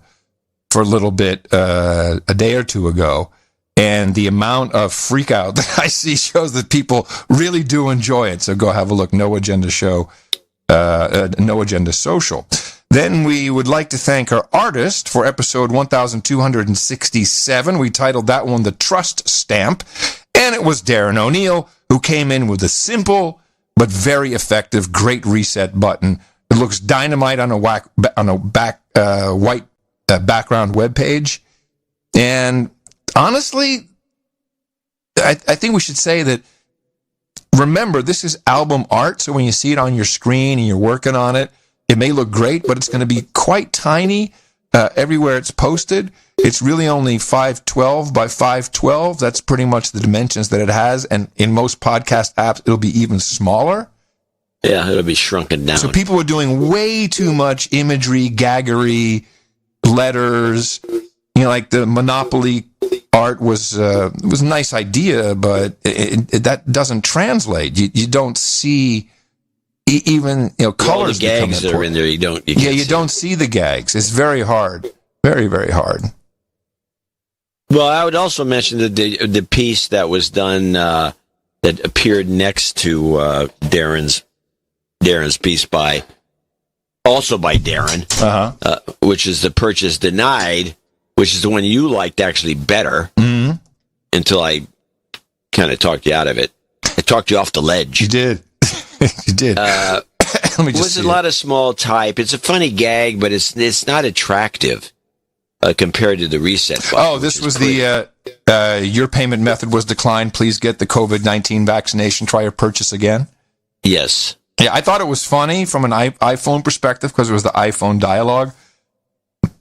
a little bit a day or two ago. And the amount of freak out that I see shows that people really do enjoy it. So go have a look. No Agenda Show, No Agenda Social. Then we would like to thank our artist for episode 1267. We titled that one The Trust Stamp. And it was Darren O'Neill who came in with a simple but very effective Great Reset button. It looks dynamite on a white background webpage. And honestly, I think we should say that, remember, this is album art, so when you see it on your screen and you're working on it, it may look great, but it's going to be quite tiny everywhere it's posted. It's really only 512 by 512. That's pretty much the dimensions that it has, and in most podcast apps, it'll be even smaller. Yeah, it'll be shrunken down. So people were doing way too much imagery, gaggery, letters. You know, like the Monopoly art was a nice idea, but that doesn't translate. You don't see even colors. All the gags that are in there, you don't see the gags. It's very hard, very, very hard. Well, I would also mention that the piece that was done that appeared next to Darren's piece by Darren, which is The Purchase Denied, which is the one you liked actually better, until I kind of talked you out of it. I talked you off the ledge. You did. You did. Let me just a lot of small type. It's a funny gag, but it's not attractive compared to the reset button. Oh, this was the your payment method was declined. Please get the COVID-19 vaccination. Try your purchase again. Yes. Yeah, I thought it was funny from an iPhone perspective because it was the iPhone dialogue.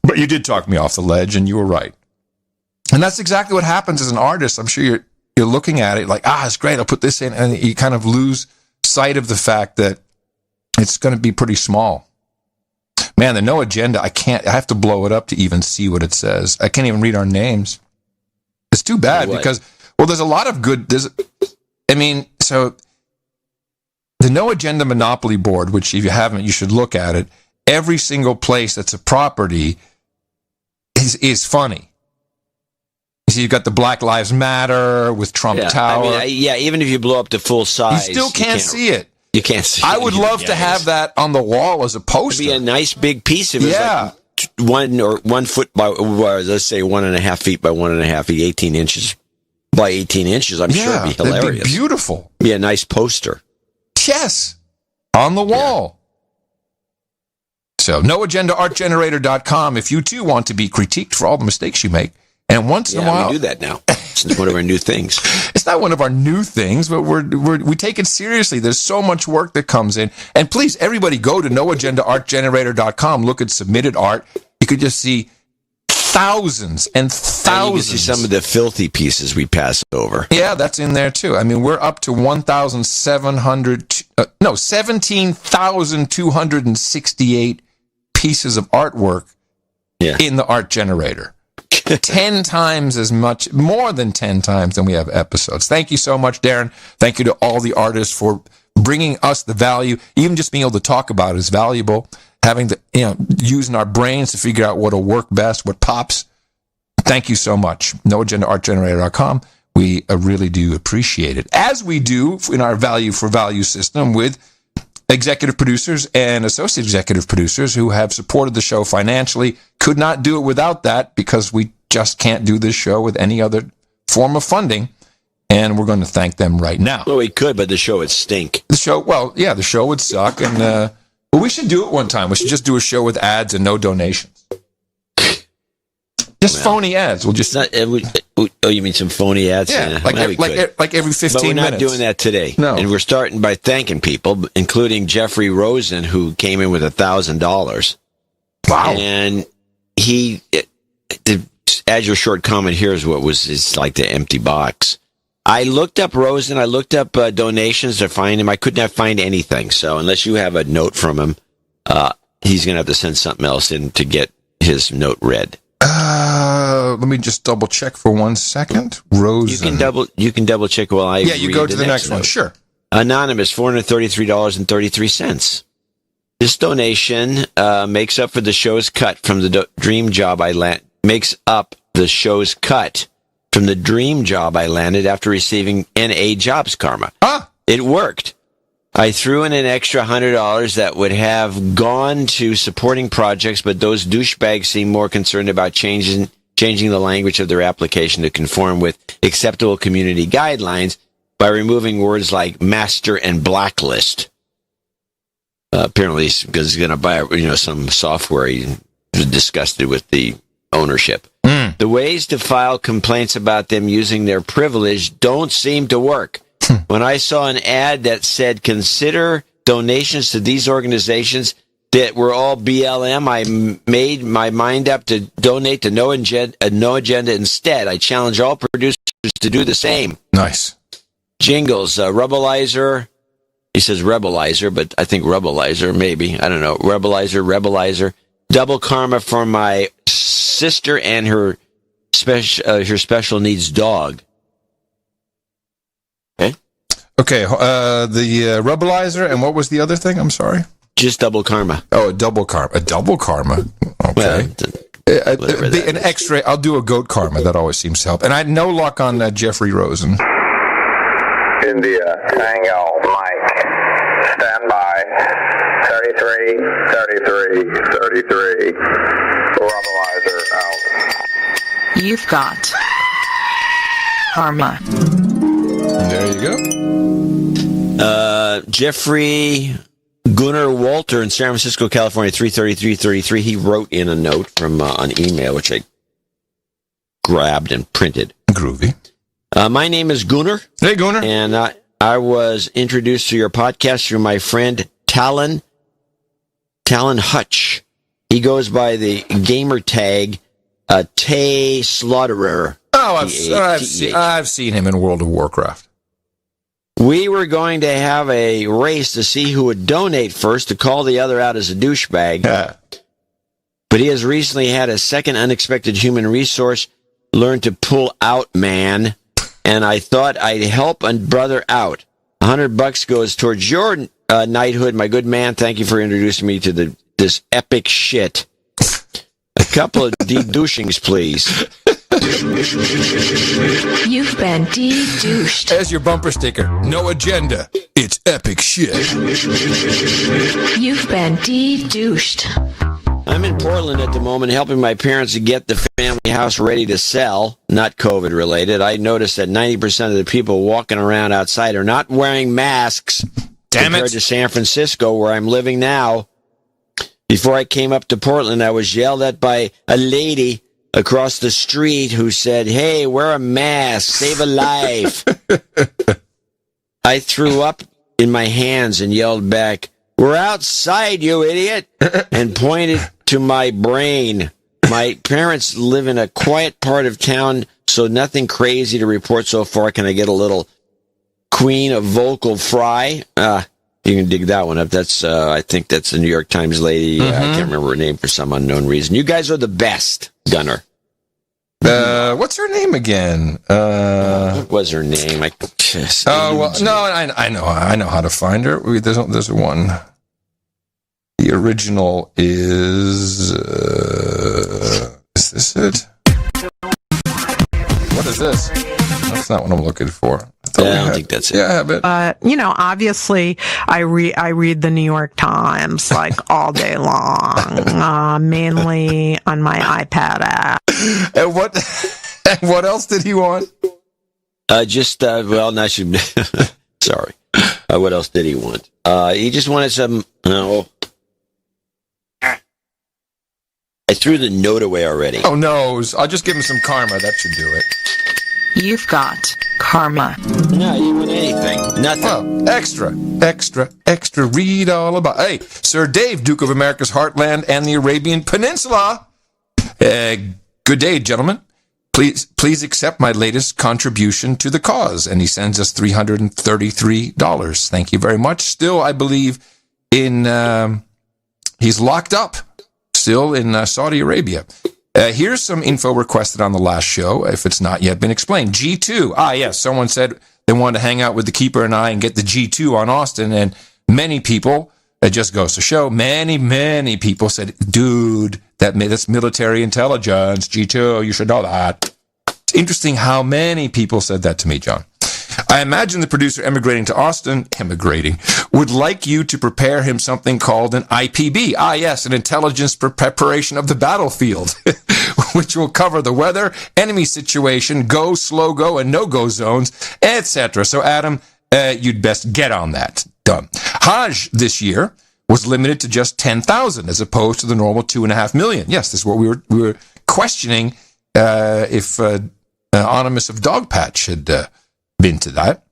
But you did talk me off the ledge, and you were right. And that's exactly what happens as an artist. I'm sure you're looking at it like, it's great, I'll put this in, and you kind of lose sight of the fact that it's going to be pretty small. Man, the No Agenda, I have to blow it up to even see what it says. I can't even read our names. It's too bad because, there's a lot of good, so the No Agenda Monopoly Board, which if you haven't, you should look at it. Every single place that's a property is funny. You see, you've got the Black Lives Matter with Trump Tower. Even if you blow up to full size, you still can't see it. You can't see it. I would love to have that on the wall as a poster. It'd be a nice big piece of it. Yeah. Like 1 foot by, let's say 1.5 feet by 1.5 feet, 18 inches by 18 inches. I'm sure it'd be hilarious. It'd be beautiful. Be a nice poster. Yes. On the wall. So, noagendaartgenerator.com if you too want to be critiqued for all the mistakes you make. And once in a while, we do that now. It's one of our new things. It's not one of our new things, but we take it seriously. There's so much work that comes in. And please, everybody go to noagendaartgenerator.com. Look at submitted art. You could just see thousands and thousands. You can see some of the filthy pieces we pass over. Yeah, that's in there too. I mean, we're up to 17,268 pieces of artwork in the art generator. 10 times as much, more than 10 times than we have episodes. Thank you so much, Darren. Thank you to all the artists for bringing us the value. Even just being able to talk about it is valuable. Having the, using our brains to figure out what'll work best, what pops. Thank you so much. NoAgendaArtGenerator.com. We really do appreciate it. As we do in our value for value system with executive producers and associate executive producers who have supported the show financially. Could not do it without that because we just can't do this show with any other form of funding. And we're going to thank them right now. Well, we could, but the show would stink. The show would suck. And well, we should do it one time. We should just do a show with ads and no donations. Just phony ads. We'll just. You mean some phony ads? Yeah, like every 15 minutes. But we're not doing that today. No. And we're starting by thanking people, including Jeffrey Rosen, who came in with $1,000. Wow. And he, as your short comment here is it's like the empty box. I looked up Rosen. I looked up donations to find him. I could not find anything. So unless you have a note from him, he's going to have to send something else in to get his note read. Let me just double check for 1 second. Rosen. You can double check while I. Yeah, you go to the next one. Sure. Anonymous, $433.33. This donation makes up for the show's cut from the dream job I makes up the show's cut from the dream job I landed after receiving NA Jobs Karma. It worked. I threw in an extra $100 that would have gone to supporting projects, but those douchebags seem more concerned about changing the language of their application to conform with acceptable community guidelines by removing words like master and blacklist. Apparently, because he's going to buy some software, he's disgusted with the ownership. The ways to file complaints about them using their privilege don't seem to work. When I saw an ad that said, consider donations to these organizations that were all BLM, I made my mind up to donate to No Agenda instead. I challenge all producers to do the same. Nice. Jingles, Rebelizer. He says Rebelizer, but I think Rebelizer, maybe. I don't know. Rebelizer. Double karma for my sister and her special needs dog. Okay, the Rebelizer, and what was the other thing? I'm sorry? Just double karma. Oh, a double karma. A double karma. Okay. Well, an X-ray. I'll do a goat karma. That always seems to help. And I had no luck on Jeffrey Rosen. India, Tango, Mike, stand by. 33. Rebelizer out. You've got karma. There you go. Jeffrey Gunnar Walter in San Francisco, California, 33333. He wrote in a note from an email, which I grabbed and printed. Groovy. My name is Gunnar. Hey, Gunnar. And I was introduced to your podcast through my friend Talon Hutch. He goes by the gamer tag Tay Slaughterer. Oh, I've seen him in World of Warcraft. We were going to have a race to see who would donate first to call the other out as a douchebag. But he has recently had a second unexpected human resource learn to pull out, man. And I thought I'd help a brother out. $100 goes towards your knighthood, my good man. Thank you for introducing me to this epic shit. A couple of de-douchings, please. You've been de-douched. As your bumper sticker, no agenda. It's epic shit. You've been de-douched. I'm in Portland at the moment helping my parents to get the family house ready to sell, not COVID related. I noticed that 90% of the people walking around outside are not wearing masks compared to San Francisco, where I'm living now. Before I came up to Portland, I was yelled at by a lady across the street who said, "Hey, wear a mask, save a life." I threw up in my hands and yelled back, "We're outside, you idiot," and pointed to my brain. My parents live in a quiet part of town, so nothing crazy to report so far. Can I get a little Queen of Vocal Fry? You can dig that one up. That's I think that's the New York Times lady. I can't remember her name for some unknown reason. You guys are the best, Gunnar. What's her name again? What was her name? I know how to find her. There's one. The original is this it? What is this? That's not what I'm looking for. I don't think that's it. Yeah, I have it. Obviously, I read the New York Times like all day long, mainly on my iPad app. And what else did he want? Sorry. What else did he want? He just wanted some. No. I threw the note away already. Oh no! I'll just give him some karma. That should do it. You've got karma. No, you didn't want anything. Nothing. Well, extra. Read all about. Hey, Sir Dave, Duke of America's Heartland and the Arabian Peninsula. Good day, gentlemen. Please accept my latest contribution to the cause. And he sends us $333. Thank you very much. Still, I believe he's locked up. Still in Saudi Arabia. Here's some info requested on the last show, if it's not yet been explained. G2. Yes, someone said they wanted to hang out with the Keeper and I and get the G2 on Austin, and many people, it just goes to show, many people said, dude, that's military intelligence, G2, you should know that. Interesting how many people said that to me, John. I imagine the producer emigrating to Austin, would like you to prepare him something called an IPB. Ah, yes, an intelligence preparation of the battlefield, which will cover the weather, enemy situation, go, slow go, and no-go zones, etc. So, Adam, you'd best get on that. Done. Hajj this year was limited to just 10,000 as opposed to the normal 2.5 million. Yes, this is what we were questioning if Anonymous of Dogpatch had been to that.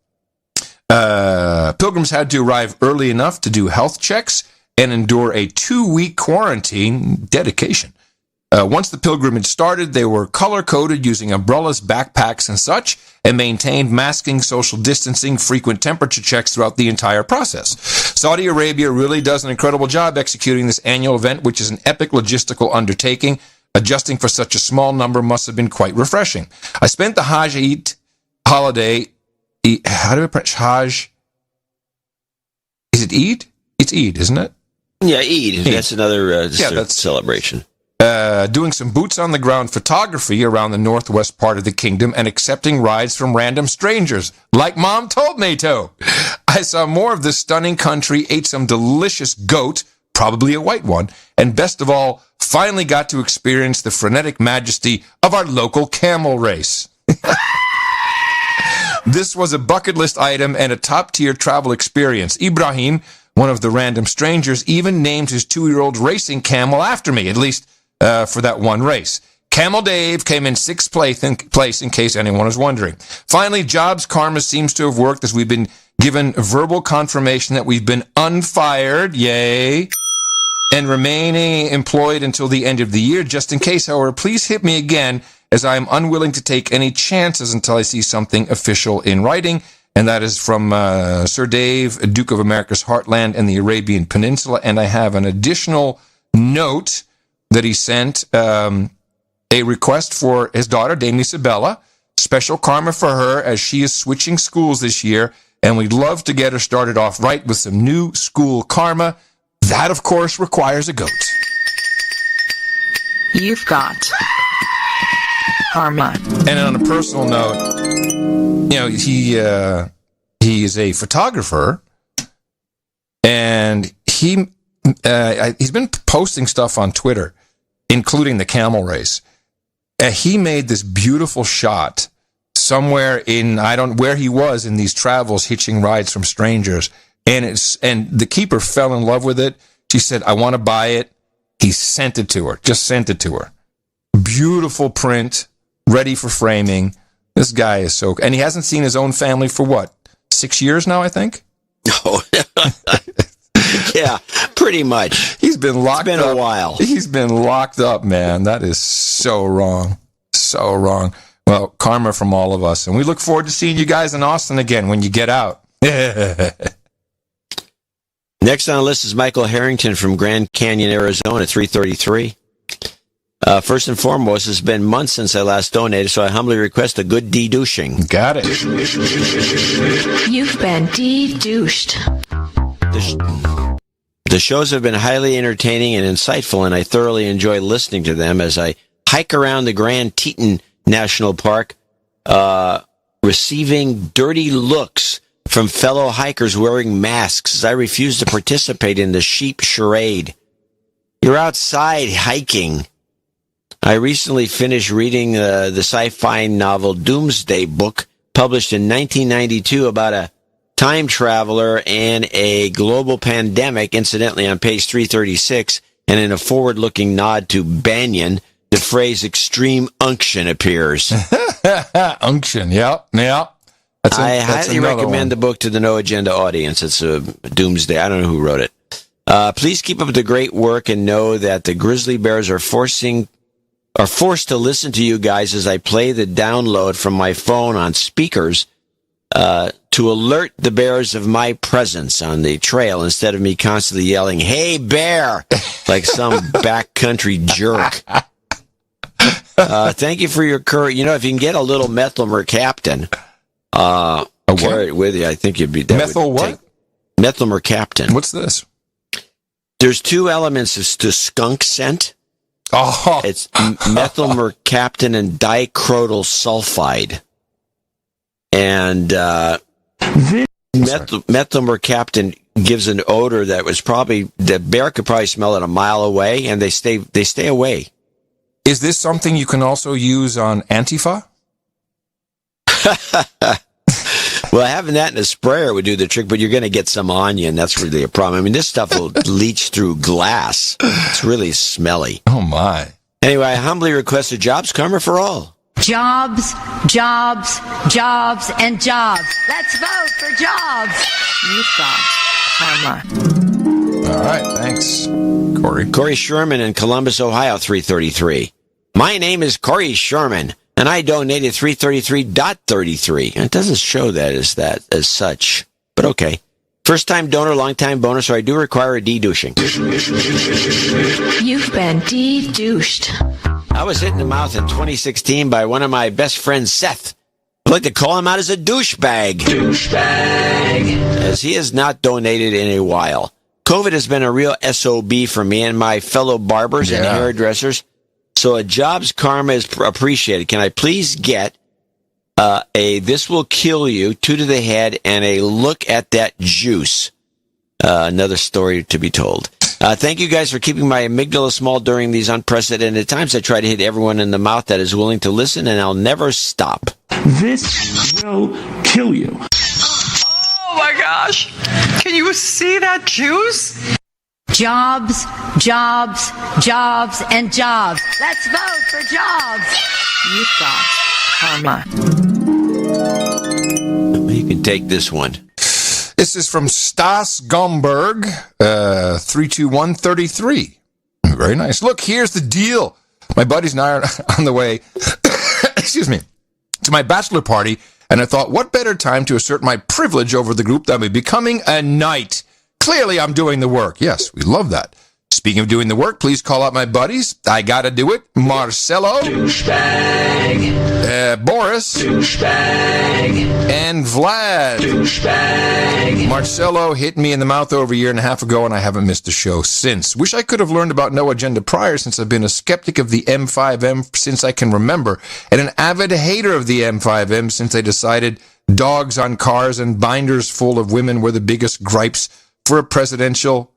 Pilgrims had to arrive early enough to do health checks and endure a 2-week quarantine dedication. Once the pilgrimage started, they were color-coded using umbrellas, backpacks, and such, and maintained masking, social distancing, frequent temperature checks throughout the entire process. Saudi Arabia really does an incredible job executing this annual event, which is an epic logistical undertaking. Adjusting for such a small number must have been quite refreshing. I spent the Hajj Eid holiday. How do I pronounce Hajj? Is it Eid? It's Eid, isn't it? Yeah, Eid. That's another celebration. Doing some boots-on-the-ground photography around the northwest part of the kingdom and accepting rides from random strangers, like Mom told me to. I saw more of this stunning country, ate some delicious goat, probably a white one, and best of all, finally got to experience the frenetic majesty of our local camel race. This was a bucket list item and a top-tier travel experience. Ibrahim, one of the random strangers, even named his 2-year-old racing camel after me, at least for that one race. Camel Dave came in 6th place in case anyone was wondering. Finally, jobs karma seems to have worked as we've been given verbal confirmation that we've been unfired, yay, and remaining employed until the end of the year. Just in case, however, please hit me again, as I am unwilling to take any chances until I see something official in writing. And that is from Sir Dave, Duke of America's Heartland and the Arabian Peninsula. And I have an additional note that he sent, a request for his daughter, Dame Isabella. Special karma for her as she is switching schools this year. And we'd love to get her started off right with some new school karma. That, of course, requires a goat. You've got karma. And on a personal note, you know, he is a photographer, and he's been posting stuff on Twitter, including the camel race. He made this beautiful shot somewhere in where he was in these travels, hitching rides from strangers, and the keeper fell in love with it. She said, "I want to buy it." He sent it to her. Just sent it to her. Beautiful print, ready for framing. This guy is so... And he hasn't seen his own family for what? 6 years now, I think? Oh, yeah, pretty much. He's been locked up. It's been a while. He's been locked up, man. That is so wrong. So wrong. Well, karma from all of us. And we look forward to seeing you guys in Austin again when you get out. Next on the list is Michael Harrington from Grand Canyon, Arizona, 333. First and foremost, it's been months since I last donated, so I humbly request a good de-douching. Got it. You've been de-douched. The shows have been highly entertaining and insightful, and I thoroughly enjoy listening to them as I hike around the Grand Teton National Park, receiving dirty looks from fellow hikers wearing masks as I refuse to participate in the sheep charade. You're outside hiking. I recently finished reading the sci-fi novel Doomsday Book, published in 1992, about a time traveler and a global pandemic. Incidentally, on page 336, and in a forward-looking nod to Banyan, the phrase extreme unction appears. Unction, yep. I highly recommend the book to the No Agenda audience. It's a Doomsday. I don't know who wrote it. Please keep up the great work and know that the grizzly bears are forced to listen to you guys as I play the download from my phone on speakers to alert the bears of my presence on the trail instead of me constantly yelling, "Hey, bear!" like some backcountry jerk. Thank you for your courage. You know, if you can get a little methyl mercaptan, carry it with you, I think you'd be... Methyl what? Methyl mercaptan. What's this? There's two elements to skunk scent. Oh. It's methylmercaptan and dicrotyl sulfide. And methylmercaptan gives an odor that the bear could probably smell it a mile away, and they stay away. Is this something you can also use on Antifa? Well, having that in a sprayer would do the trick, but you're going to get some on you, and that's really a problem. I mean, this stuff will leach through glass. It's really smelly. Oh, my. Anyway, I humbly request a jobs karma for all. Jobs, jobs, jobs, and jobs. Let's vote for jobs. You've got karma. All right, thanks, Corey. Corey Sherman in Columbus, Ohio, 333. My name is Corey Sherman, and I donated 333.33. It doesn't show that as such, but okay. First-time donor, long-time donor, so I do require a de-douching. You've been de-douched. I was hit in the mouth in 2016 by one of my best friends, Seth. I'd like to call him out as a douchebag. Douchebag. As he has not donated in a while. COVID has been a real SOB for me and my fellow barbers and hairdressers. So a jobs karma is appreciated. Can I please get a "This Will Kill You," 2 to the head, and a "Look at That Juice"? Another story to be told. Thank you guys for keeping my amygdala small during these unprecedented times. I try to hit everyone in the mouth that is willing to listen, and I'll never stop. This will kill you. Oh my gosh. Can you see that juice? Jobs, jobs, jobs, and jobs. Let's vote for jobs. You've got karma. You can take this one. This is from Stas Gomberg, 32133. Very nice. Look, here's the deal. My buddies and I are on the way, excuse me, to my bachelor party, and I thought, what better time to assert my privilege over the group than by becoming a knight? Clearly, I'm doing the work. Yes, we love that. Speaking of doing the work, please call out my buddies. I gotta do it. Marcelo. Douchebag. Boris. Douchebag. And Vlad. Douchebag. Marcelo hit me in the mouth over a year and a half ago, and I haven't missed a show since. Wish I could have learned about No Agenda prior, since I've been a skeptic of the M5M since I can remember, and an avid hater of the M5M since I decided dogs on cars and binders full of women were the biggest gripes for a presidential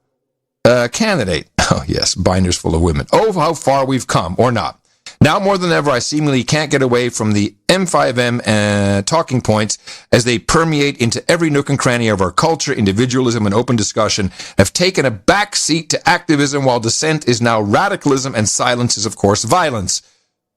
candidate. Oh, yes, binders full of women. Oh, how far we've come, or not. Now more than ever, I seemingly can't get away from the M5M talking points as they permeate into every nook and cranny of our culture. Individualism and open discussion have taken a back seat to activism, while dissent is now radicalism and silence is, of course, violence.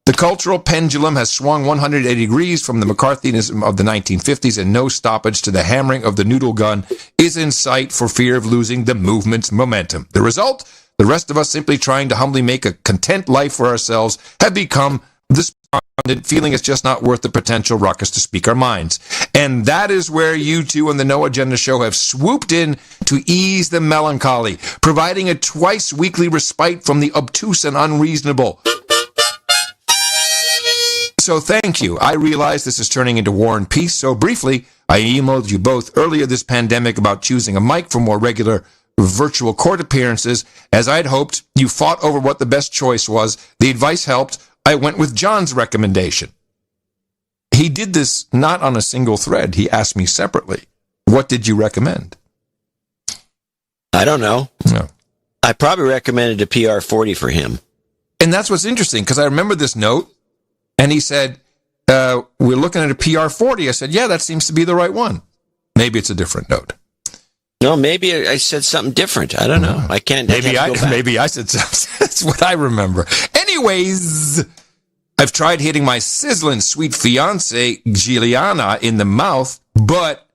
The cultural pendulum has swung 180 degrees from the McCarthyism of the 1950s, and no stoppage to the hammering of the noodle gun is in sight for fear of losing the movement's momentum. The result? The rest of us, simply trying to humbly make a content life for ourselves, have become despondent, feeling it's just not worth the potential ruckus to speak our minds. And that is where you two on the No Agenda show have swooped in to ease the melancholy, providing a twice-weekly respite from the obtuse and unreasonable. So thank you. I realize this is turning into War and Peace, so briefly, I emailed you both earlier this pandemic about choosing a mic for more regular virtual court appearances. As I'd hoped, you fought over what the best choice was. The advice helped. I went with John's recommendation. He did this not on a single thread. He asked me separately. What did you recommend? I don't know. No. I probably recommended a PR40 for him. And that's what's interesting, because I remember this note. And he said, we're looking at a PR40. I said, yeah, that seems to be the right one. Maybe it's a different note. No, maybe I said something different. I don't know. I can't. Maybe I said something. That's what I remember. Anyways, I've tried hitting my sizzling sweet fiance, Giuliana, in the mouth, but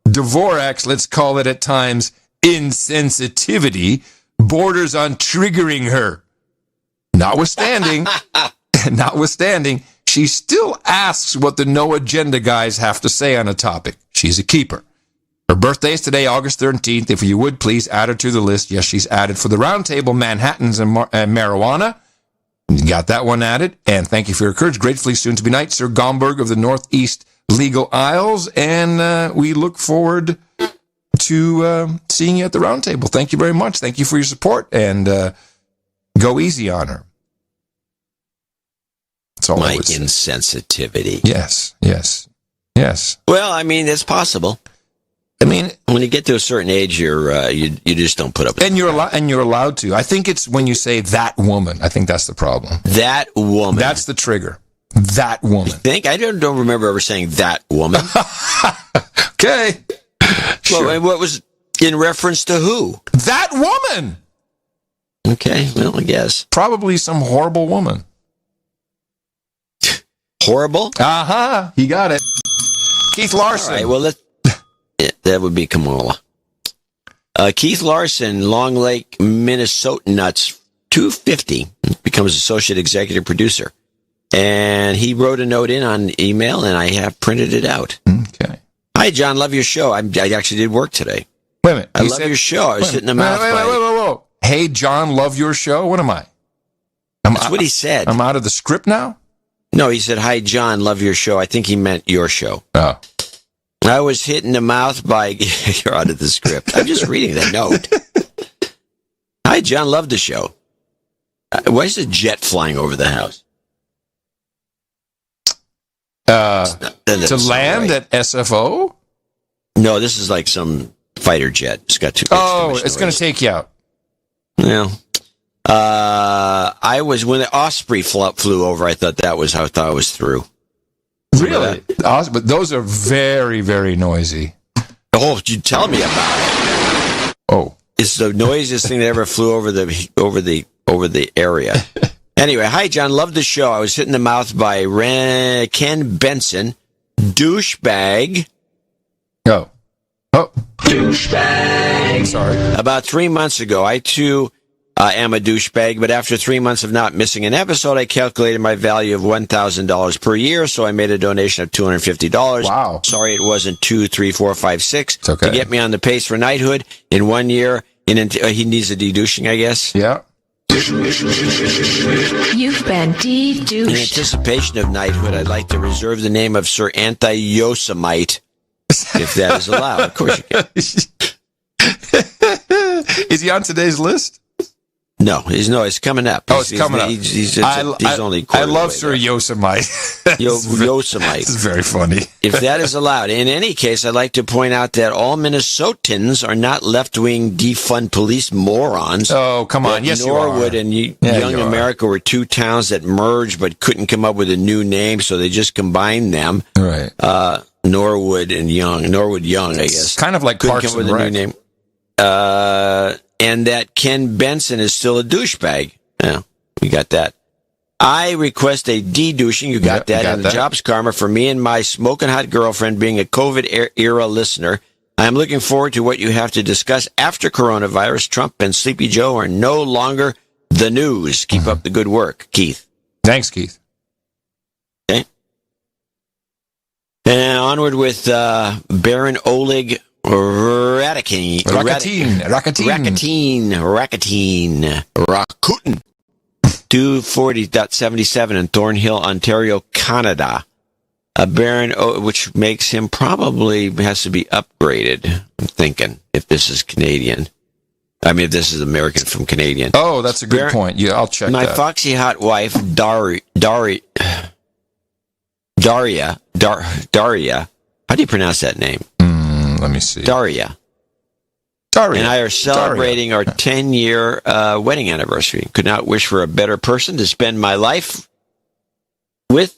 Dvorak's, let's call it at times, insensitivity borders on triggering her. Notwithstanding, she still asks what the No Agenda guys have to say on a topic. She's a keeper. Her birthday is today, August 13th. If you would, please add her to the list. Yes, she's added for the Roundtable, Manhattans, and Marijuana. You got that one added. And thank you for your courage. Gratefully soon to be knight, Sir Gomberg of the Northeast Legal Isles. And we look forward to seeing you at the Roundtable. Thank you very much. Thank you for your support. And go easy on her. all my I would say. insensitivity. Yes. Well, I mean, it's possible. I mean, when you get to a certain age, you just don't put up with it. And you're allowed to. I think it's when you say that woman. I think that's the problem. That woman. That's the trigger. That woman. You think? I don't remember ever saying that woman. Okay. Sure. Well, what was in reference to who? That woman. Okay. Well, I guess. Probably some horrible woman. Horrible? Uh-huh. He got it. Keith Larson. All right, well, that would be Kamala. Keith Larson, Long Lake, Minnesota Nuts, 250, becomes associate executive producer. And he wrote a note in on email, and I have printed it out. Okay. Hi, John. Love your show. I actually did work today. Wait a minute. I love your show. I was hitting the mouth. Whoa. Hey, John, love your show? What am I? That's what he said. I'm out of the script now? No, he said, hi, John, love your show. I think he meant your show. Oh. I was hit in the mouth by... You're out of the script. I'm just reading the note. Hi, John, love the show. Why is a jet flying over the house? To land at SFO? No, this is like some fighter jet. It's got it's going to take you out. Yeah. When the Osprey flew over, I thought I was through. Really? But those are very, very noisy. Oh, you tell me about it. Oh. It's the noisiest thing that ever flew over the area. Anyway, hi, John. Love the show. I was hit in the mouth by Ken Benson, douchebag. Oh. Douchebag. Sorry. About 3 months ago, I too am a douchebag, but after 3 months of not missing an episode, I calculated my value of $1,000 per year, so I made a donation of $250. Wow. Sorry it wasn't 2, 3, 4, 5, 6. It's okay. To get me on the pace for knighthood in 1 year. He needs a de-douching, I guess. Yeah. You've been de-douched. In anticipation of knighthood, I'd like to reserve the name of Sir Anti-Yosemite, if that is allowed. Of course you can. Is he on today's list? No, it's coming up. It's coming up. He's only I love Sir Yosemite. Yosemite. This is very funny. If that is allowed. In any case, I'd like to point out that all Minnesotans are not left-wing defund police morons. Oh, come on. Yes, Norwood you are. and Young America were two towns that merged but couldn't come up with a new name, so they just combined them. Right. Norwood Young, I guess. Kind of like couldn't Parks come and with Rec. a new name. And that Ken Benson is still a douchebag. Yeah, we got that. I request a de-douching. You got that. And the job's karma for me and my smoking hot girlfriend being a COVID-era listener. I am looking forward to what you have to discuss after coronavirus. Trump and Sleepy Joe are no longer the news. Keep up the good work, Keith. Thanks, Keith. Okay. And onward with Baron Oleg Rakutin. 240.77 in Thornhill, Ontario, Canada. Baron, which makes him probably has to be upgraded. I'm thinking if this is Canadian. I mean, if this is American from Canadian. Oh, that's a good point. Yeah, I'll check my that. foxy hot wife, Daria. How do you pronounce that name? Let me see. Daria. And I are celebrating our 10-year wedding anniversary. Could not wish for a better person to spend my life with.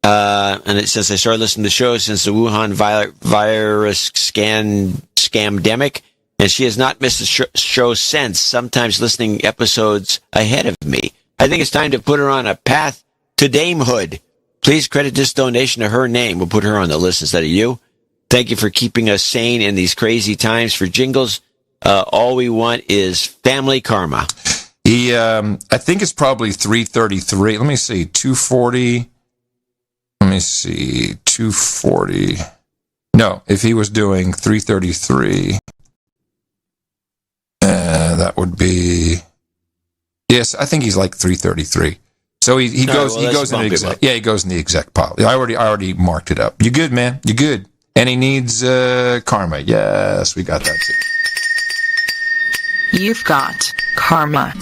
Since I started listening to the show since the Wuhan virus scamdemic, and she has not missed the show since, sometimes listening episodes ahead of me. I think it's time to put her on a path to damehood. Please credit this donation to her name. We'll put her on the list instead of you. Thank you for keeping us sane in these crazy times. For jingles, all we want is family karma. I think it's probably 333. Let me see, 240. Let me see, 240. No, if he was doing 333, that would be. Yes, I think he's like 333. So he goes in the exec. Yeah, he goes in the exec pile. I already marked it up. You good, man? You good? And he needs karma. Yes, we got that too. You've got karma.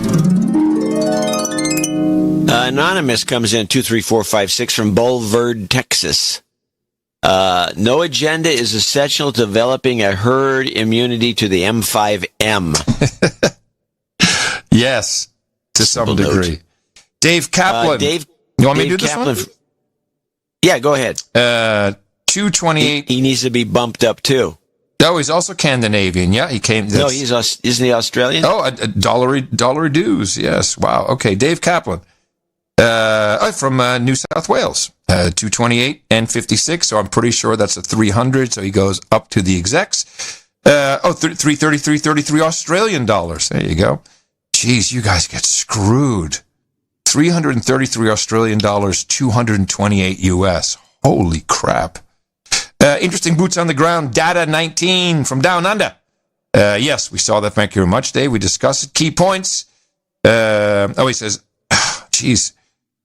Anonymous comes in 23456 from Bulverde, Texas. No agenda is essential to developing a herd immunity to the M5M. Yes, to some degree. Dave Kaplan. You want me to do this one? Yeah, go ahead. 228. He needs to be bumped up, too. Oh, he's also Scandinavian. Yeah, he came. No, isn't he Australian? Oh, a dollary dues. Yes. Wow. Okay, Dave Kaplan. From New South Wales. 228 and 56, so I'm pretty sure that's a 300, so he goes up to the execs. 333 Australian dollars. There you go. Jeez, you guys get screwed. 333 Australian dollars, 228 US. Holy crap. Interesting boots on the ground. Data 19 from Down Under. Yes, we saw that. Thank you very much, Dave. We discussed it. Key points. He says, geez,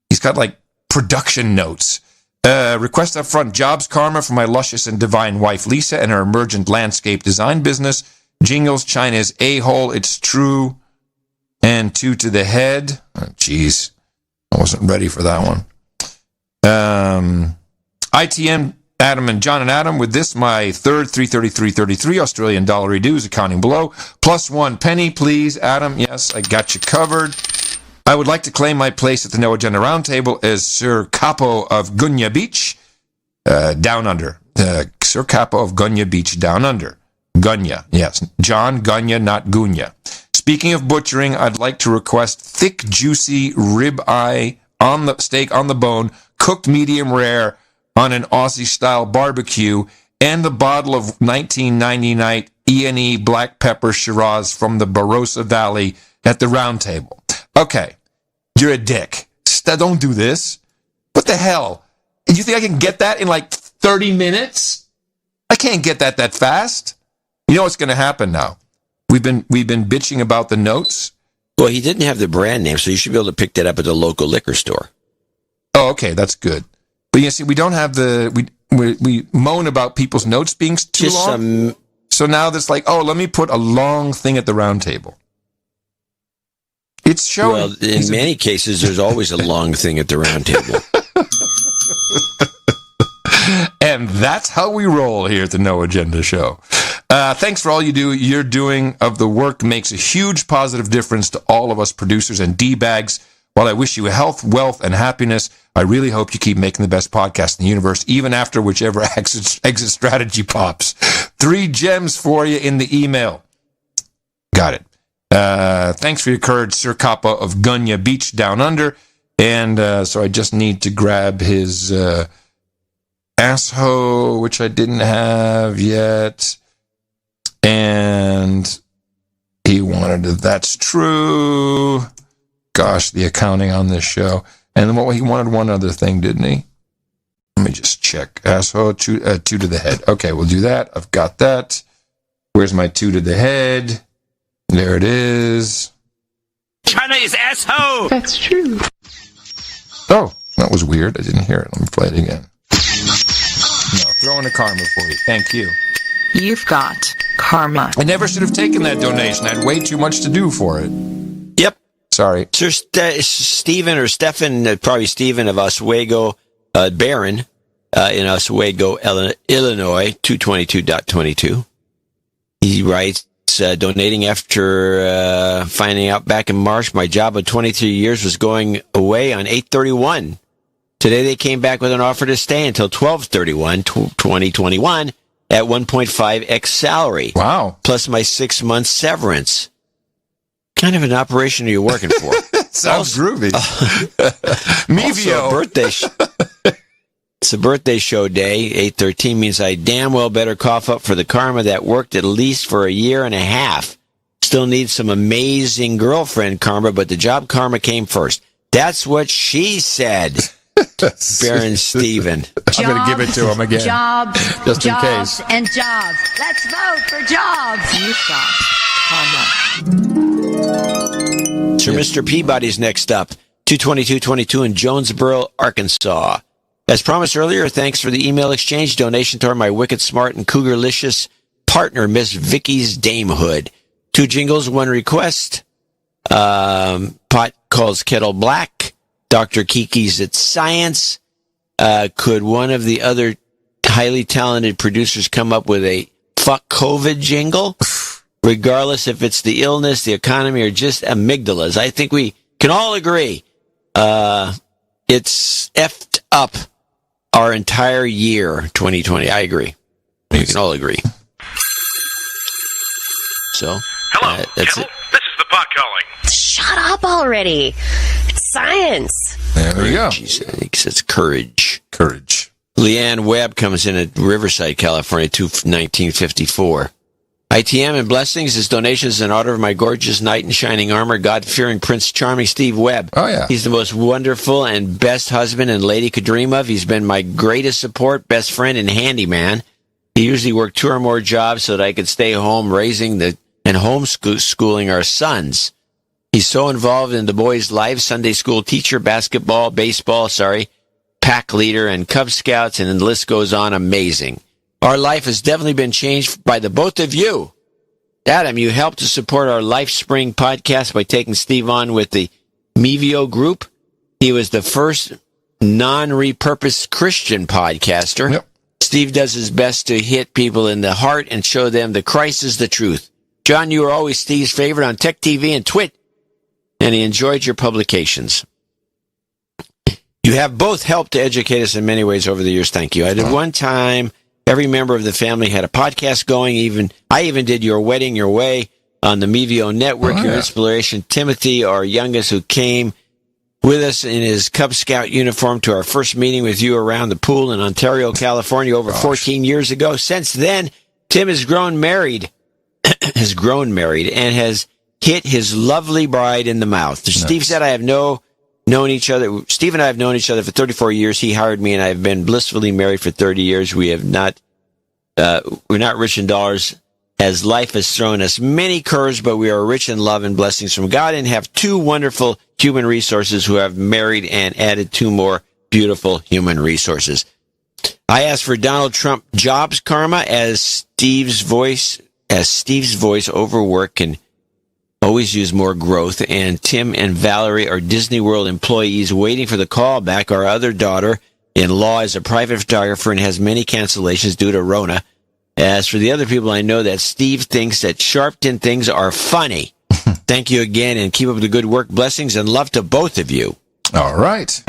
he's got like production notes. Request up front jobs karma for my luscious and divine wife, Lisa, and her emergent landscape design business. Jingles, China's a-hole. It's true. And 2 to the head. Jeez. I wasn't ready for that one. ITM, Adam and John and Adam, with this, my third 333.33 Australian dollar dues, accounting below. +1 penny, please, Adam. Yes, I got you covered. I would like to claim my place at the No Agenda Roundtable as Sir Capo of Gunya Beach, down under. Sir Capo of Gunya Beach, down under. Gunya, yes. John Gunya, not Gunya. Speaking of butchering, I'd like to request thick, juicy rib eye on the steak on the bone, cooked medium rare on an Aussie-style barbecue, and the bottle of 1999 E&E Black Pepper Shiraz from the Barossa Valley at the round table. Okay, you're a dick. Don't do this. What the hell? You think I can get that in like 30 minutes? I can't get that fast. You know what's going to happen now? We've been bitching about the notes. Well, he didn't have the brand name, so you should be able to pick that up at the local liquor store. Oh, okay, that's good. But you see, we don't have we moan about people's notes being too long. So now there's like, let me put a long thing at the round table. It's showing. Well, in many cases, there's always a long thing at the round table. And that's how we roll here at the No Agenda Show. Thanks for all you do. Your doing of the work makes a huge positive difference to all of us producers and D-bags. While I wish you health, wealth, and happiness, I really hope you keep making the best podcast in the universe, even after whichever exit strategy pops. 3 gems for you in the email. Got it. Thanks for your courage, Sir Kappa of Gunya Beach, down under. And so I just need to grab his asshole, which I didn't have yet. And he wanted to, that's true. Gosh, the accounting on this show. And then he wanted one other thing, didn't he? Let me just check. Asshole, 2 to the head. Okay, we'll do that. I've got that. Where's my 2 to the head? There it is. China is asshole. That's true. Oh, that was weird. I didn't hear it. Let me play it again. No, throw in a karma for you. Thank you. You've got karma. I never should have taken that donation. I had way too much to do for it. Yep. Sorry. Sir Stephen or Stefan, probably Stephen of Oswego, Barron, in Oswego, Illinois, 222.22. He writes, donating after finding out back in March my job of 23 years was going away on 8/31. Today they came back with an offer to stay until 12/31/2021 at 1.5x salary. Wow. Plus my 6 months severance. Kind of an operation are you working for? Sounds groovy. Mevio. It's a birthday show day. 8/13 means I damn well better cough up for the karma that worked at least for a year and a half. Still need some amazing girlfriend karma, but the job karma came first. That's what she said. Baron Stephen. I'm going to give it to him again. Jobs, just in jobs, case. and jobs. Let's vote for jobs. You've got karma. Sir Mr. Peabody's next up. 22222 in Jonesboro, Arkansas. As promised earlier, thanks for the email exchange donation toward my wicked smart and cougarlicious partner, Miss Vicky's damehood. 2 jingles, 1 request. Pot calls kettle black. Dr. Kiki's It's Science. Could one of the other highly talented producers come up with a fuck COVID jingle? Regardless if it's the illness, the economy, or just amygdalas. I think we can all agree it's effed up our entire year, 2020. I agree. We can all agree. So, hello, that's Kettle. it. This is the pot calling. Shut up already. It's science. There we go. She says courage. Courage. Leanne Webb comes in at Riverside, California, 1954. ITM and blessings. His donations in honor of my gorgeous knight in shining armor, God-fearing Prince Charming Steve Webb. Oh, yeah. He's the most wonderful and best husband and lady could dream of. He's been my greatest support, best friend, and handyman. He usually worked 2 or more jobs so that I could stay home raising and homeschooling our sons. He's so involved in the boys' lives, Sunday school teacher, baseball, pack leader, and Cub Scouts, and the list goes on. Amazing. Our life has definitely been changed by the both of you. Adam, you helped to support our LifeSpring podcast by taking Steve on with the Mevio group. He was the first non-repurposed Christian podcaster. Yep. Steve does his best to hit people in the heart and show them that Christ is the truth. John, you were always Steve's favorite on Tech TV and Twit, and he enjoyed your publications. You have both helped to educate us in many ways over the years. Thank you. At one time, every member of the family had a podcast going. I even did Your Wedding Your Way on the Mevio Network. Your inspiration, Timothy, our youngest, who came with us in his Cub Scout uniform to our first meeting with you around the pool in Ontario, California, over 14 years ago. Since then, Tim has grown married, and has hit his lovely bride in the mouth. Nice. Steve said, Steve and I have known each other for 34 years. He hired me, and I've been blissfully married for 30 years. We're not rich in dollars, as life has thrown us many curves, but we are rich in love and blessings from God, and have 2 wonderful human resources who have married and added 2 more beautiful human resources. I asked for Donald Trump jobs karma, as Steve's voice overwork can always use more growth, and Tim and Valerie are Disney World employees waiting for the callback. Our other daughter-in-law is a private photographer and has many cancellations due to Rona. As for the other people, I know that Steve thinks that Sharpton things are funny. Thank you again, and keep up the good work. Blessings and love to both of you. All right.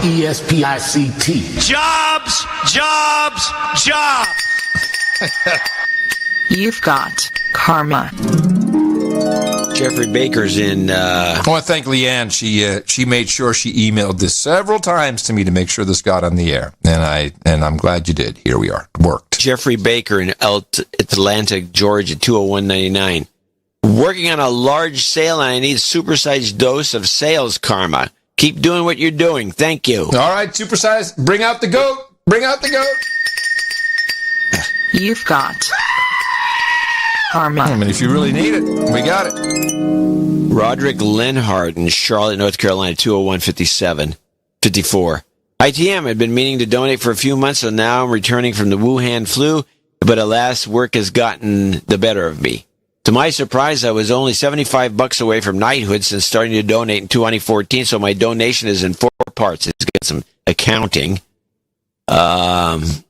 RESPICT. Jobs, jobs, jobs. You've got karma. Jeffrey Baker's in. I want to thank Leanne. She made sure she emailed this several times to me to make sure this got on the air, and I'm glad you did. Here we are. Worked. Jeffrey Baker in Atlanta, Georgia, 20199. Working on a large sale, and I need a supersized dose of sales karma. Keep doing what you're doing. Thank you. All right, supersized. Bring out the goat. Bring out the goat. You've got karma. I mean, if you really need it, we got it. Roderick Lenhart in Charlotte, North Carolina, 201-54. ITM had been meaning to donate for a few months, so now I'm returning from the Wuhan flu, but alas, work has gotten the better of me. To my surprise, I was only $75 away from knighthood since starting to donate in 2014, so my donation is in 4 parts. Let's get some accounting. And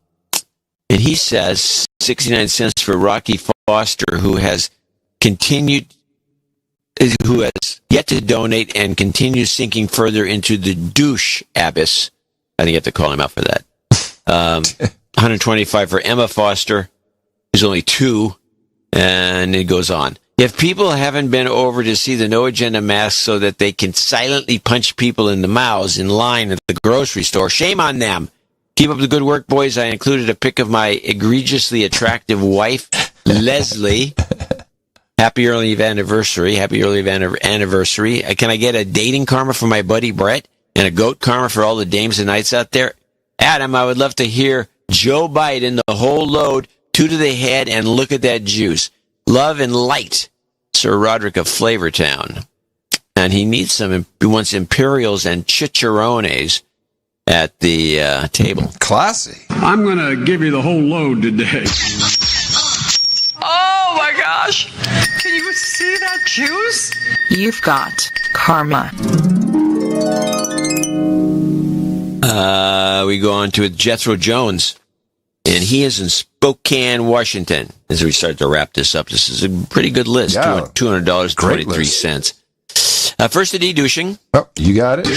he says 69 cents for Rocky Foster, who has yet to donate and continues sinking further into the douche abyss. I think you have to call him out for that. 125 for Emma Foster, who's only 2, and it goes on. If people haven't been over to see the No Agenda masks so that they can silently punch people in the mouths in line at the grocery store, shame on them. Keep up the good work, boys. I included a pic of my egregiously attractive wife, Leslie. Happy early anniversary. Happy early anniversary. Can I get a dating karma for my buddy Brett and a goat karma for all the dames and knights out there? Adam, I would love to hear Joe Biden, the whole load, 2 to the head, and look at that juice. Love and light. Sir Roderick of Flavortown. And he needs he wants Imperials and chicharrones at the table. Classy. I'm going to give you the whole load today. Oh my gosh. Can you see that juice? You've got karma. We go on to Jethro Jones, and he is in Spokane, Washington. As we start to wrap this up, this is a pretty good list. Yeah. $200.23. First, a de-douching. Oh, you got it.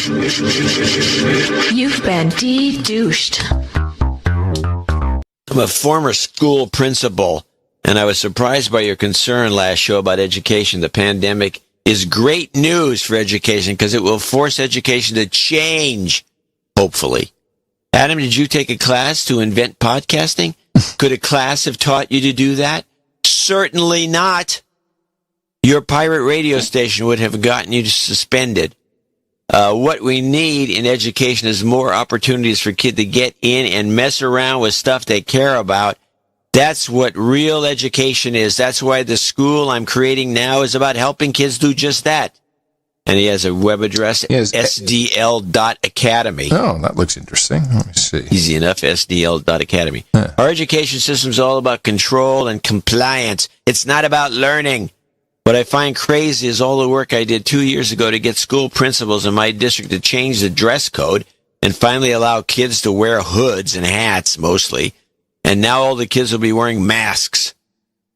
You've been de-douched. I'm a former school principal, and I was surprised by your concern last show about education. The pandemic is great news for education because it will force education to change, hopefully. Adam, did you take a class to invent podcasting? Could a class have taught you to do that? Certainly not. Your pirate radio station would have gotten you suspended. What we need in education is more opportunities for kids to get in and mess around with stuff they care about. That's what real education is. That's why the school I'm creating now is about helping kids do just that. And he has a web address, sdl.academy. Oh, that looks interesting. Let me see. Easy enough, sdl.academy. Huh. Our education system is all about control and compliance. It's not about learning. What I find crazy is all the work I did 2 years ago to get school principals in my district to change the dress code and finally allow kids to wear hoods and hats, mostly. And now all the kids will be wearing masks.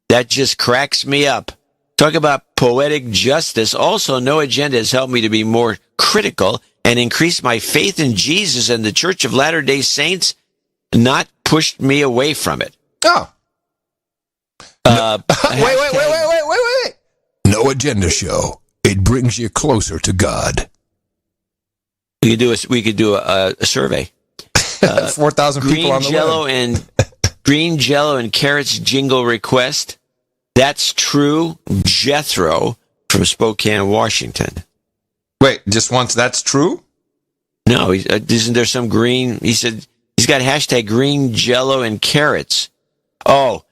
That just cracks me up. Talk about poetic justice. Also, no agenda has helped me to be more critical and increase my faith in Jesus and the Church of Latter-day Saints, not pushed me away from it. Oh. Wait. No agenda show. It brings you closer to God. We could do a survey. 4,000 people on the web. Green Jello and carrots jingle request. That's true. Jethro from Spokane, Washington. Wait, just once that's true? No, isn't there some green? He said he's got hashtag green Jello and carrots. Oh,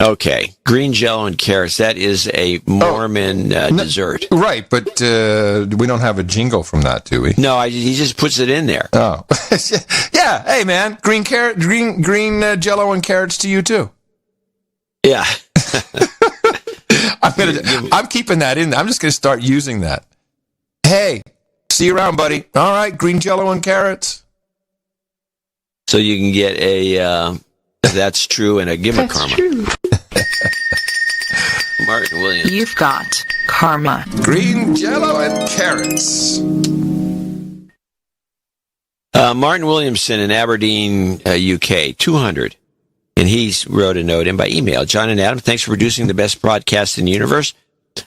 okay. Green Jello and carrots. That is a Mormon dessert. Right, but we don't have a jingle from that, do we? No, he just puts it in there. Oh. Yeah, hey man, green Jello and carrots to you too. Yeah. I'm keeping that in. I'm just going to start using that. Hey, see you around, buddy. All right, green Jello and carrots. So you can get a that's true and a give a karma. True. Martin Williams. You've got karma. Green Jello and carrots. Martin Williamson in Aberdeen, UK, 200. And he wrote a note in by email. John and Adam, thanks for producing the best broadcast in the universe.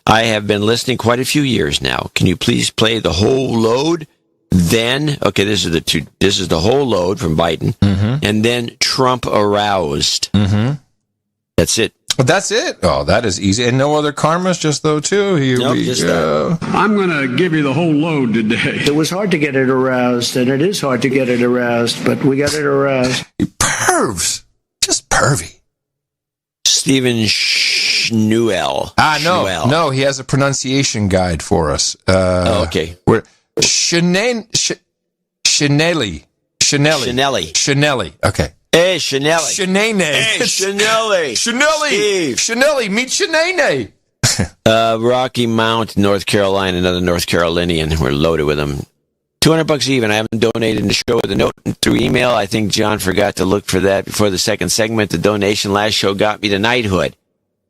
I have been listening quite a few years now. Can you please play the whole load? Then, okay, this is the whole load from Biden. Mm-hmm. And then Trump aroused. Mm-hmm. That's it. That's it? Oh, that is easy. And no other karmas, just though, too? Here we go. I'm going to give you the whole load today. It was hard to get it aroused, and it is hard to get it aroused, but we got it aroused. You pervs. Just pervy. Stephen Schnuel. No, he has a pronunciation guide for us. Okay. We're Chanelli. Okay. Hey, Chanelli. Chanelli, meet Shanae. Rocky Mount, North Carolina, another North Carolinian. We're loaded with them. $200 even. I haven't donated in the show with a note through email. I think John forgot to look for that before the second segment. The donation last show got me to knighthood.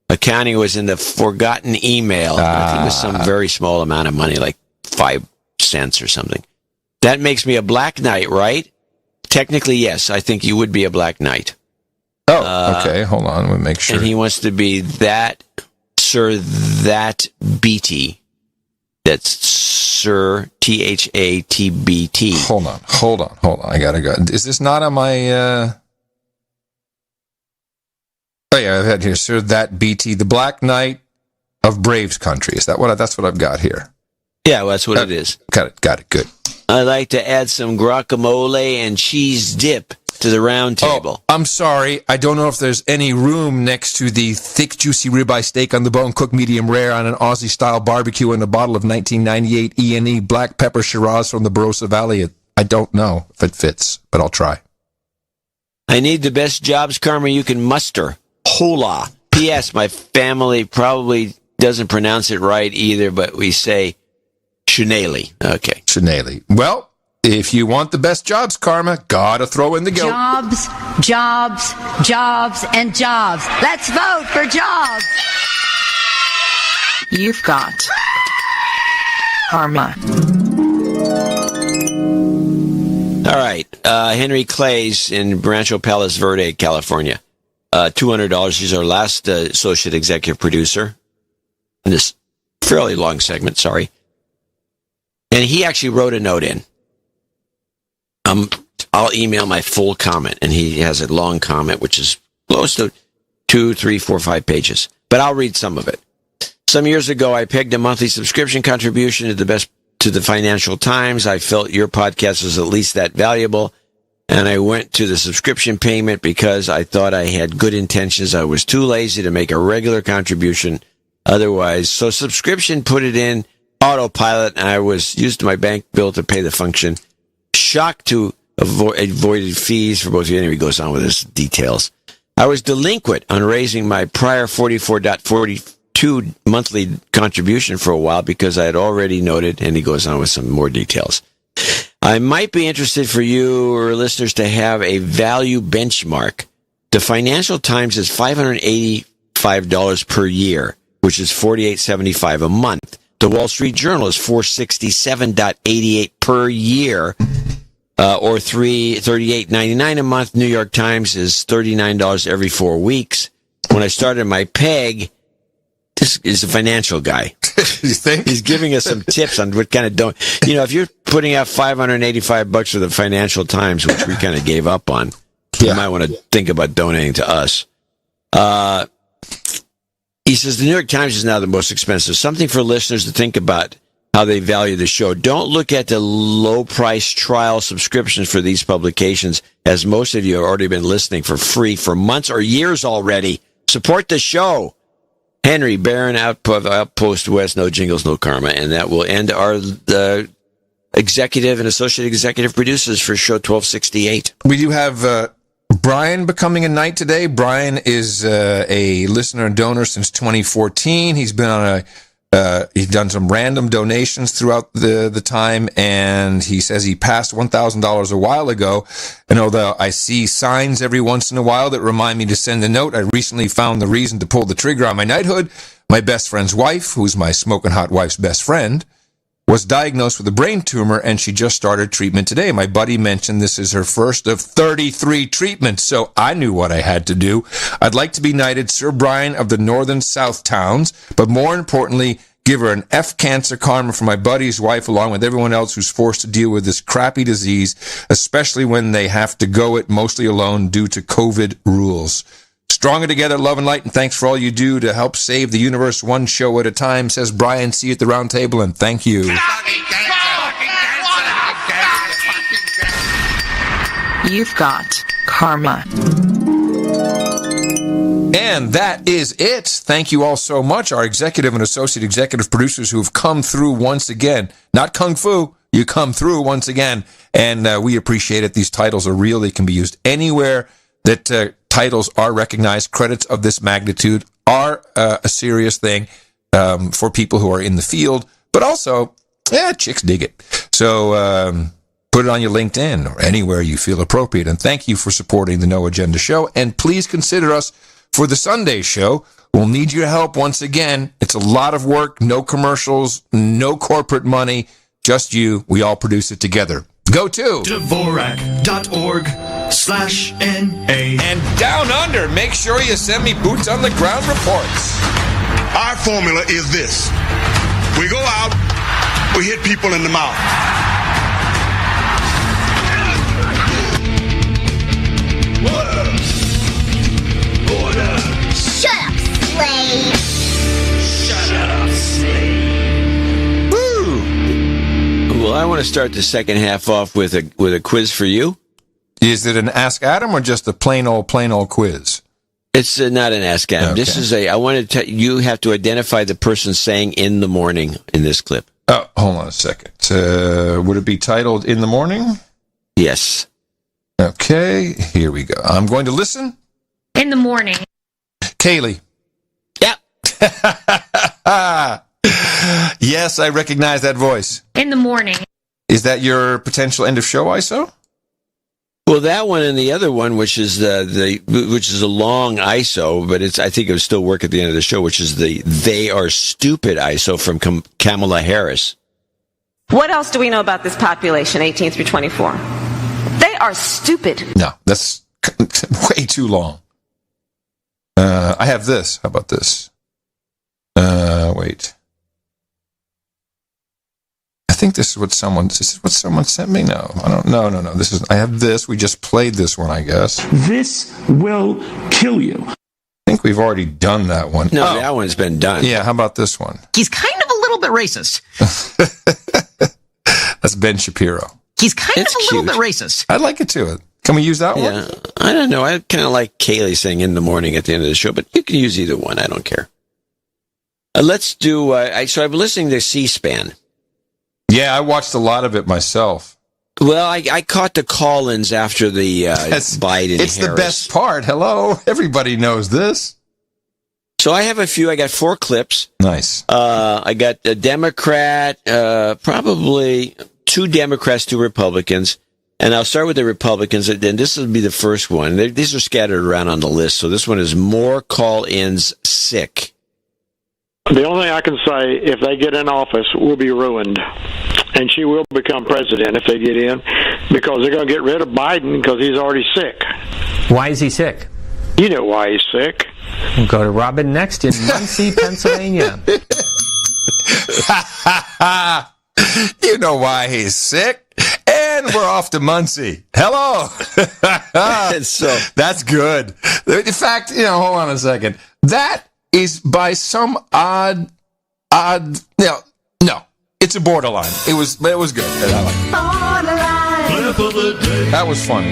Accounting was in the forgotten email. I think it was some very small amount of money, like 5 cents or something. That makes me a black knight, right? Technically, yes. I think you would be a black knight. Oh, okay. Hold on. We'll make sure. And he wants to be that Beatty. That's Sir THATBT. Hold on. I gotta go. Is this not on my? Oh yeah, I've had here Sir that BT, the Black Knight of Braves Country. Is that what? That's what I've got here. Yeah, well, that's what it is. Got it. Good. I like to add some guacamole and cheese dip to the round table. Oh, I'm sorry. I don't know if there's any room next to the thick, juicy ribeye steak on the bone, cooked medium rare on an Aussie-style barbecue and a bottle of 1998 E&E Black Pepper Shiraz from the Barossa Valley. I don't know if it fits, but I'll try. I need the best jobs karma you can muster. Hola. P.S. My family probably doesn't pronounce it right either, but we say Shunali. Okay. Shunali. Well, if you want the best jobs, Karma, gotta throw in the goat. Jobs, jobs, jobs, and jobs. Let's vote for jobs. You've got Karma. All right. Henry Clays in Rancho Palos Verde, California. $200. He's our last associate executive producer in this fairly long segment, sorry. And he actually wrote a note in. I'll email my full comment, and he has a long comment, which is close to 2, 3, 4, 5 pages. But I'll read some of it. Some years ago, I pegged a monthly subscription contribution to the Financial Times. I felt your podcast was at least that valuable, and I went to the subscription payment because I thought I had good intentions. I was too lazy to make a regular contribution otherwise. So subscription put it in autopilot, and I used my bank bill to pay the function. Shocked to avoided fees for both of you. Anyway, he goes on with his details. I was delinquent on raising my prior 44.42 monthly contribution for a while because I had already noted, and he goes on with some more details. I might be interested for you or listeners to have a value benchmark. The Financial Times is $585 per year, which is $48.75 a month. The Wall Street Journal is $467.88 per year, or $38.99 a month. New York Times is $39 every 4 weeks. When I started my peg, this is a financial guy. You think? He's giving us some tips on what kind of if you're putting out $585 for the Financial Times, which we kind of gave up on, you might want to think about donating to us. He says the New York Times is now the most expensive. Something for listeners to think about how they value the show. Don't look at the low-price trial subscriptions for these publications, as most of you have already been listening for free for months or years already. Support the show. Henry, Barron, Outpost West, no jingles, no karma. And that will end our executive and associate executive producers for show 1268. We do have Brian becoming a knight today. Brian is a listener and donor since 2014. He's been on he's done some random donations throughout the time, and he says he passed $1,000 a while ago. And although I see signs every once in a while that remind me to send a note, I recently found the reason to pull the trigger on my knighthood. My best friend's wife, who's my smoking hot wife's best friend, was diagnosed with a brain tumor, and she just started treatment today. My buddy mentioned this is her first of 33 treatments, so I knew what I had to do. I'd like to be knighted Sir Brian of the Northern South Towns, but more importantly, give her an F cancer karma for my buddy's wife, along with everyone else who's forced to deal with this crappy disease, especially when they have to go it mostly alone due to COVID rules. Stronger together, love and light, and thanks for all you do to help save the universe one show at a time, says Brian. See you at the round table, and thank you. You've got karma. And that is it. Thank you all so much, our executive and associate executive producers who've come through once again. Not kung fu, you come through once again, and we appreciate it. These titles are real. They can be used anywhere that titles are recognized. Credits of this magnitude are a serious thing for people who are in the field, but also, chicks dig it. So put it on your LinkedIn or anywhere you feel appropriate. And thank you for supporting the No Agenda Show. And please consider us for the Sunday show. We'll need your help once again. It's a lot of work, no commercials, no corporate money, just you. We all produce it together. Go to Dvorak.org/NA. And down under, make sure you send me boots on the ground reports. Our formula is this. We go out, we hit people in the mouth. Order. Shut up, slave. Shut up, slave. Woo! Well, I want to start the second half off with a quiz for you. Is it an Ask Adam or just a plain old quiz? It's not an Ask Adam. Okay. This is I want to you have to identify the person saying "in the morning" in this clip. Oh, hold on a second. Would it be titled "In the Morning"? Yes. Okay, here we go. I'm going to listen. In the morning. Kaylee. Yeah. Yes, I recognize that voice. In the morning. Is that your potential end of show ISO? Well, that one and the other one, which is which is a long ISO, but I think it would still work at the end of the show, which is the "They Are Stupid" ISO from Kamala Harris. What else do we know about this population, 18 through 24? They are stupid. No, that's way too long. I have this. How about this? Wait. I think this is what someone sent me. No, I don't. No. I have this. We just played this one, I guess. This will kill you. I think we've already done that one. No, that one's been done. Yeah, how about this one? He's kind of a little bit racist. That's Ben Shapiro. He's kind of a little bit racist. I'd like it too. Can we use that one? Yeah, I don't know. I kind of like Kaylee saying "in the morning" at the end of the show, but you can use either one. I don't care. Let's do. So I've been listening to C-SPAN. Yeah, I watched a lot of it myself. Well, I caught the call-ins after the Biden. It's the best part. Hello, everybody knows this. So I have a few. I got 4 clips. Nice. I got a Democrat, probably 2 Democrats, 2 Republicans. And I'll start with the Republicans, and this will be the first one. These are scattered around on the list, so this one is more call-ins sick. The only thing I can say, if they get in office, we'll be ruined. And she will become president if they get in, because they're going to get rid of Biden because he's already sick. Why is he sick? You know why he's sick. We'll go to Robin next in Muncie, Pennsylvania. You know why he's sick. And we're off to Muncie. Hello. So that's good. In fact, hold on a second. That is by some odd, no, it's a borderline. It was good. I like it. That was funny.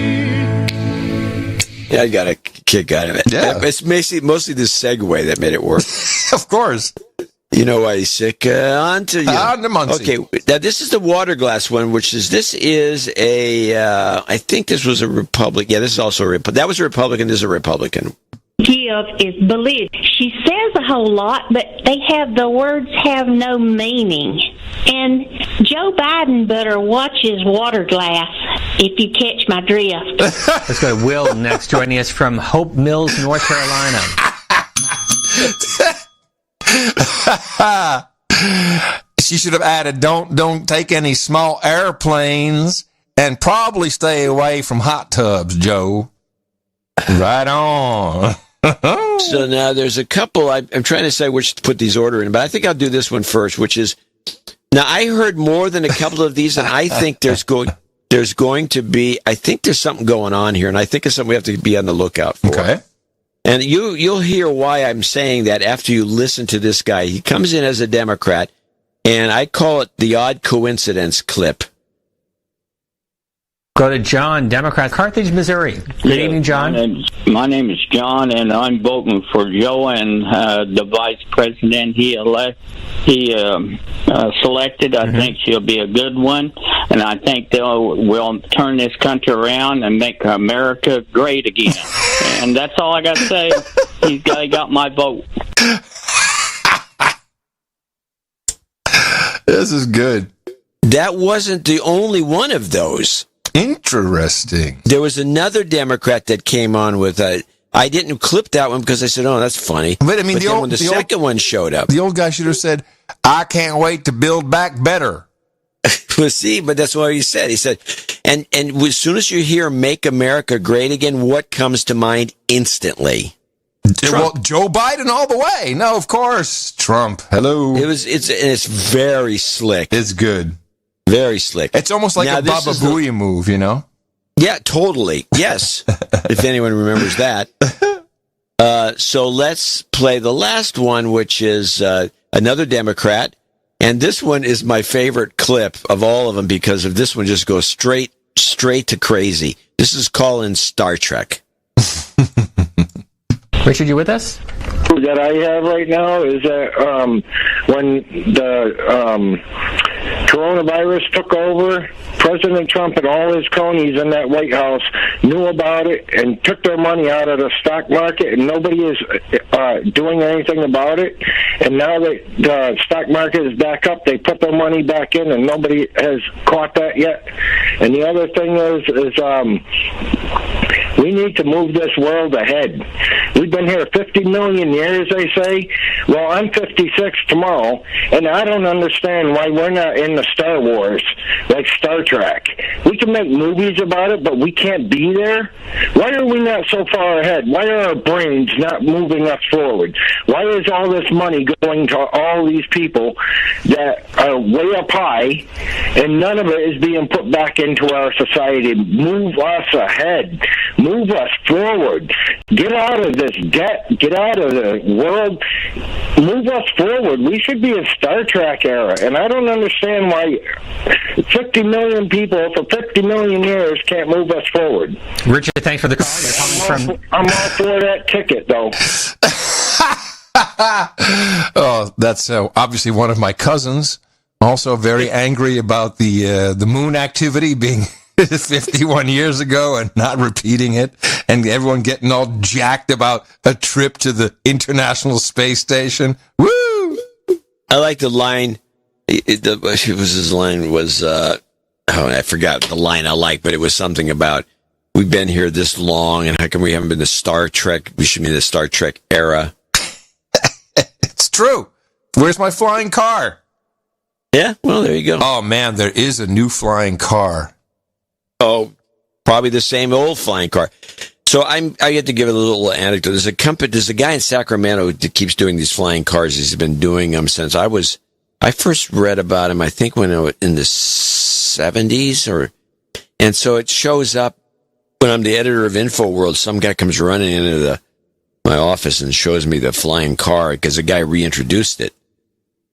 Yeah, I got a kick out of it. Yeah. It's mostly the segue that made it work. Of course. You know why he's sick? On to Muncie. Okay, now this is the water glass one, this is I think this was a Republican. Yeah, this is also that was a Republican. This is a Republican. Give is believe. She says a whole lot, but the words have no meaning. And Joe Biden better watch his water glass, if you catch my drift. Let's go to Will next, joining us from Hope Mills, North Carolina. She should have added, don't take any small airplanes, and probably stay away from hot tubs, Joe. Right on. So now there's a couple. I'm trying to say which to put these order in, but I think I'll do this one first, which is, now I heard more than a couple of these, and I think there's going to be, I think there's something going on here, and I think it's something we have to be on the lookout for. Okay. And you'll hear why I'm saying that after you listen to this guy. He comes in as a Democrat, and I call it the odd coincidence clip. Go to John, Democrat, Carthage, Missouri. Good evening, John. My name is John, and I'm voting for Joe and the vice president he selected. I think she'll be a good one, and I think we'll turn this country around and make America great again. And that's all I got to say. He got my vote. This is good. That wasn't the only one of those. Interesting. There was another Democrat that came on with I didn't clip that one because I said, "Oh, that's funny." But I mean, when the second one showed up, the old guy should have said, "I can't wait to build back better." Well, see, but that's what he said. He said, and as soon as you hear "Make America Great Again," what comes to mind instantly? Well, Joe Biden all the way. No, of course, Trump. Hello. It's very slick. It's good. Very slick. It's almost like a Baba Booey move, Yeah, totally. Yes. If anyone remembers that. So let's play the last one, which is another Democrat. And this one is my favorite clip of all of them because of this one just goes straight to crazy. This is called Star Trek. Richard, you with us? That I have right now is that when the coronavirus took over, President Trump and all his cronies in that White House knew about it and took their money out of the stock market, and nobody is doing anything about it. And now that the stock market is back up, they put their money back in, and nobody has caught that yet. And the other thing is we need to move this world ahead. We've been here 50 million years, they say. Well, I'm 56 tomorrow, and I don't understand why we're not in the Star Wars, like Star Trek. We can make movies about it, but we can't be there. Why are we not so far ahead? Why are our brains not moving us forward? Why is all this money going to all these people that are way up high, and none of it is being put back into our society? Move us ahead. Move us forward. Get out of this debt. Get out of the world. Move us forward. We should be in Star Trek era, and I don't understand why 50 million people for 50 million years can't move us forward. Richard, thanks for the call. I'm all for that ticket, though. Oh, that's obviously one of my cousins. Also very angry about the moon activity being 51 years ago and not repeating it, and everyone getting all jacked about a trip to the International Space Station. Woo! I like the line. His line was, I forgot the line I like, but it was something about, we've been here this long, and how come we haven't been to Star Trek? We should be in the Star Trek era. It's true. Where's my flying car? Yeah, well, there you go. Oh, man, there is a new flying car. Oh, probably the same old flying car. So I get to give a little anecdote. There's a guy in Sacramento that keeps doing these flying cars. He's been doing them since I first read about him, I think, when I was in the 70s, and so it shows up when I'm the editor of InfoWorld. Some guy comes running into my office and shows me the flying car because the guy reintroduced it.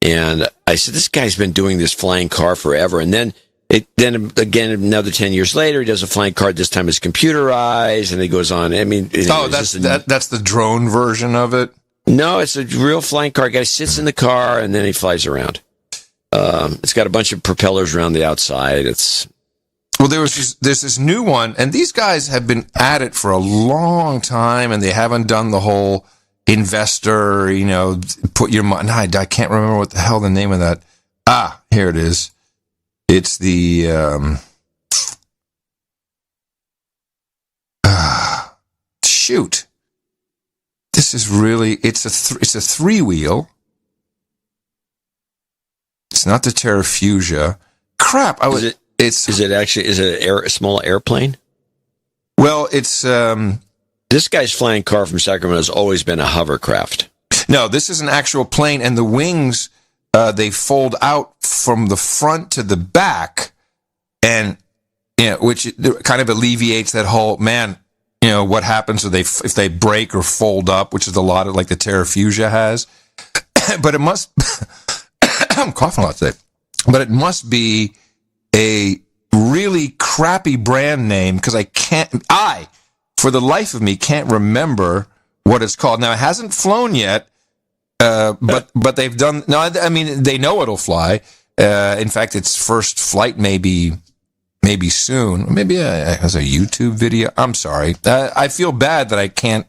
And I said, this guy's been doing this flying car forever. And then again, another 10 years later, he does a flying car. This time it's computerized, and he goes on. I mean, that's the drone version of it. No, it's a real flying car. Guy sits in the car and then he flies around. It's got a bunch of propellers around the outside. There's this new one, and these guys have been at it for a long time, and they haven't done the whole investor, put your money. I can't remember what the hell the name of that. Here it is. It's the shoot. This is really it's a 3-wheel. It's not the Terrafugia. Crap! Is it a small airplane? Well, it's this guy's flying car from Sacramento has always been a hovercraft. No, this is an actual plane, and the wings they fold out from the front to the back, and which kind of alleviates that whole what happens if they break or fold up, which is a lot of like the Terrafugia has. But it must. I'm coughing a lot today, but it must be a really crappy brand name because I, for the life of me, can't remember what it's called. Now, it hasn't flown yet, but they've done. No, I mean they know it'll fly. In fact, its first flight maybe soon. Maybe it has a YouTube video. I'm sorry. I feel bad that I can't.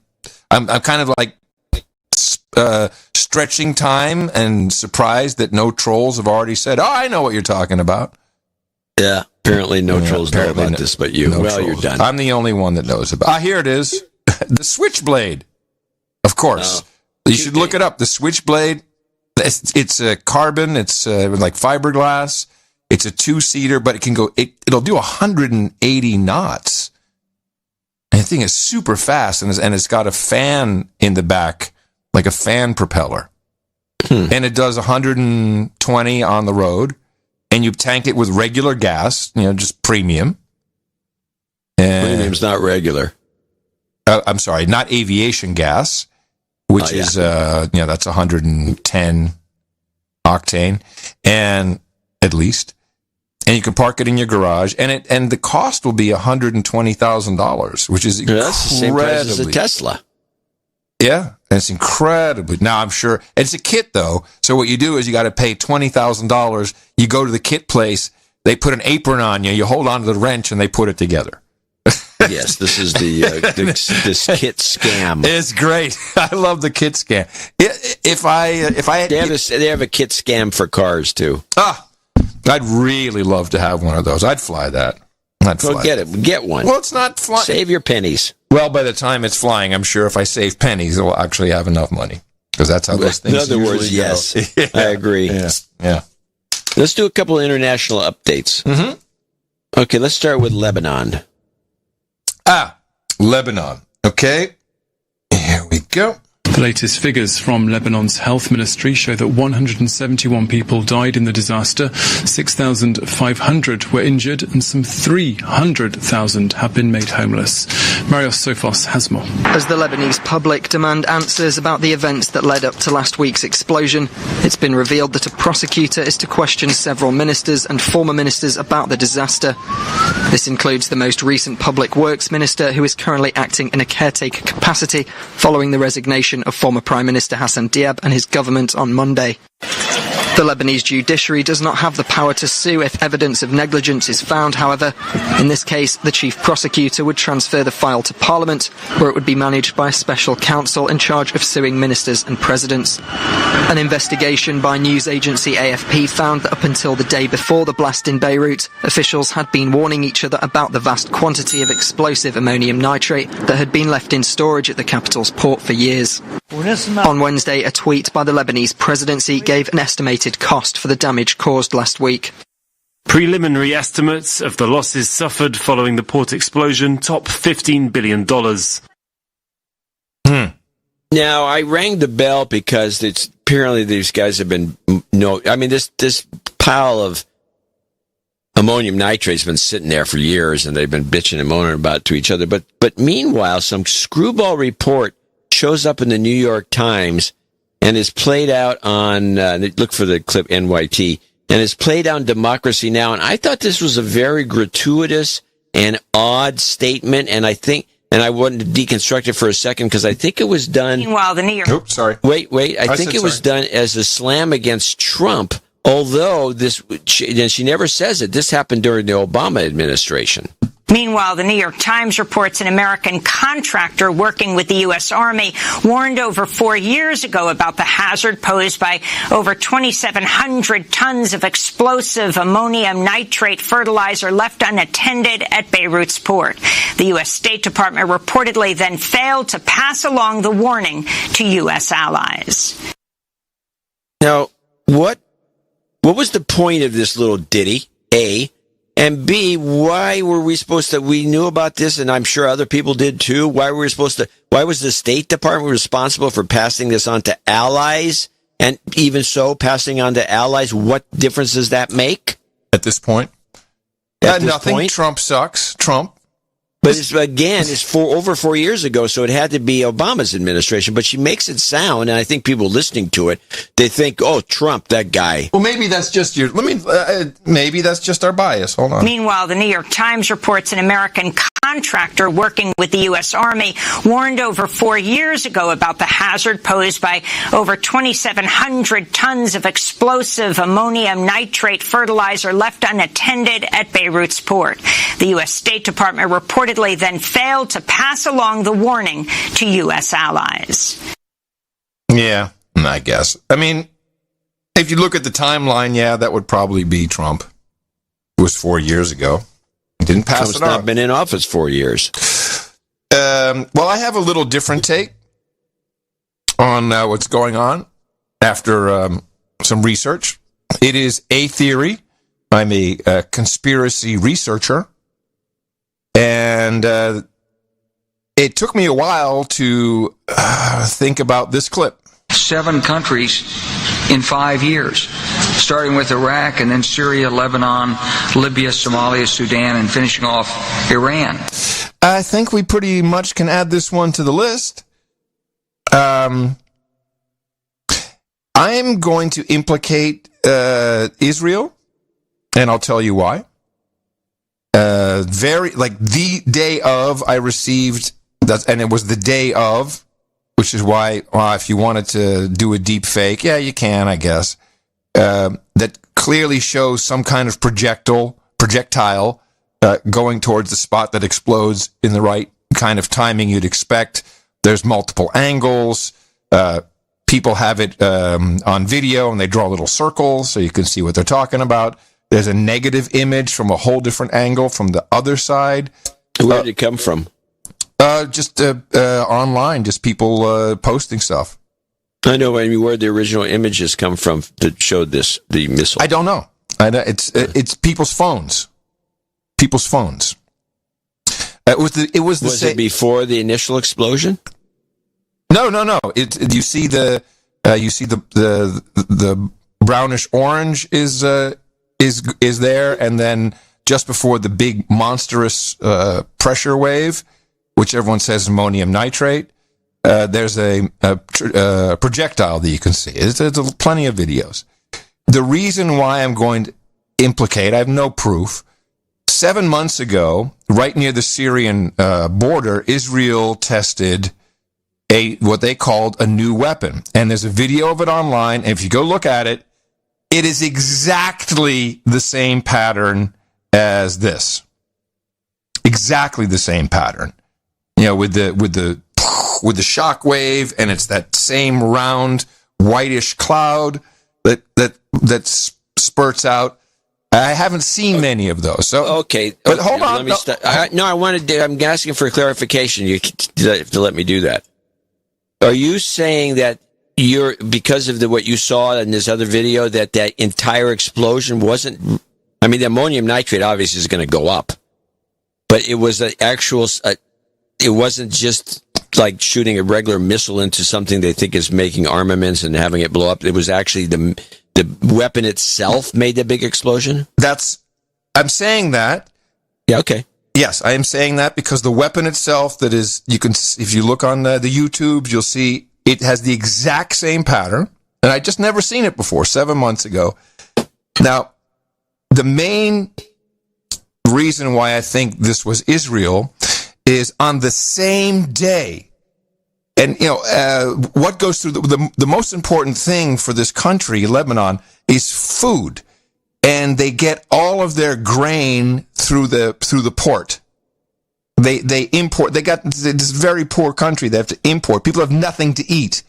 I'm kind of like stretching time and surprised that no trolls have already said, "Oh, I know what you're talking about." Yeah, apparently no trolls know about this, but you. Well, trolls. You're done. I'm the only one that knows about. Here it is, the Switchblade. Of course, you should look it up. The Switchblade. It's a carbon. It's like fiberglass. It's a 2-seater, but it can go. It'll do 180 knots. And the thing is super fast, and it's got a fan in the back, like a fan propeller. And it does 120 on the road. And you tank it with regular gas, just premium. Premium's not regular. I'm sorry, not aviation gas, which is, that's 110 octane, and at least. And you can park it in your garage, and the cost will be $120,000, which is incredibly. That's the same price as a Tesla. Yeah, and it's incredibly. Now, I'm sure it's a kit, though. So what you do is you got to pay $20,000. You go to the kit place. They put an apron on you. You hold on to the wrench, and they put it together. Yes, this is this kit scam. It's great. I love the kit scam. If I had, they have a kit scam for cars too. I'd really love to have one of those. I'd fly that. Get one. Well, it's not flying. Save your pennies. Well, by the time it's flying, I'm sure if I save pennies, it'll actually have enough money because that's how those things. In other words, go. yes, Yeah. I agree. Yeah. Let's do a couple of international updates. Mm-hmm. Okay, let's start with Lebanon. Lebanon. Okay. Here we go. The latest figures from Lebanon's health ministry show that 171 people died in the disaster, 6,500 were injured, and some 300,000 have been made homeless. Marios Sofos has more. As the Lebanese public demand answers about the events that led up to last week's explosion, it's been revealed that a prosecutor is to question several ministers and former ministers about the disaster. This includes the most recent public works minister, who is currently acting in a caretaker capacity following the resignation of former Prime Minister Hassan Diab and his government on Monday. The Lebanese judiciary does not have the power to sue if evidence of negligence is found, however. In this case, the chief prosecutor would transfer the file to Parliament, where it would be managed by a special counsel in charge of suing ministers and presidents. An investigation by news agency AFP found that up until the day before the blast in Beirut, officials had been warning each other about the vast quantity of explosive ammonium nitrate that had been left in storage at the capital's port for years. On Wednesday, a tweet by the Lebanese presidency gave an estimated cost for the damage caused last week. Preliminary estimates of the losses suffered following the port explosion top $15 billion. Now, I rang the bell because it's apparently these guys have been this pile of ammonium nitrate has been sitting there for years, and they've been bitching and moaning about it to each other. But meanwhile, some screwball report shows up in the New York Times and is played out on, look for the clip, NYT, and is played on Democracy Now! And I thought this was a very gratuitous and odd statement, and I wanted to deconstruct it for a second, because I think it was done... Meanwhile, the New York... Oops, sorry. Wait, I think it was done as a slam against Trump, although she never says it. This happened during the Obama administration. Meanwhile, the New York Times reports an American contractor working with the U.S. Army warned over 4 years ago about the hazard posed by over 2,700 tons of explosive ammonium nitrate fertilizer left unattended at Beirut's port. The U.S. State Department reportedly then failed to pass along the warning to U.S. allies. Now, what was the point of this little ditty, A? And B, why were we supposed to, we knew about this, and I'm sure other people did too. Why was the State Department responsible for passing this on to allies? And even so, passing on to allies, what difference does that make? At this point? Nothing. Point? Trump sucks. Trump. But it's over 4 years ago, so it had to be Obama's administration. But she makes it sound, and I think people listening to it, they think, "Oh, Trump, that guy." Well, maybe that's just maybe that's just our bias. Hold on. Meanwhile, the New York Times reports an American contractor working with the U.S. Army warned over 4 years ago about the hazard posed by over 2,700 tons of explosive ammonium nitrate fertilizer left unattended at Beirut's port. The U.S. State Department reportedly then failed to pass along the warning to U.S. allies. Yeah, I guess. I mean, if you look at the timeline, yeah, that would probably be Trump. It was 4 years ago. He didn't pass Trump's it on. not been in office 4 years. Well, I have a little different take on what's going on after some research. It is a theory. I'm a conspiracy researcher. And it took me a while to think about this clip. 7 countries in 5 years, starting with Iraq and then Syria, Lebanon, Libya, Somalia, Sudan, and finishing off Iran. I think we pretty much can add this one to the list. I'm going to implicate Israel, and I'll tell you why. The day of I received that, and it was the day of which is why if you wanted to do a deep fake, yeah, you can, I guess, that clearly shows some kind of projectile going towards the spot that explodes in the right kind of timing you'd expect. There's multiple angles. People have it on video, and they draw little circles so you can see what they're talking about. There's a negative image from a whole different angle from the other side. Where did it come from? Just online, just people posting stuff. I know. I mean, where the original images come from that showed the missile. I don't know. It's people's phones. People's phones. Was it before the initial explosion? No. You see the brownish orange is there, and then just before the big monstrous pressure wave, which everyone says is ammonium nitrate, there's a projectile that you can see. There's plenty of videos. The reason why I'm going to implicate, I have no proof. 7 months ago, right near the Syrian border, Israel tested what they called a new weapon. And there's a video of it online, and if you go look at it, it is exactly the same pattern as this. Exactly the same pattern. You know, with the shock wave, and it's that same round whitish cloud that spurts out. I haven't seen many of those. So okay, but hold on. I'm asking for clarification. You have to let me do that. Are you saying that because of what you saw in this other video that entire explosion wasn't? I mean, the ammonium nitrate obviously is going to go up, but it was an actual. It wasn't just like shooting a regular missile into something they think is making armaments and having it blow up. It was actually the weapon itself made the big explosion? I'm saying that. Yeah, okay. Yes, I am saying that because the weapon itself if you look on the YouTubes, you'll see it has the exact same pattern. And I just never seen it before, 7 months ago. Now, the main reason why I think this was Israel is on the same day. And, what goes through the most important thing for this country, Lebanon, is food. And they get all of their grain through the port. They import. They got this very poor country. They have to import. People have nothing to eat.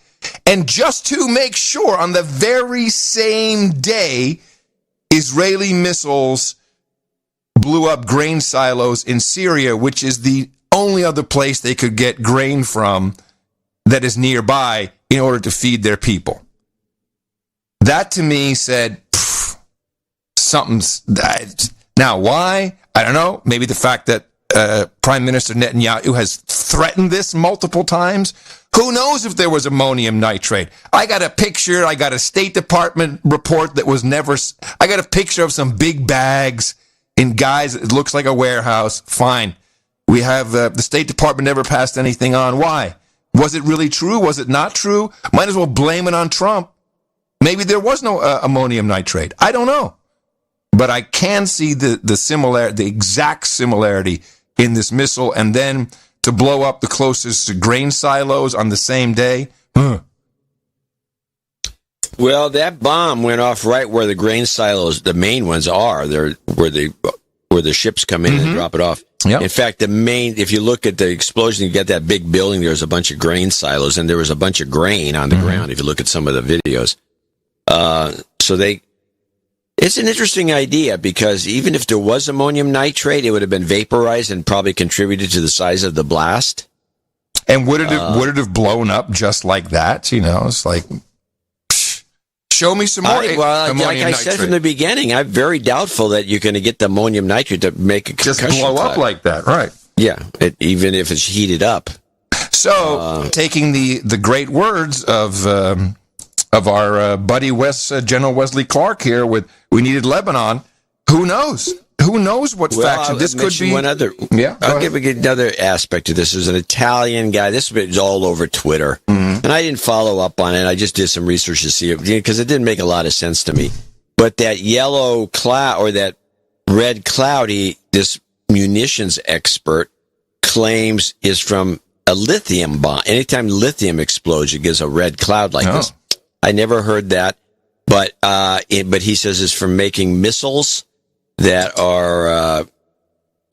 And just to make sure, on the very same day, Israeli missiles blew up grain silos in Syria, which is the only other place they could get grain from that is nearby in order to feed their people. That to me said, something's... Now, why? I don't know. Maybe the fact that Prime Minister Netanyahu has threatened this multiple times. Who knows if there was ammonium nitrate? I got a picture. I got a State Department report that was never... I got a picture of some big bags in guys. It looks like a warehouse. Fine. We have... the State Department never passed anything on. Why? Was it really true? Was it not true? Might as well blame it on Trump. Maybe there was no ammonium nitrate. I don't know. But I can see the exact similarity in this missile, and then to blow up the closest grain silos on the same day. Well, that bomb went off right where the grain silos, the main ones are. They're where the ships come in and drop it off. Yep. In fact, if you look at the explosion, you get that big building, there's a bunch of grain silos, and there was a bunch of grain on the ground, if you look at some of the videos. It's an interesting idea, because even if there was ammonium nitrate, it would have been vaporized and probably contributed to the size of the blast. And would it have blown up just like that? It's like, show me some more ammonium like I nitrate. said from the beginning, I'm very doubtful that you're going to get the ammonium nitrate to make a concussion. Just blow up like that, right? Yeah, even if it's heated up. So, taking the great words of our buddy General Wesley Clark here with "We needed Lebanon," who knows? Who knows what faction this could be? One other, I'll give another aspect to this. There's an Italian guy. This is all over Twitter, and I didn't follow up on it. I just did some research to see it because it didn't make a lot of sense to me. But that yellow cloud or that red cloudy, this munitions expert claims is from lithium bomb. Anytime lithium explodes, it gives a red cloud like this. I never heard that, but he says it's from making missiles that are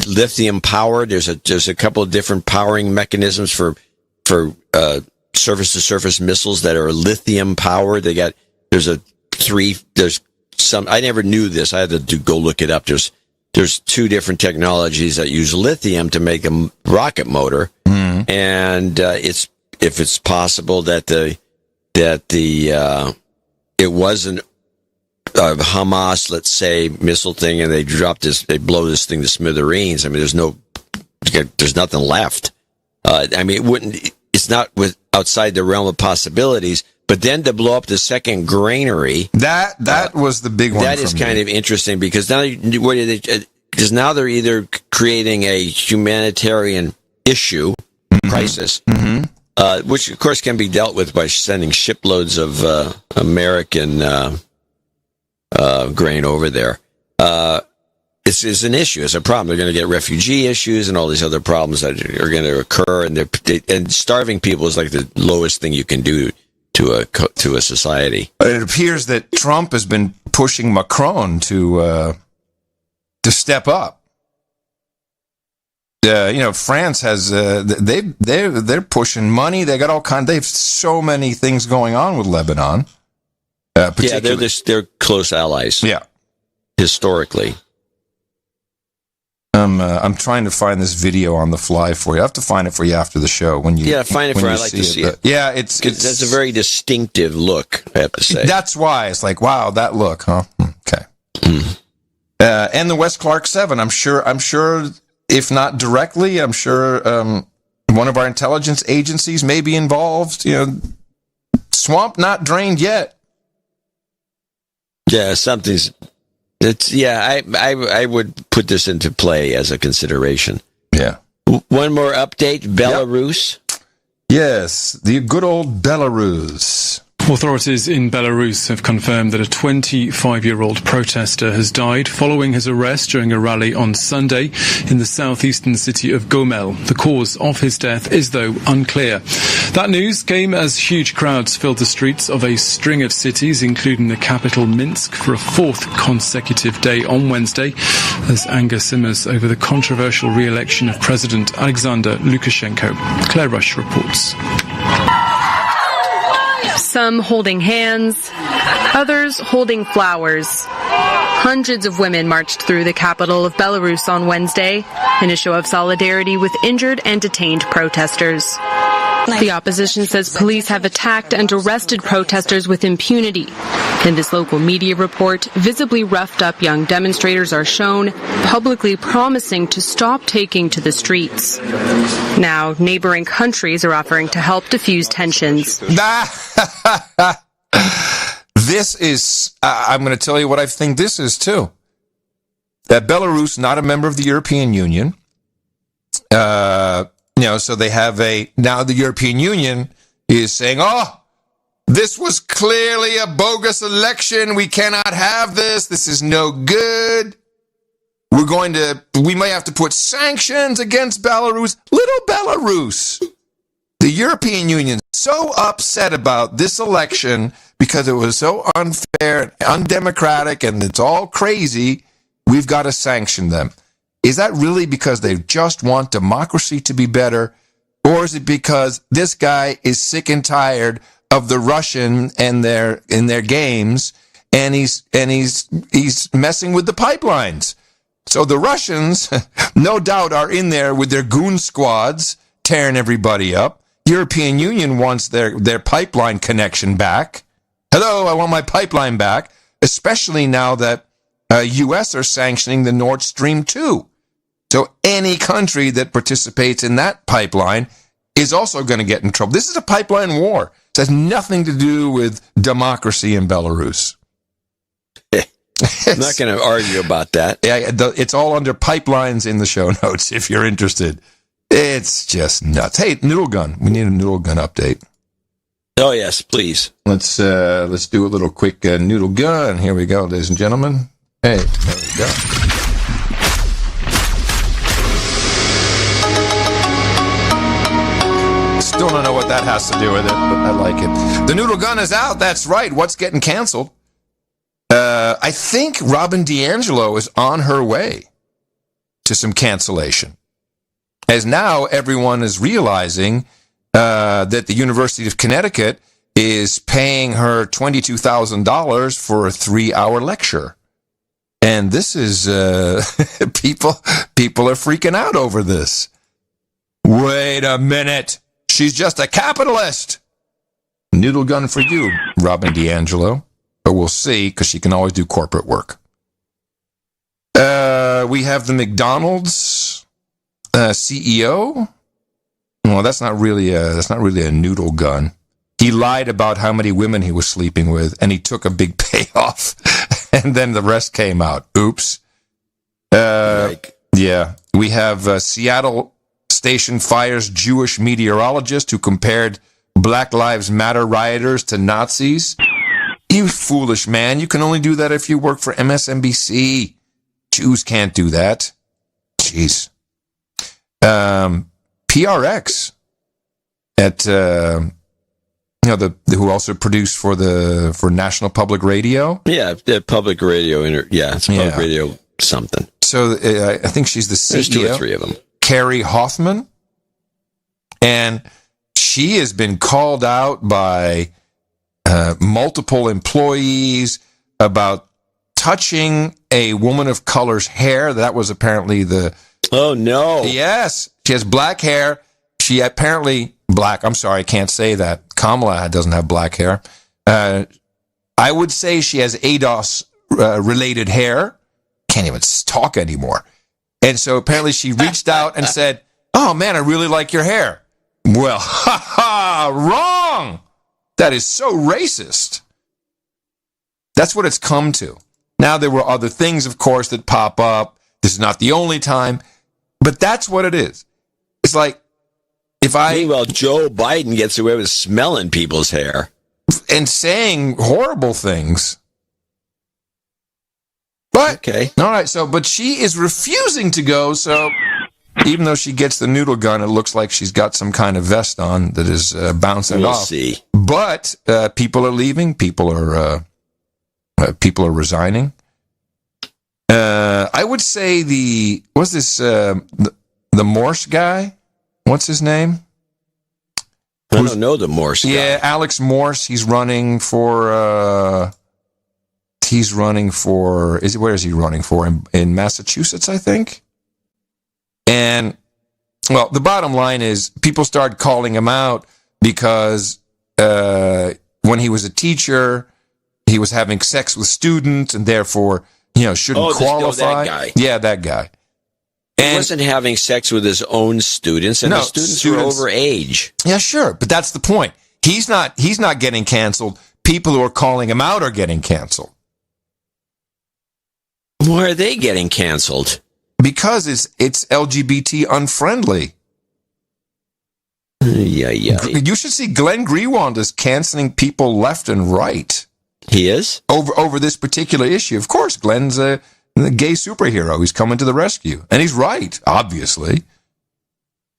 lithium powered. There's a couple of different powering mechanisms for surface to surface missiles that are lithium powered. There's some. I never knew this. I had to go look it up. There's 2 different technologies that use lithium to make a rocket motor, and if it's possible that it wasn't a Hamas, let's say, missile thing, and they blow this thing to smithereens. I mean, there's nothing left. It's not outside the realm of possibilities. But then to blow up the second granary, that was the big one. That is kind of interesting because now they're either creating a humanitarian issue, crisis, which of course can be dealt with by sending shiploads of American grain over there. It's an issue. It's a problem. They're going to get refugee issues and all these other problems that are going to occur. And starving people is like the lowest thing you can do to a society. It appears that Trump has been pushing Macron to step up. France has they're pushing money. They got all kinds. They have so many things going on with Lebanon. They're close allies. Yeah, historically. I'm trying to find this video on the fly for you. I have to find it for you after the show. Find it for. I like to see it. Yeah, it's that's a very distinctive look. I have to say. That's why it's like, wow, that look, huh? Okay. And the West Clark 7. I'm sure. If not directly, I'm sure one of our intelligence agencies may be involved. Swamp not drained yet. Yeah, something's. I would put this into play as a consideration. Yeah. One more update, Belarus. Yep. Yes, the good old Belarus. Authorities in Belarus have confirmed that a 25-year-old protester has died following his arrest during a rally on Sunday in the southeastern city of Gomel. The cause of his death is, though, unclear. That news came as huge crowds filled the streets of a string of cities, including the capital Minsk, for a 4th consecutive day on Wednesday, as anger simmers over the controversial re-election of President Alexander Lukashenko. Claire Rush reports. Some holding hands, others holding flowers. Hundreds of women marched through the capital of Belarus on Wednesday in a show of solidarity with injured and detained protesters. The opposition says police have attacked and arrested protesters with impunity. In this local media report, visibly roughed up young demonstrators are shown publicly promising to stop taking to the streets. Now, neighboring countries are offering to help diffuse tensions. This is, I'm going to tell you what I think this is too. That Belarus, not a member of the European Union, so they have now the European Union is saying, this was clearly a bogus election. We cannot have this. This is no good. We may have to put sanctions against Belarus. Little Belarus. The European Union is so upset about this election because it was so unfair and undemocratic and it's all crazy. We've got to sanction them. Is that really because they just want democracy to be better? Or is it because this guy is sick and tired of the Russian and their games, and he's messing with the pipelines? So the Russians, no doubt, are in there with their goon squads, tearing everybody up. European Union wants their pipeline connection back. Hello, I want my pipeline back, especially now that U.S. are sanctioning the Nord Stream 2. So any country that participates in that pipeline is also going to get in trouble. This is a pipeline war. It has nothing to do with democracy in Belarus. I'm not going to argue about that. Yeah, it's all under pipelines in the show notes if you're interested. It's just nuts. Hey, noodle gun. We need a noodle gun update. Oh, yes, please. Let's do a little quick noodle gun. Here we go, ladies and gentlemen. Hey, there we go. that has to do with it, but I like it. The noodle gun is out. That's right. What's getting canceled? I think Robin DiAngelo is on her way to some cancellation. As now everyone is realizing that the University of Connecticut is paying her $22,000 for a 3-hour lecture. And this is, people are freaking out over this. Wait a minute. She's just a capitalist. Noodle gun for you, Robin DiAngelo. But we'll see, because she can always do corporate work. We have the McDonald's CEO. Well, that's not really a noodle gun. He lied about how many women he was sleeping with, and he took a big payoff, and then the rest came out. Oops. Yeah. We have Seattle station fires Jewish meteorologist who compared Black Lives Matter rioters to Nazis. You foolish man. You can only do that if you work for MSNBC. Jews can't do that. Jeez. PRX at, who also produced for National Public Radio. Yeah, Public Radio. It's Public Radio something. So I think she's the CEO. There's 2 or 3 of them. Carrie Hoffman. And she has been called out by multiple employees about touching a woman of color's hair. That was apparently the... Oh, no. Yes. She has black hair. She apparently... Black. I'm sorry, I can't say that. Kamala doesn't have black hair. I would say she has ADOS-related hair. Can't even talk anymore. And so apparently she reached out and said, oh, man, I really like your hair. Well, wrong. That is so racist. That's what it's come to. Now, there were other things, of course, that pop up. This is not the only time. But that's what it is. It's like, Meanwhile, Joe Biden gets away with smelling people's hair. And saying horrible things. But, okay. All right, but she is refusing to go, so even though she gets the noodle gun, it looks like she's got some kind of vest on that is bouncing off. We'll see. But people are leaving. People are resigning. I would say the Morse guy? What's his name? I don't know the Morse guy. Yeah, Alex Morse. He's running for. Where is he running for? In Massachusetts, I think. And well, the bottom line is people started calling him out because when he was a teacher, he was having sex with students, and therefore, shouldn't qualify. That guy. Yeah, that guy. He wasn't having sex with his own students, and the students were over age. Yeah, sure, but that's the point. He's not getting canceled. People who are calling him out are getting canceled. Why are they getting canceled? Because it's LGBT unfriendly. Yeah. You should see Glenn Greenwald is canceling people left and right. He is? Over this particular issue. Of course, Glenn's the gay superhero. He's coming to the rescue. And he's right, obviously.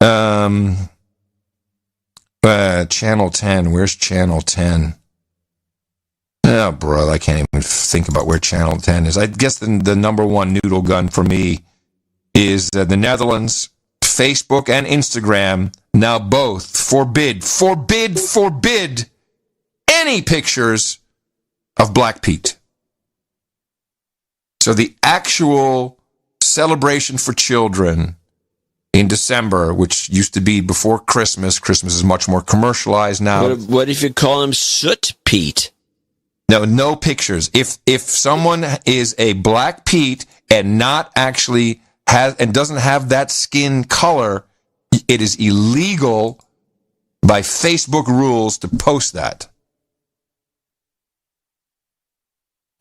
Channel 10. Where's Channel 10? Oh, bro, I can't even think about where Channel 10 is. I guess the number one noodle gun for me is the Netherlands. Facebook and Instagram now both forbid any pictures of Black Pete. So the actual celebration for children in December, which used to be before Christmas is much more commercialized now. What if you call him Soot Pete? No pictures. If someone is a Black Pete and not actually doesn't have that skin color, it is illegal by Facebook rules to post that.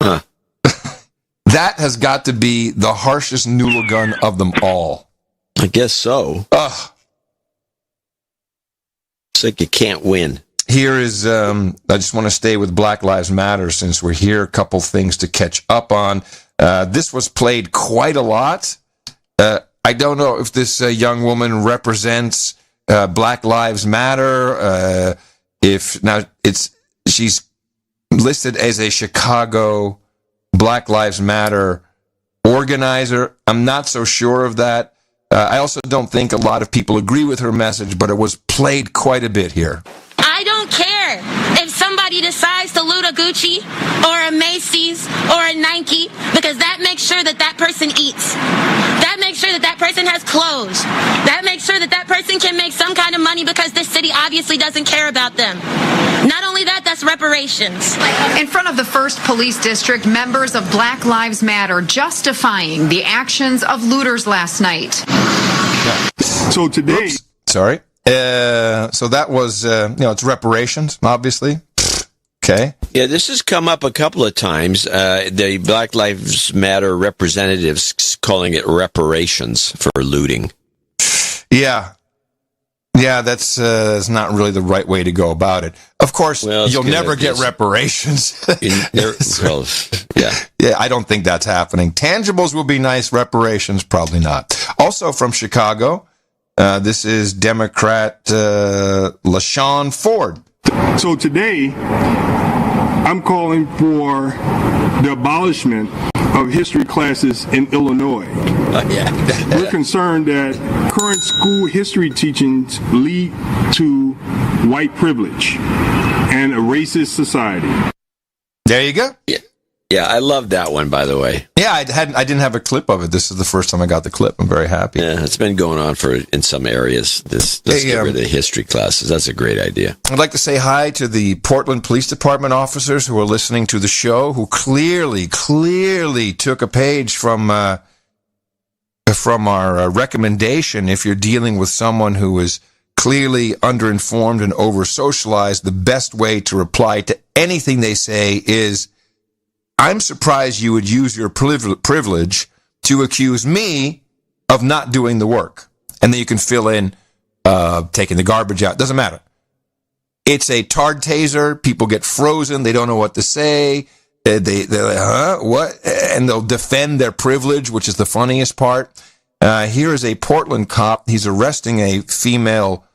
Huh. That has got to be the harshest noodle gun of them all. I guess so. Ugh. It's like you can't win. Here is, I just want to stay with Black Lives Matter since we're here. A couple things to catch up on. This was played quite a lot. I don't know if this young woman represents Black Lives Matter. She's listed as a Chicago Black Lives Matter organizer. I'm not so sure of that. I also don't think a lot of people agree with her message, but it was played quite a bit here. I don't care if somebody decides to loot a Gucci or a Macy's or a Nike, because that makes sure that that person eats. That makes sure that that person has clothes. That makes sure that that person can make some kind of money, because this city obviously doesn't care about them. Not only that, that's reparations. In front of the 1st Police District, members of Black Lives Matter justifying the actions of looters last night. So today... Oops. Sorry. So that was, it's reparations, obviously. Okay. Yeah, this has come up a couple of times. The Black Lives Matter representatives calling it reparations for looting. Yeah. Yeah, that's not really the right way to go about it. Of course, you'll never get reparations. Yeah, I don't think that's happening. Tangibles will be nice. Reparations, probably not. Also from Chicago, this is Democrat LaShawn Ford. So today, I'm calling for the abolishment of history classes in Illinois. We're concerned that current school history teachings lead to white privilege and a racist society. There you go. Yeah, I love that one, by the way. Yeah, I didn't have a clip of it. This is the first time I got the clip. I'm very happy. Yeah, it's been going on in some areas. Let's get rid of the history classes. That's a great idea. I'd like to say hi to the Portland Police Department officers who are listening to the show, who clearly took a page from our recommendation. If you're dealing with someone who is clearly underinformed and over-socialized, the best way to reply to anything they say is, I'm surprised you would use your privilege to accuse me of not doing the work. And then you can fill in taking the garbage out. Doesn't matter. It's a tard taser. People get frozen. They don't know what to say. They're like, huh? What? And they'll defend their privilege, which is the funniest part. Here is a Portland cop. He's arresting a female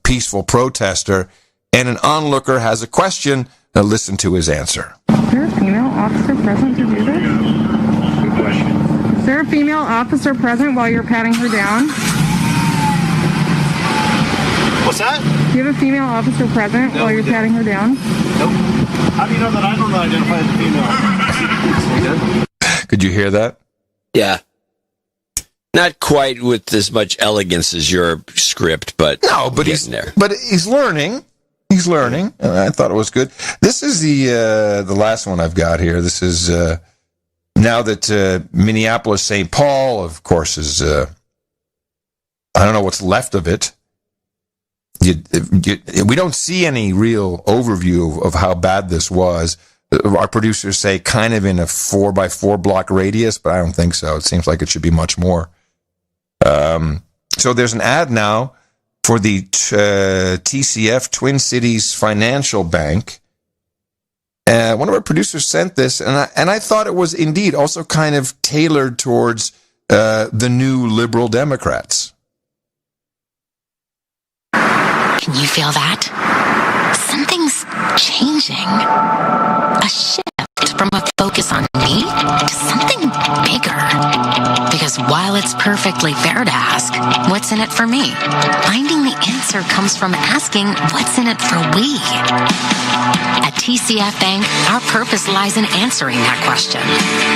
peaceful protester, and an onlooker has a question. Now listen to his answer. Is there a female officer present to do this? Good question. Is there a female officer present while you're patting her down? What's that? Do you have a female officer present while you're patting her down? Nope. How do you know that I don't identify as a female? Could you hear that? Yeah. Not quite with as much elegance as your script, but he's there. But he's learning. He's learning. I thought it was good. This is the last one I've got here. This is now that Minneapolis St. Paul, of course, is I don't know what's left of it. We don't see any real overview of how bad this was. Our producers say kind of in a 4x4 block radius, but I don't think so. It seems like it should be much more. So there's an ad now for the TCF, Twin Cities Financial Bank. One of our producers sent this, and I thought it was indeed also kind of tailored towards the new liberal Democrats. Can you feel that? Something's changing. A shift from a focus on me to something bigger. Because while it's perfectly fair to ask, what's in it for me? Finding the answer comes from asking, what's in it for we? At TCF Bank, our purpose lies in answering that question,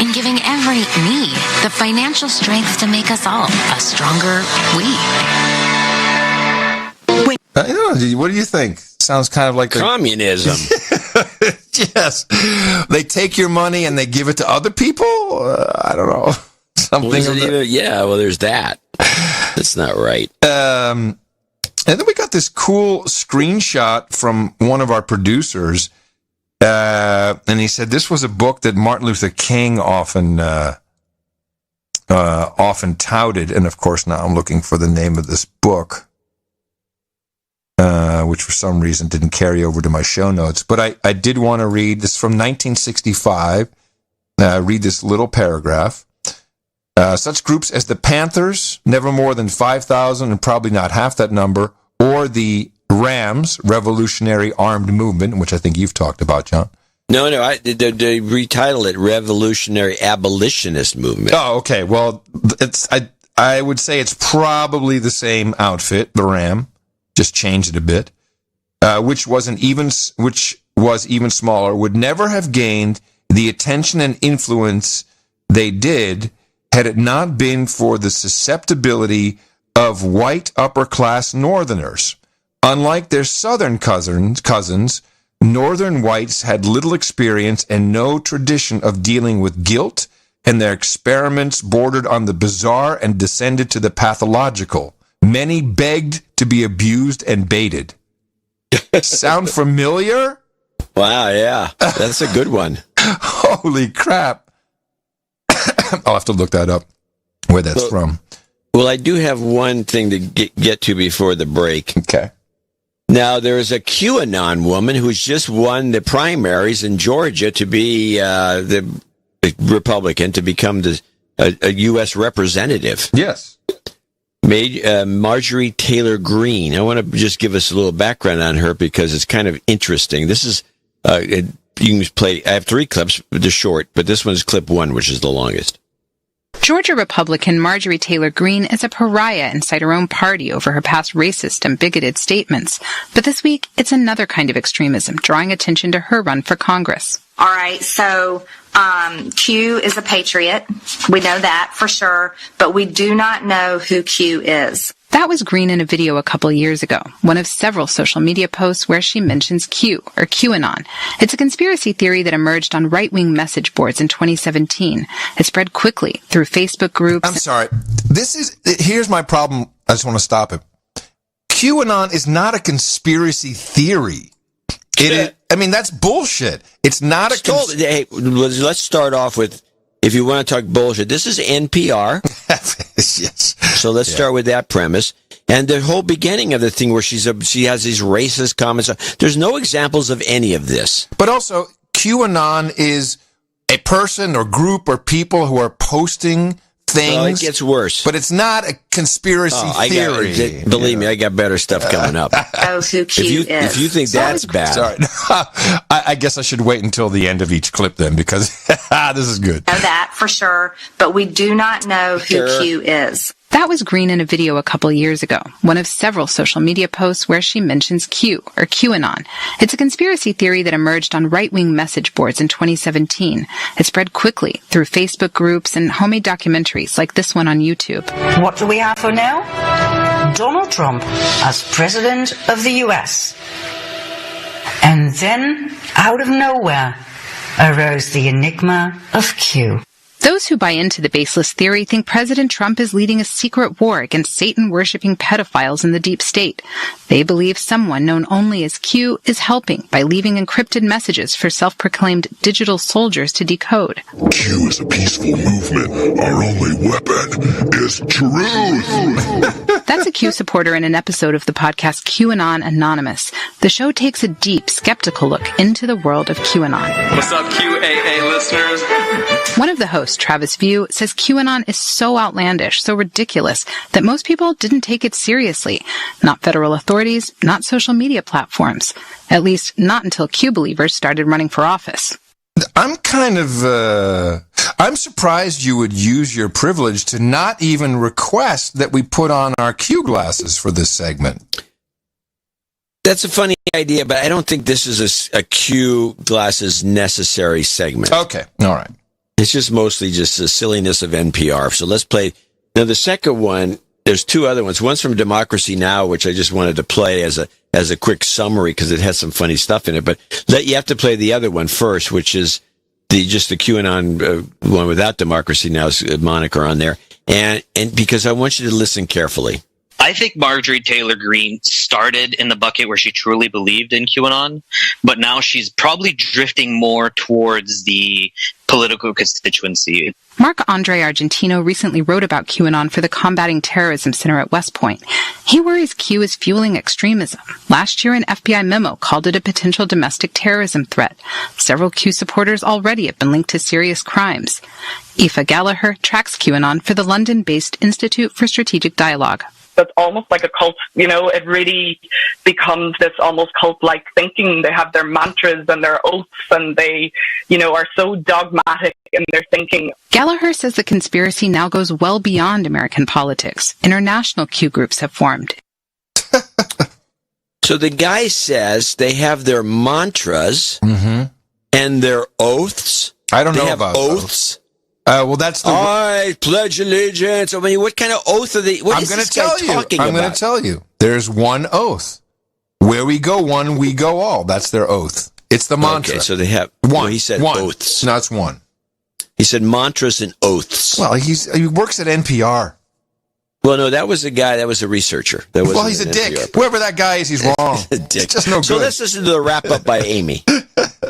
in giving every me the financial strength to make us all a stronger we. What do you think? Sounds kind of like communism. Yes. They take your money and they give it to other people? I don't know. Something. Well, there's that. That's not right. And then we got this cool screenshot from one of our producers. And he said this was a book that Martin Luther King often touted. And of course, now I'm looking for the name of this book. Which for some reason didn't carry over to my show notes. But I did want to read this from 1965. Read this little paragraph. Such groups as the Panthers, never more than 5,000 and probably not half that number, or the RAMS, Revolutionary Armed Movement, which I think you've talked about, John. No, they retitled it Revolutionary Abolitionist Movement. Oh, okay. Well, I would say it's probably the same outfit, the RAM, just changed it a bit, which was even smaller, would never have gained the attention and influence they did had it not been for the susceptibility of white upper-class Northerners. Unlike their Southern cousins, Northern whites had little experience and no tradition of dealing with guilt, and their experiments bordered on the bizarre and descended to the pathological. Many begged to be abused and baited. Sound familiar? Wow, yeah. That's a good one. Holy crap. I'll have to look that up, where that's from. Well, I do have one thing to get to before the break. Okay. Now, there is a QAnon woman who's just won the primaries in Georgia to be the Republican, to become a U.S. representative. Yes. Marjorie Taylor Greene. I want to just give us a little background on her because it's kind of interesting. This is, you can play, I have 3 clips, they're short, but this one is clip 1, which is the longest. Georgia Republican Marjorie Taylor Greene is a pariah inside her own party over her past racist and bigoted statements. But this week, it's another kind of extremism, drawing attention to her run for Congress. All right, so Q is a patriot. We know that for sure, but we do not know who Q is. That was Greene in a video a couple years ago, one of several social media posts where she mentions Q, or QAnon. It's a conspiracy theory that emerged on right-wing message boards in 2017. It spread quickly through Facebook groups. I'm sorry. Here's my problem. I just want to stop it. QAnon is not a conspiracy theory. That's bullshit. It's not a Hey, let's start off with, if you want to talk bullshit, this is NPR. Yes. So let's start with that premise. And the whole beginning of the thing where she has these racist comments, there's no examples of any of this. But also, QAnon is a person or group or people who are posting things. Well, it gets worse. But it's not a conspiracy theory. Believe me, I got better stuff coming up. Oh, who Q is. If you think that's bad. Sorry. I guess I should wait until the end of each clip then, because this is good. Know that for sure, but we do not know who Q is. That was Greene in a video a couple years ago, one of several social media posts where she mentions Q, or QAnon. It's a conspiracy theory that emerged on right-wing message boards in 2017. It spread quickly through Facebook groups and homemade documentaries like this one on YouTube. What do we have for now? Donald Trump as president of the U.S. And then, out of nowhere, arose the enigma of Q. Those who buy into the baseless theory think President Trump is leading a secret war against Satan-worshipping pedophiles in the deep state. They believe someone known only as Q is helping by leaving encrypted messages for self-proclaimed digital soldiers to decode. Q is a peaceful movement. Our only weapon is truth. That's a Q supporter in an episode of the podcast QAnon Anonymous. The show takes a deep, skeptical look into the world of QAnon. What's up, QAA listeners? One of the hosts, Travis View, says QAnon is so outlandish, so ridiculous, that most people didn't take it seriously. Not federal authorities, not social media platforms. At least, not until Q believers started running for office. I'm I'm surprised you would use your privilege to not even request that we put on our Q glasses for this segment. That's a funny idea, but I don't think this is a Q glasses necessary segment. Okay, all right. It's just mostly just the silliness of NPR. So let's play. Now, the second one, there's 2 other ones. One's from Democracy Now!, which I just wanted to play as a quick summary because it has some funny stuff in it. But you have to play the other one first, which is the QAnon one without Democracy Now!'s moniker on there. And because I want you to listen carefully. I think Marjorie Taylor Greene started in the bucket where she truly believed in QAnon, but now she's probably drifting more towards the political constituency. Marc-Andre Argentino recently wrote about QAnon for the Combating Terrorism Center at West Point. He worries Q is fueling extremism. Last year, an FBI memo called it a potential domestic terrorism threat. Several Q supporters already have been linked to serious crimes. Aoife Gallagher tracks QAnon for the London-based Institute for Strategic Dialogue. That's almost like a cult, it really becomes this almost cult-like thinking. They have their mantras and their oaths, and they, are so dogmatic in their thinking. Gallagher says the conspiracy now goes well beyond American politics. International Q groups have formed. So the guy says they have their mantras and their oaths. I don't know have about oaths. Well, that's the. I pledge allegiance. I mean, what kind of oath are they? What is this guy talking about? I'm going to tell you. There's one oath. Where we go one, we go all. That's their oath. It's the mantra. Okay, so they have one. No, he said one. oaths. No, it's one. He said mantras and oaths. Well, he works at NPR. Well, no, that was a guy. That was a researcher. Well, he's a dick. Whoever that guy is, he's wrong. A dick. Just no good. So let's listen to the wrap-up by Amy.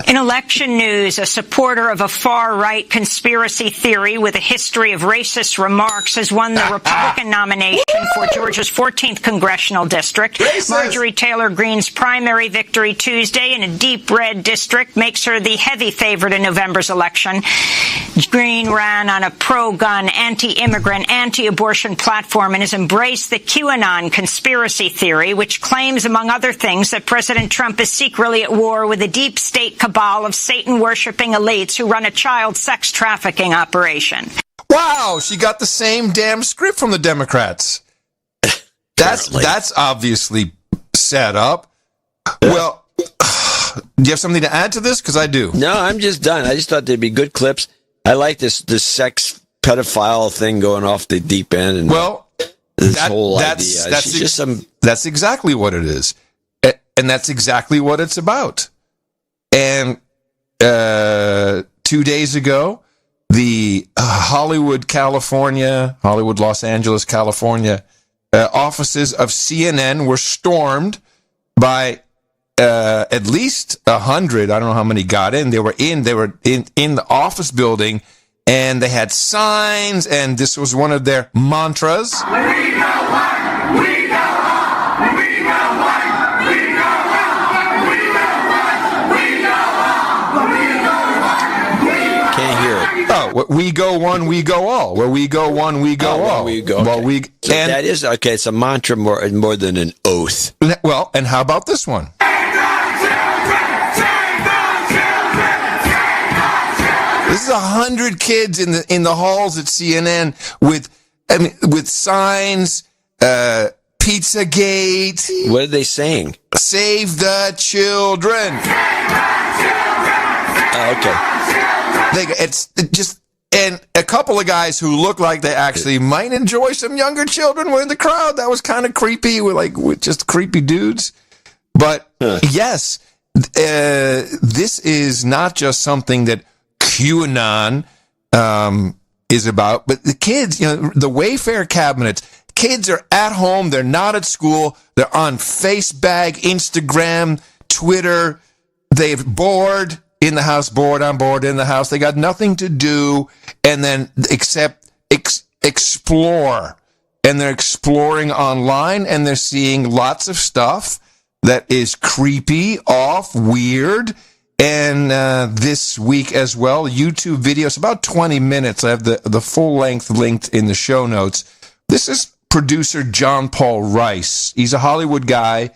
In election news, a supporter of a far-right conspiracy theory with a history of racist remarks has won the Republican nomination for Georgia's 14th congressional district. Marjorie Taylor Greene's primary victory Tuesday in a deep red district makes her the heavy favorite in November's election. Greene ran on a pro-gun, anti-immigrant, anti-abortion platform and has embraced the QAnon conspiracy theory, which claims, among other things, that President Trump is secretly at war with a deep state cabal of Satan-worshipping elites who run a child sex trafficking operation. Wow, she got the same damn script from the Democrats. That's obviously set up. Well, do you have something to add to this? Because I do. No, I'm just done. I just thought there'd be good clips. I like this sex pedophile thing going off the deep end. And that's exactly what it is. And that's exactly what it's about. And 2 days ago, the Hollywood, Los Angeles, California offices of CNN were stormed by at least 100. I don't know how many got in. They were in the office building, and they had signs, and this was one of their mantras. We go one, we go on, we go one, we go on, we go one, we go on, we go on. Can't hear it. Oh, we go one, we go all. Where we go one, we go all. We go. Okay. So that is okay. It's a mantra more than an oath. Well, and how about this one? This is 100 kids in the halls at CNN with signs, Pizzagate. What are they saying? Save the children. Okay. And a couple of guys who look like they actually might enjoy some younger children were in the crowd. That was kind of creepy. We're just creepy dudes. But yes, this is not just something that QAnon is about, but the kids, the Wayfair cabinets, kids are at home, they're not at school, they're on Facebag, Instagram, Twitter, they're bored in the house, bored on board in the house, they got nothing to do, and then except explore, and they're exploring online, and they're seeing lots of stuff that is creepy, off, weird. And this week as well, YouTube videos, about 20 minutes. I have the full length linked in the show notes. This is producer John Paul Rice. He's a Hollywood guy.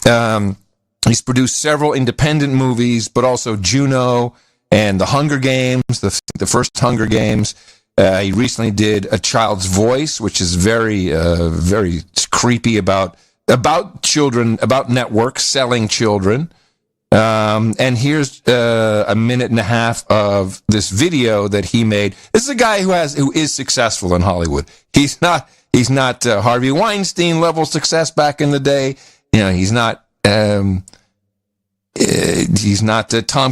He's produced several independent movies, but also Juno and The Hunger Games, the first Hunger Games. He recently did A Child's Voice, which is very, very creepy about children, about networks selling children. And here's a minute and a half of this video that he made. This is a guy who is successful in Hollywood. He's not Harvey Weinstein level success back in the day. He's not Tom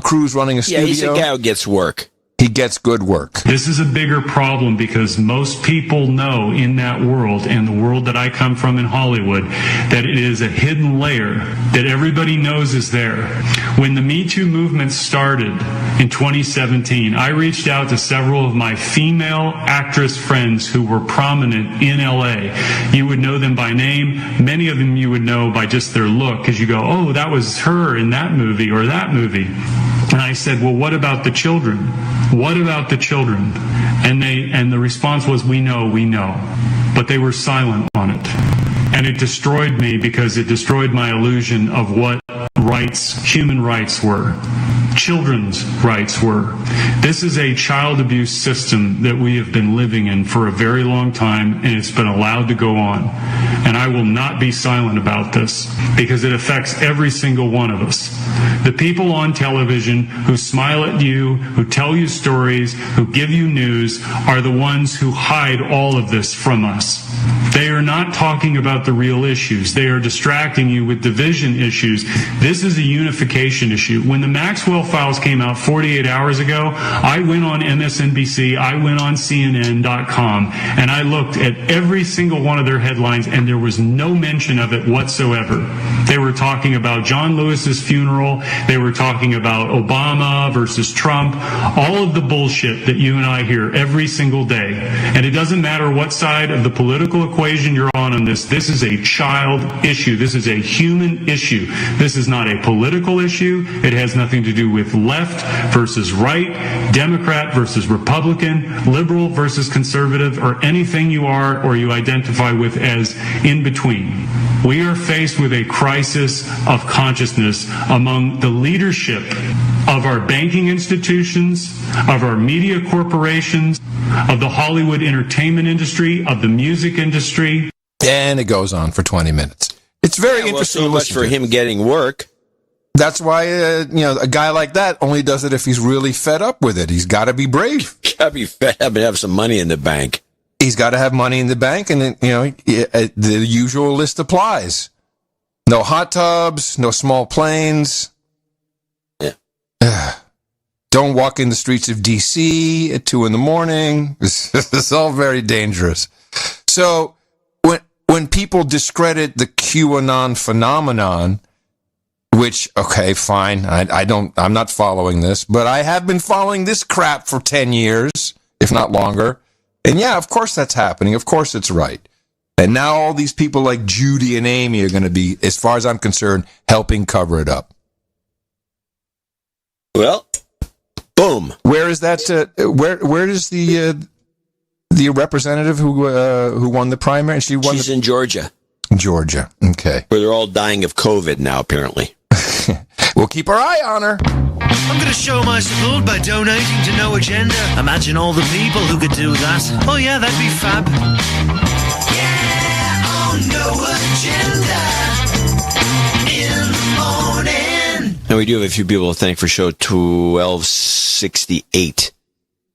Cruise running a studio. Yeah, he's a guy who gets work. He gets good work. This is a bigger problem because most people know in that world, and the world that I come from in Hollywood, that it is a hidden layer that everybody knows is there. When the Me Too movement started in 2017, I reached out to several of my female actress friends who were prominent in LA. You would know them by name. Many of them you would know by just their look, because you go, oh, that was her in that movie or that movie. And I said, well, what about the children? What about the children? And the response was, we know. But they were silent on it. And it destroyed me because it destroyed my illusion of what human rights were. Children's rights were. This is a child abuse system that we have been living in for a very long time, and it's been allowed to go on. And I will not be silent about this because it affects every single one of us. The people on television who smile at you, who tell you stories, who give you news, are the ones who hide all of this from us. They are not talking about the real issues. They are distracting you with division issues. This is a unification issue. When the Maxwell files came out 48 hours ago, I went on MSNBC, I went on CNN.com, and I looked at every single one of their headlines, and there was no mention of it whatsoever. They were talking about John Lewis's funeral. They were talking about Obama versus Trump, all of the bullshit that you and I hear every single day. And it doesn't matter what side of the political equation you're on this. This is a child issue. This is a human issue. This is not a political issue. It has nothing to do with left versus right, Democrat versus Republican, liberal versus conservative, or anything you are or you identify with as in between. We are faced with a crisis of consciousness among the leadership of our banking institutions, of our media corporations, of the Hollywood entertainment industry, of the music industry. And it goes on for 20 minutes. It's very interesting. So much for him getting work. That's why, a guy like that only does it if he's really fed up with it. He's got to be brave. Got to be fed up and have some money in the bank. He's got to have money in the bank, and then, the usual list applies. No hot tubs, no small planes. Yeah. Don't walk in the streets of D.C. at 2 a.m. It's all very dangerous. So when people discredit the QAnon phenomenon, which, okay, fine, I'm not following this, but I have been following this crap for 10 years, if not longer. And yeah, of course that's happening. Of course it's right. And now all these people like Judy and Amy are going to be, as far as I'm concerned, helping cover it up. Well, boom. Where is that? Where is the representative who won the primary? She's in Georgia. Georgia. Okay. Where they're all dying of COVID now, apparently. We'll keep our eye on her. I'm going to show my support by donating to No Agenda. Imagine all the people who could do that. Oh yeah, that'd be fab. Yeah, on No Agenda in the morning. And we do have a few people to thank for show 1268.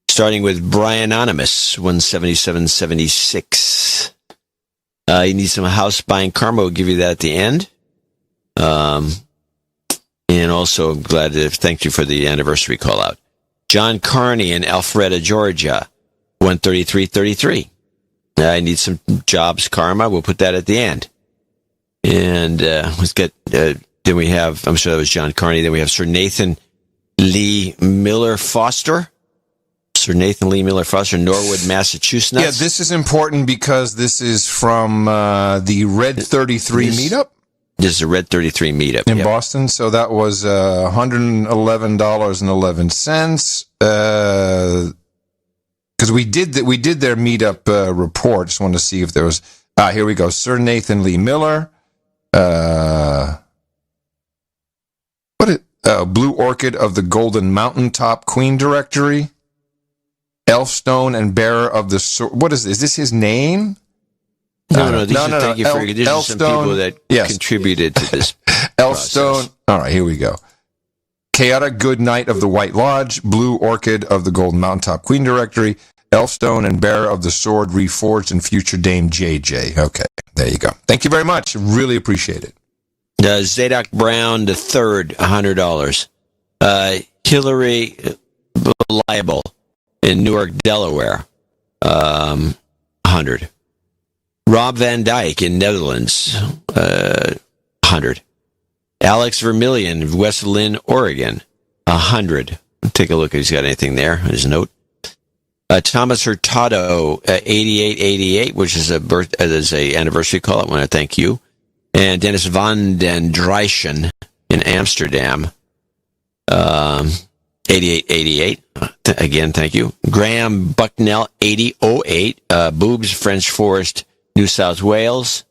Starting with Brian Anonymous, 177.76. You need some house buying karma. We'll give you that at the end. And also glad to thank you for the anniversary call out. John Carney in Alpharetta, Georgia, 133.33. I need some jobs karma. We'll put that at the end. And let's get. Then we have. I'm sure that was John Carney. Then we have Sir Nathan Lee Miller Foster. Sir Nathan Lee Miller Foster, Norwood, Massachusetts. Yeah, this is important because this is from the Red 33 meetup. This is a Red 33 meetup in Boston. So that was $111.11. Because we did their meetup report. Just wanted to see if there was. Here we go. Sir Nathan Lee Miller. Blue Orchid of the Golden Mountaintop Queen Directory. Elfstone and Bearer of the Sword. What is this? Is this his name? No. These are thank you for. These are some people that contributed to this. Elfstone. All right, here we go. Chaotic Good Knight of the White Lodge, Blue Orchid of the Golden Mountaintop Queen Directory, Elfstone and Bearer of the Sword Reforged, and Future Dame JJ. Okay, there you go. Thank you very much. Really appreciate it. Zadok Brown III, $100. Hillary Reliable. in Newark, Delaware, 100. Rob Van Dyke in Netherlands, 100. Alex Vermillion of West Lynn, Oregon, 100. Take a look if he's got anything there. His note. Thomas Hurtado, 8888, which is a anniversary call. I want to thank you. And Dennis van den Drijchen in Amsterdam, 8888. Again, thank you. Graham Bucknell, 8008. Boobs, French Forest, New South Wales.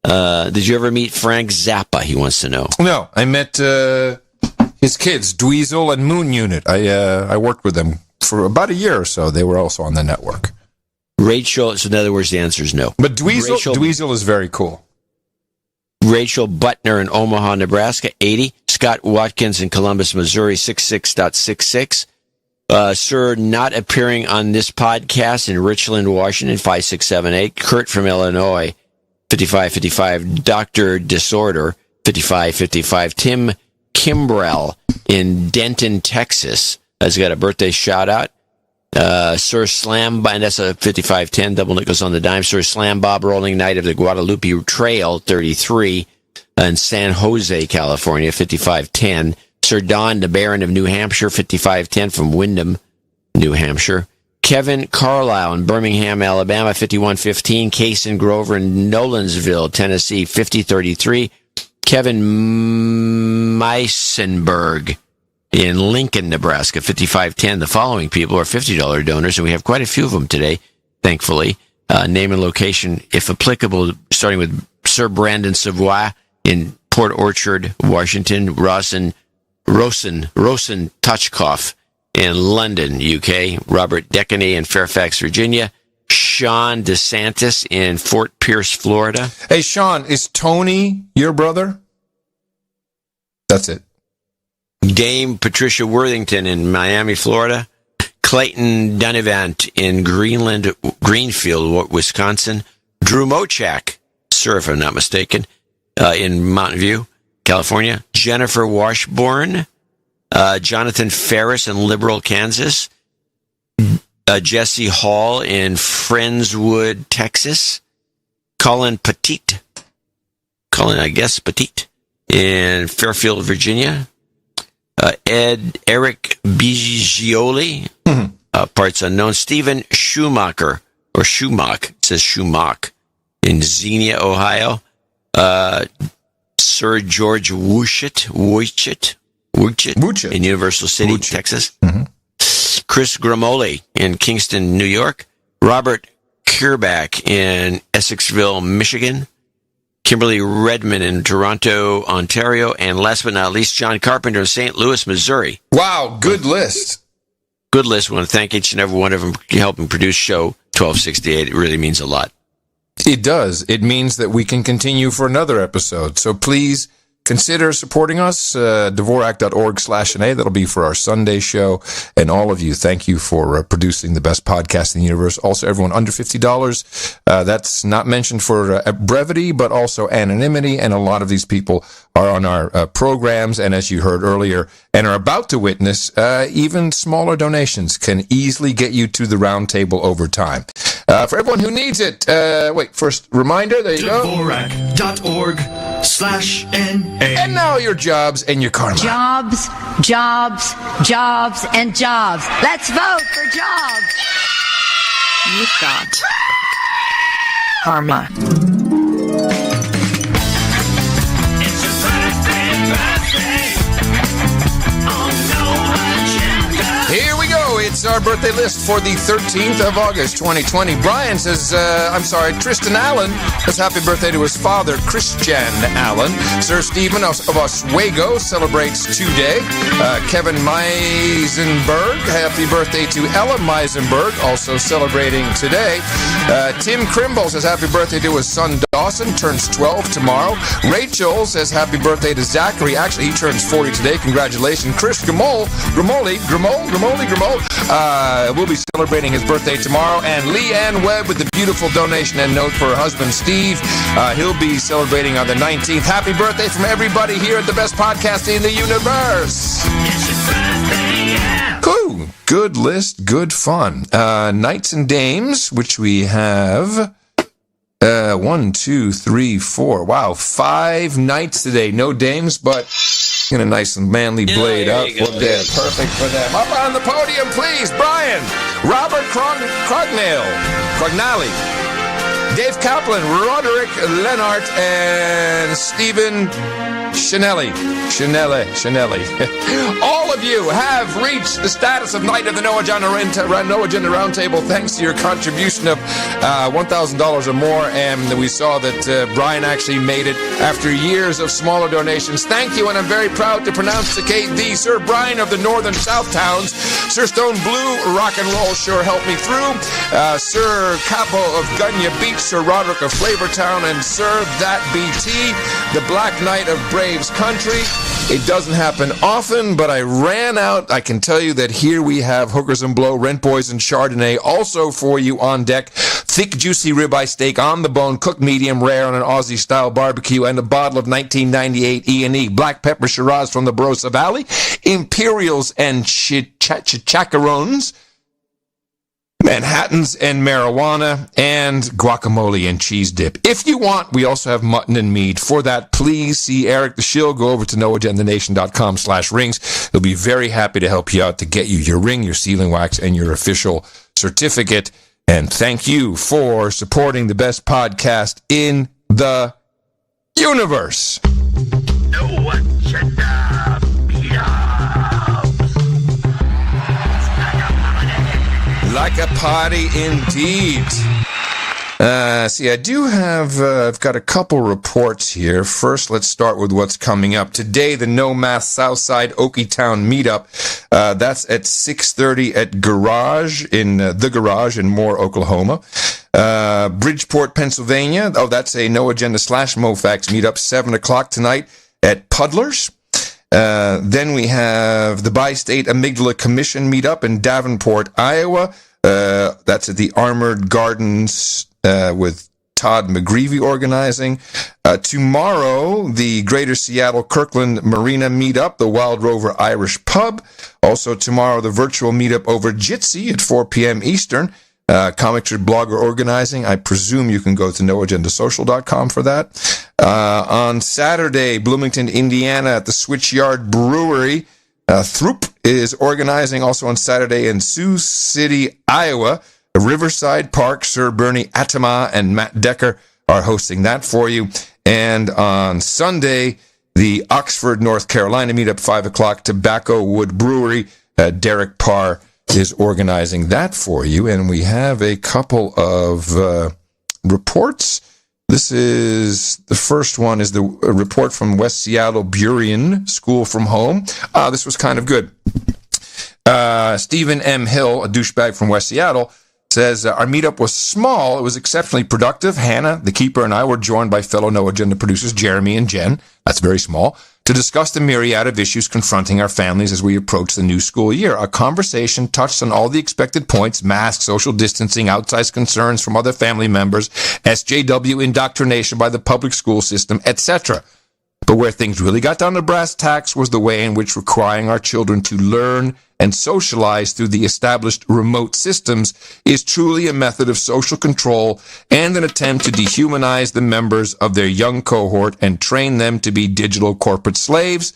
Did you ever meet Frank Zappa? He wants to know. No, I met his kids, Dweezil and Moon Unit. I worked with them for about a year or so. They were also on the network. Rachel, so in other words, the answer is no. But Dweezil is very cool. Rachel Butner in Omaha, Nebraska, 80. Scott Watkins in Columbus, Missouri, 66.66. Sir, not appearing on this podcast in Richland, Washington, 5678. Kurt from Illinois, 5555. Dr. Disorder, 5555. Tim Kimbrell in Denton, Texas, has got a birthday shout out. Sir Slam, and that's a 5510, double nickels on the dime. Sir Slam Bob, Rolling Night of the Guadalupe Trail, 33, in San Jose, California, 5510. Sir Don, the Baron of New Hampshire, 5510 from Wyndham, New Hampshire. Kevin Carlisle in Birmingham, Alabama, 5115. Cason Grover in Nolensville, Tennessee, 5033. Kevin Meisenberg in Lincoln, Nebraska, 5510. The following people are $50 donors, and we have quite a few of them today, thankfully. Name and location, if applicable, starting with Sir Brandon Savoy in Port Orchard, Washington. Rosen Touchkoff in London, UK. Robert Decaney in Fairfax, Virginia. Sean DeSantis in Fort Pierce, Florida. Hey, Sean, is Tony your brother? That's it. Dame Patricia Worthington in Miami, Florida. Clayton Dunivant in Greenfield, Wisconsin. Drew Mochak, sir, if I'm not mistaken, in Mountain View, California. Jennifer Washburn. Jonathan Ferris in Liberal, Kansas. Jesse Hall in Friendswood, Texas. Colin Petit in Fairfield, Virginia. Eric Bigioli, parts unknown. Stephen Schumacher, or Schumach, it says Schumach, in Xenia, Ohio. Sir George Wuchit in Universal City, Texas. Mm-hmm. Chris Gramoli in Kingston, New York. Robert Kierbach in Essexville, Michigan. Kimberly Redmond in Toronto, Ontario. And last but not least, John Carpenter in St. Louis, Missouri. Wow, good list. Good list. I want to thank each and every one of them for helping produce show 1268. It really means a lot. It does. It means that we can continue for another episode. So please consider supporting us, Dvorak.org/NA. That'll be for our Sunday show. And all of you, thank you for producing the best podcast in the universe. Also, everyone under $50. That's not mentioned for brevity, but also anonymity. And a lot of these people are on our programs. And as you heard earlier and are about to witness, even smaller donations can easily get you to the round table over time. For everyone who needs it, first reminder, there you go. Dvorak.org/NA. And now your jobs and your karma. Jobs, jobs, jobs, and jobs. Let's vote for jobs. You've got karma. Here we go. It's our birthday list for the 13th of August, 2020. Brian says, Tristan Allen says happy birthday to his father, Christian Allen. Sir Stephen of Oswego celebrates today. Kevin Meisenberg, happy birthday to Ella Meisenberg, also celebrating today. Tim Crimble says happy birthday to his son, Dawson, turns 12 tomorrow. Rachel says happy birthday to Zachary. Actually, he turns 40 today. Congratulations. Chris Gramoli will be celebrating his birthday tomorrow. And Leanne Webb with the beautiful donation and note for her husband, Steve. He'll be celebrating on the 19th. Happy birthday from everybody here at the best podcast in the universe. It's your birthday, yeah. Cool. Good list, good fun. Knights and Dames, which we have 1, 2, 3, 4. Wow, 5 knights today. No dames, but in a nice and manly blade out for them. Perfect for them. Up on the podium, please, Brian, Robert Crognale, Dave Kaplan, Roderick Lennart, and Stephen Chanelli. All of you have reached the status of Knight of the No Agenda Roundtable thanks to your contribution of $1,000 or more, and we saw that Brian actually made it after years of smaller donations. Thank you, and I'm very proud to pronounce the Sir Brian of the Northern South Towns. Sir Stone Blue, rock and roll sure helped me through. Sir Capo of Gunya Beach, Sir Roderick of Flavortown, and Sir That BT, the Black Knight of Braves Country. It doesn't happen often, but I ran out. I can tell you that here we have Hookers and Blow, Rent Boys, and Chardonnay also for you on deck. Thick, juicy ribeye steak on the bone, cooked medium rare on an Aussie-style barbecue, and a bottle of 1998 E&E. Black pepper Shiraz from the Barossa Valley, Imperials and Chacarones, Manhattans and marijuana, and guacamole and cheese dip. If you want, we also have mutton and meat. For that, please see Eric the Shill. Go over to noagendanation.com/rings. He'll be very happy to help you out to get you your ring, your sealing wax, and your official certificate. And thank you for supporting the best podcast in the universe. No agenda. Like a party indeed. See, I do have, I've got a couple reports here. First, let's start with what's coming up. Today, the No Mask Southside Okietown meetup. That's at 6:30 at Garage in the Garage in Moore, Oklahoma. Bridgeport, Pennsylvania. Oh, that's a No Agenda /MoFax meetup, 7 o'clock tonight at Puddlers. Then we have the Bi-State Amygdala Commission meetup in Davenport, Iowa. That's at the Armored Gardens with Todd McGreevy organizing. Tomorrow, the Greater Seattle Kirkland Marina meetup, the Wild Rover Irish Pub. Also tomorrow, the virtual meetup over Jitsi at 4 p.m. Eastern. Comic Strip Blogger organizing. I presume you can go to noagendasocial.com for that. On Saturday, Bloomington, Indiana at the Switchyard Brewery. Throop is organizing also on Saturday in Sioux City, Iowa. Riverside Park, Sir Bernie Atama and Matt Decker are hosting that for you. And on Sunday, the Oxford, North Carolina meetup, 5 o'clock, Tobacco Wood Brewery. Derek Parr is organizing that for you. And we have a couple of reports. This is, the first one is the report from West Seattle Burien School from Home. This was kind of good. Stephen M. Hill, a douchebag from West Seattle, says, our meetup was small. It was exceptionally productive. Hannah, the keeper, and I were joined by fellow No Agenda producers Jeremy and Jen, that's very small, to discuss the myriad of issues confronting our families as we approach the new school year. Our conversation touched on all the expected points: masks, social distancing, outsized concerns from other family members, SJW indoctrination by the public school system, etc. But where things really got down to brass tacks was the way in which requiring our children to learn and socialize through the established remote systems is truly a method of social control and an attempt to dehumanize the members of their young cohort and train them to be digital corporate slaves.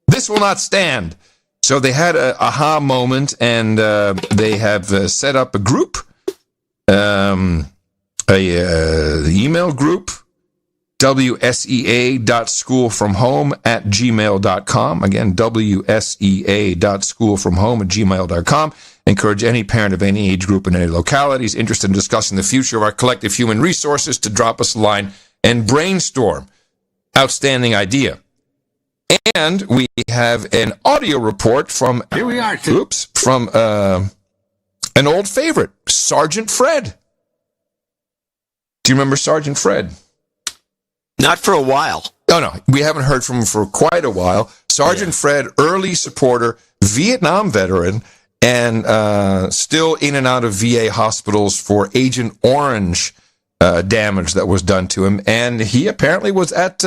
This will not stand. So they had an aha moment, and they have set up a group, the email group, wsea.schoolfromhome@gmail.com. Again, wsea.schoolfromhome@gmail.com. Encourage any parent of any age group in any localities interested in discussing the future of our collective human resources to drop us a line and brainstorm. Outstanding idea. And we have an audio report from, here we are, from an old favorite, Sergeant Fred. Do you remember Sergeant Fred? Not for a while. No, we haven't heard from him for quite a while. Sergeant Fred, early supporter, Vietnam veteran, and still in and out of VA hospitals for Agent Orange damage that was done to him. And he apparently was at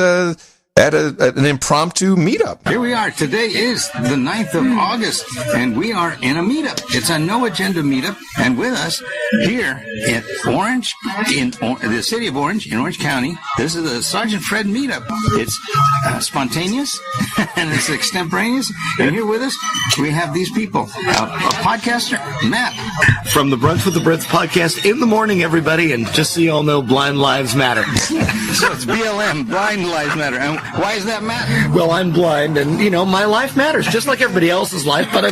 at an impromptu meetup. Here we are. Today is the 9th of August, and we are in a meetup. It's a no-agenda meetup, and with us here in Orange, in the city of Orange, in Orange County, this is the Sergeant Fred meetup. It's spontaneous, and it's extemporaneous, and here with us, we have these people. A podcaster, Matt. From the Brunch with the Brits podcast in the morning, everybody, and just so you all know, Blind Lives Matter. So it's BLM, Blind Lives Matter. And why is that, Matt? Well, I'm blind, and, my life matters, just like everybody else's life, but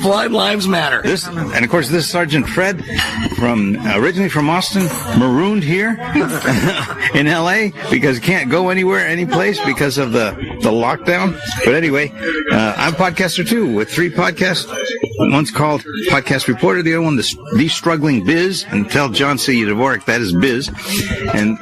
blind lives matter. And of course, this is Sergeant Fred, originally from Austin, marooned here in L.A. because he can't go anywhere, any place because of the lockdown. But anyway, I'm a podcaster too, with 3 podcasts. One's called Podcast Reporter, the other one, The Struggling Biz, and tell John C. Dvorak that is biz. And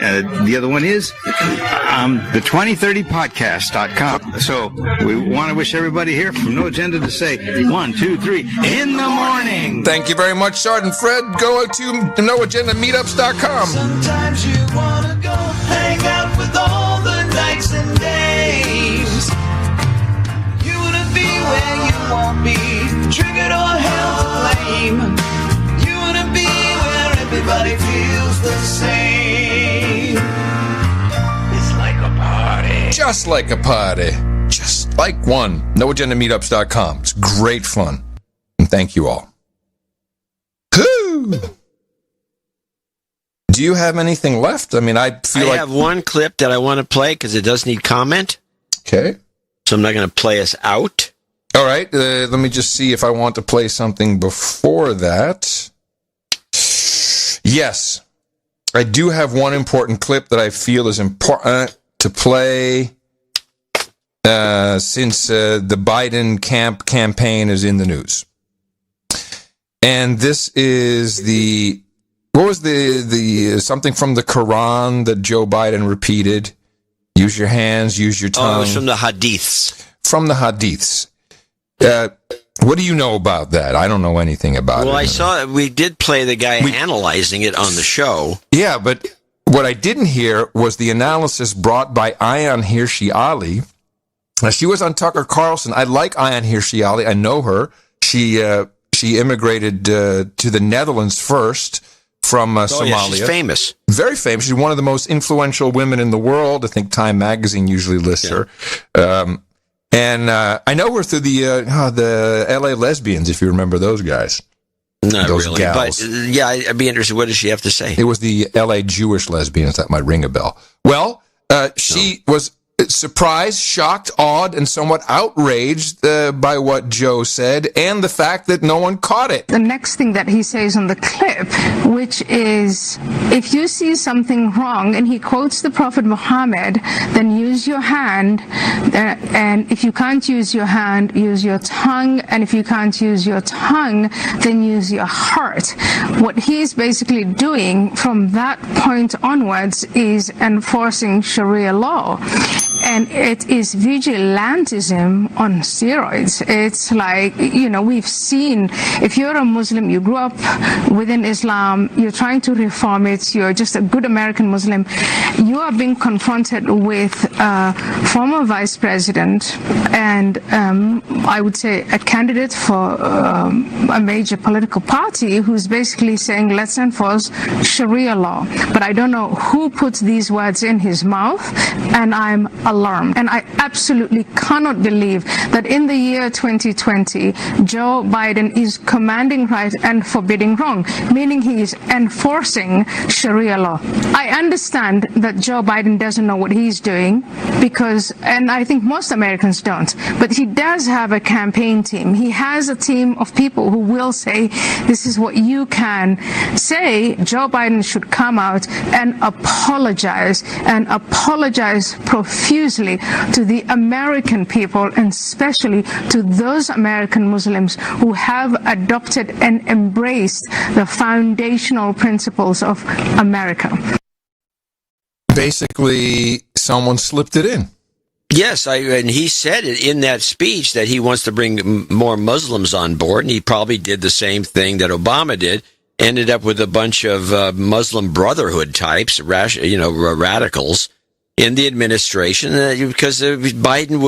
the other one is the 2030podcast.com. So we want to wish everybody here from No Agenda to say 1, 2, 3 in the morning. Thank you very much, Sergeant Fred. Go to noagendameetups.com. Sometimes you want to go hang out with all the nights and days. You want to be where you won't be triggered or held to blame. You want to be where everybody feels the same. It's like a party. Just like a party. Just like one. NoAgendaMeetups.com. It's great fun. And thank you all. Do you have anything left? I have one clip that I want to play because it does need comment. Okay. So I'm not going to play us out. All right. Let me just see if I want to play something before that. Yes. I do have one important clip that I feel is important to play since the Biden campaign is in the news. And this is what was the something from the Quran that Joe Biden repeated? Use your hands, use your tongue. Oh, it's from the Hadiths. From the Hadiths. What do you know about that? I don't know anything about it. Well, I saw we did play the guy analyzing it on the show. Yeah, but what I didn't hear was the analysis brought by Ayaan Hirsi Ali. Now, she was on Tucker Carlson. I like Ayaan Hirsi Ali. I know her. She immigrated to the Netherlands first from Somalia. Yeah, she's famous. Very famous. She's one of the most influential women in the world. I think Time Magazine usually lists her. And I know her through the L.A. lesbians, if you remember those guys. Not those really, gals. but yeah, I'd be interested. What does she have to say? It was the L.A. Jewish lesbians. That might ring a bell. Well, she was surprised, shocked, awed, and somewhat outraged by what Joe said and the fact that no one caught it. The next thing that he says on the clip, which is, if you see something wrong, and he quotes the Prophet Muhammad, then use your hand, and if you can't use your hand, use your tongue, and if you can't use your tongue, then use your heart. What he's basically doing from that point onwards is enforcing Sharia law. And it is vigilantism on steroids. It's like, we've seen, if you're a Muslim, you grew up within Islam, you're trying to reform it, you're just a good American Muslim, you are being confronted with a former vice president and I would say a candidate for a major political party who's basically saying, let's enforce Sharia law. But I don't know who puts these words in his mouth, and I'm alarmed. And I absolutely cannot believe that in the year 2020, Joe Biden is commanding right and forbidding wrong, meaning he is enforcing Sharia law. I understand that Joe Biden doesn't know what he's doing and I think most Americans don't, but he does have a campaign team. He has a team of people who will say, this is what you can say. Joe Biden should come out and apologize profusely to the American people, and especially to those American Muslims who have adopted and embraced the foundational principles of America. Basically, someone slipped it in. Yes, and he said it in that speech that he wants to bring more Muslims on board, and he probably did the same thing that Obama did, ended up with a bunch of Muslim Brotherhood types, radicals, in the administration, because Biden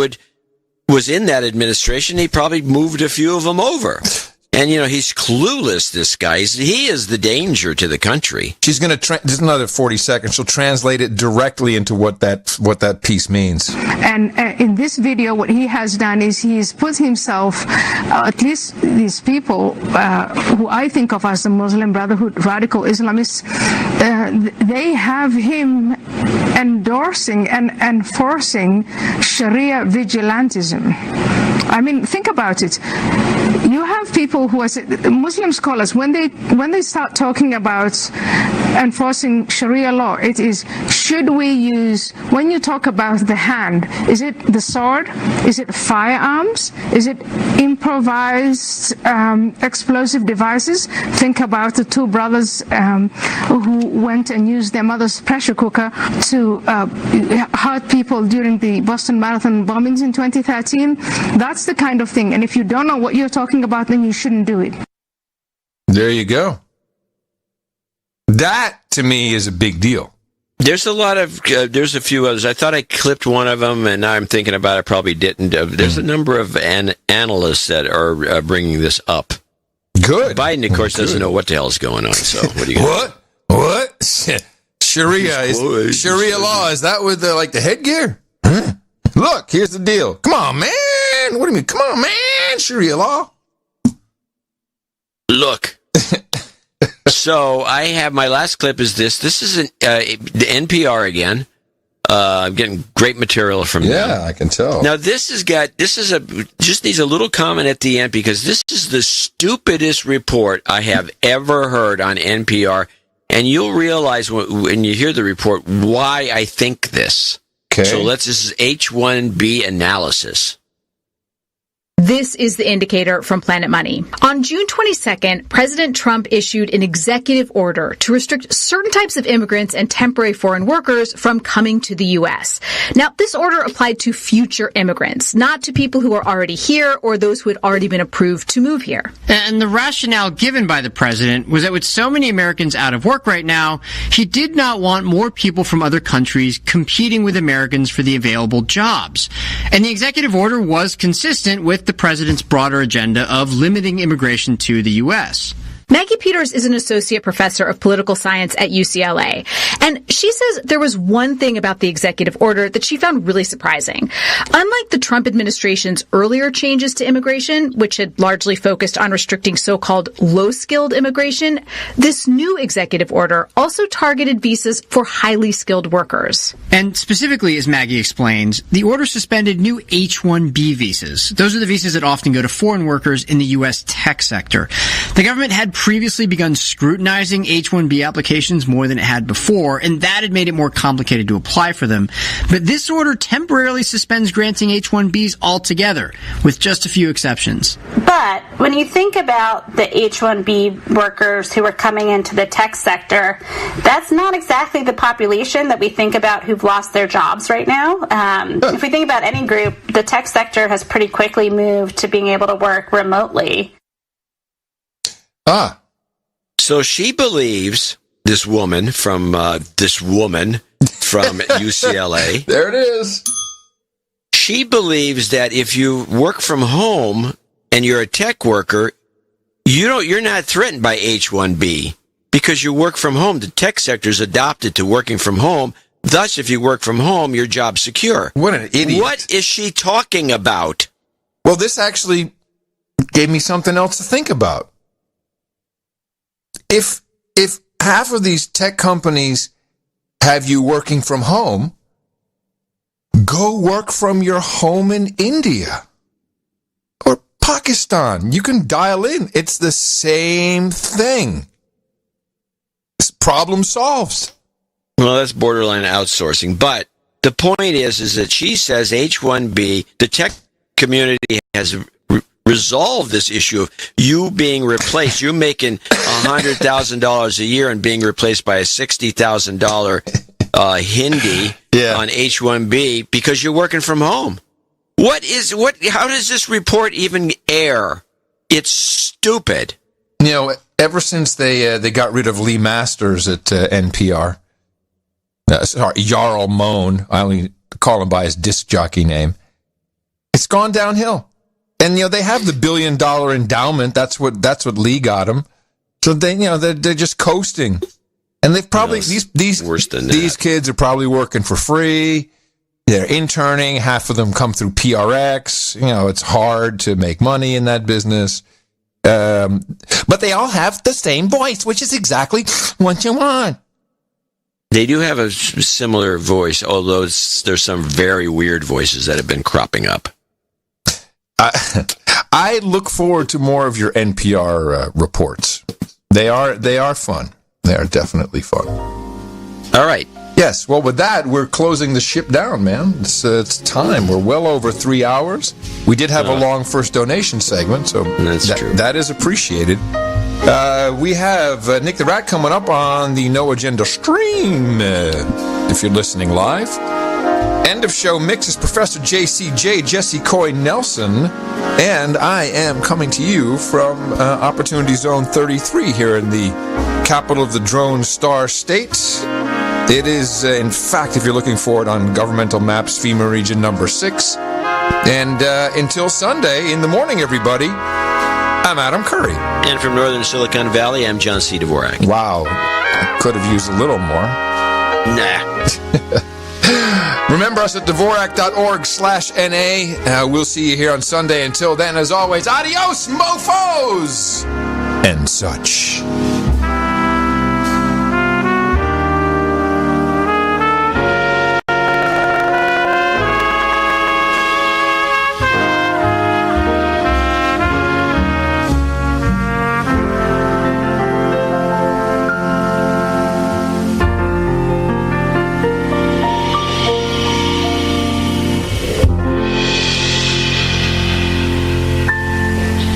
was in that administration. He probably moved a few of them over. And, he's clueless, this guy. He is the danger to the country. She's going to, just another 40 seconds, she'll translate it directly into what that piece means. And in this video, what he has done is he's put himself, at least these people who I think of as the Muslim Brotherhood, radical Islamists, they have him endorsing and enforcing Sharia vigilantism. I mean, think about it. You have people who are Muslim scholars, when they start talking about enforcing Sharia law, it is, should we use, when you talk about the hand, is it the sword? Is it firearms? Is it improvised explosive devices? Think about the two brothers who went and used their mother's pressure cooker to hurt people during the Boston Marathon bombings in 2013. That's the kind of thing. And if you don't know what you're talking about, then you shouldn't do it. There you go. That, to me, is a big deal. There's a few others. I thought I clipped one of them, and now I'm thinking about it, I probably didn't. There's a number of analysts that are bringing this up. Good. Biden, of course, doesn't know what the hell is going on, so what are you What? Sharia law, is that with the headgear? Huh? Look, here's the deal. Come on, man. What do you mean? Come on, man. Sharia law. Look. So I have my last clip is this. This is the NPR again. I'm getting great material from them. Yeah, I can tell. Now just needs a little comment at the end, because this is the stupidest report I have ever heard on NPR, and you'll realize when you hear the report why I think this. Okay. So this is H-1B analysis. This is the indicator from Planet Money. On June 22nd, President Trump issued an executive order to restrict certain types of immigrants and temporary foreign workers from coming to the U.S. Now, this order applied to future immigrants, not to people who are already here or those who had already been approved to move here. And the rationale given by the president was that with so many Americans out of work right now, he did not want more people from other countries competing with Americans for the available jobs. And the executive order was consistent with the president's broader agenda of limiting immigration to the U.S. Maggie Peters is an associate professor of political science at UCLA, and she says there was one thing about the executive order that she found really surprising. Unlike the Trump administration's earlier changes to immigration, which had largely focused on restricting so-called low-skilled immigration, this new executive order also targeted visas for highly skilled workers. And specifically, as Maggie explains, the order suspended new H-1B visas. Those are the visas that often go to foreign workers in the U.S. tech sector. The government had previously begun scrutinizing H-1B applications more than it had before, and that had made it more complicated to apply for them. But this order temporarily suspends granting H-1Bs altogether, with just a few exceptions. But when you think about the H-1B workers who are coming into the tech sector, that's not exactly the population that we think about who've lost their jobs right now. If we think about any group, the tech sector has pretty quickly moved to being able to work remotely. So she believes, this woman from UCLA. There it is. She believes that if you work from home and you're a tech worker, you're not threatened by H-1B because you work from home. The tech sector is adopted to working from home. Thus, if you work from home, your job's secure. What an idiot. What is she talking about? Well, this actually gave me something else to think about. If half of these tech companies have you working from home, go work from your home in India or Pakistan. You can dial in. It's the same thing. This problem solves. Well, that's borderline outsourcing. But the point is that she says H-1B, the tech community has resolve this issue of you being replaced. You're making $100,000 a year and being replaced by a $60,000 Hindi on H-1B because you're working from home. How does this report even air? It's stupid. You know, ever since they got rid of Lee Masters at NPR, Jarl Moan. I only call him by his disc jockey name. It's gone downhill. And, they have the $1 billion endowment. That's what Lee got them. So they're just coasting. And they've probably, these kids are probably working for free. They're interning. Half of them come through PRX. It's hard to make money in that business. But they all have the same voice, which is exactly what you want. They do have a similar voice, although there's some very weird voices that have been cropping up. I look forward to more of your NPR reports. They are fun. They are definitely fun. All right. Yes. Well, with that, we're closing the ship down, man. It's time. We're well over 3 hours. We did have a long first donation segment, so true. That is appreciated. We have Nick the Rat coming up on the No Agenda stream, if you're listening live. End of show mix is Professor JCJ, Jesse Coy Nelson, and I am coming to you from Opportunity Zone 33 here in the capital of the Drone Star State. It is, in fact, if you're looking for it on governmental maps, FEMA region number 6. And until Sunday in the morning, everybody, I'm Adam Curry. And from Northern Silicon Valley, I'm John C. Dvorak. Wow. I could have used a little more. Nah. Remember us at Dvorak.org/NA. We'll see you here on Sunday. Until then, as always, adios, mofos! And such.